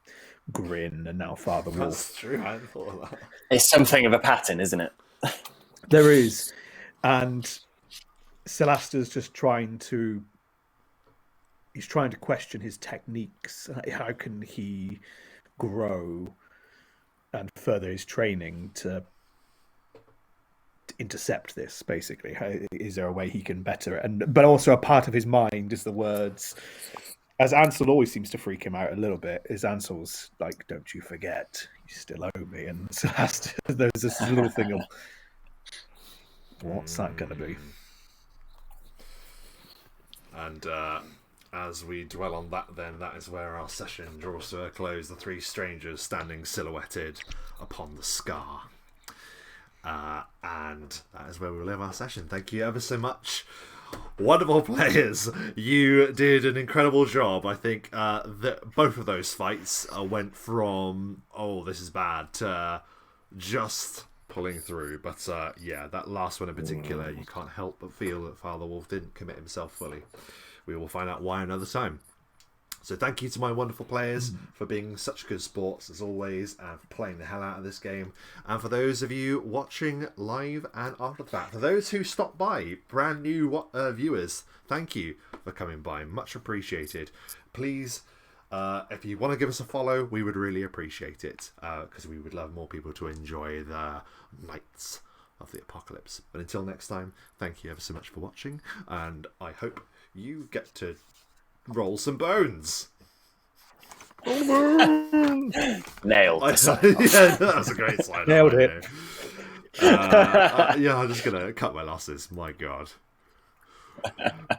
Grin and now Father Wolf. That's true, I hadn't thought of that. It's something of a pattern, isn't it? There is, and Silastra's just trying to question his techniques. How can he grow and further his training to intercept this, basically? Is there a way he can better it? But also a part of his mind is the words, as Ansel always seems to freak him out a little bit, is Ansel's like, don't you forget, you still owe me. And there's this little thing of, what's that going to be? And as we dwell on that, then that is where our session draws to a close. The three strangers standing silhouetted upon the scar. And that is where we'll leave our session. Thank you ever so much. Wonderful players. You did an incredible job. I think that both of those fights went from, oh, this is bad, to just pulling through. But that last one in particular, you can't help but feel that Father Wolf didn't commit himself fully. We will find out why another time. So thank you to my wonderful players for being such good sports as always, and for playing the hell out of this game. And for those of you watching live and after the fact, for those who stopped by, brand new viewers, thank you for coming by. Much appreciated. Please, if you want to give us a follow, we would really appreciate it, because we would love more people to enjoy the Knights of the Apocalypse. But until next time, thank you ever so much for watching, and I hope you get to roll some bones. Nailed. Yeah, that was a great slide. Nailed it. I'm just gonna cut my losses. My God.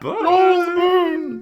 Bye.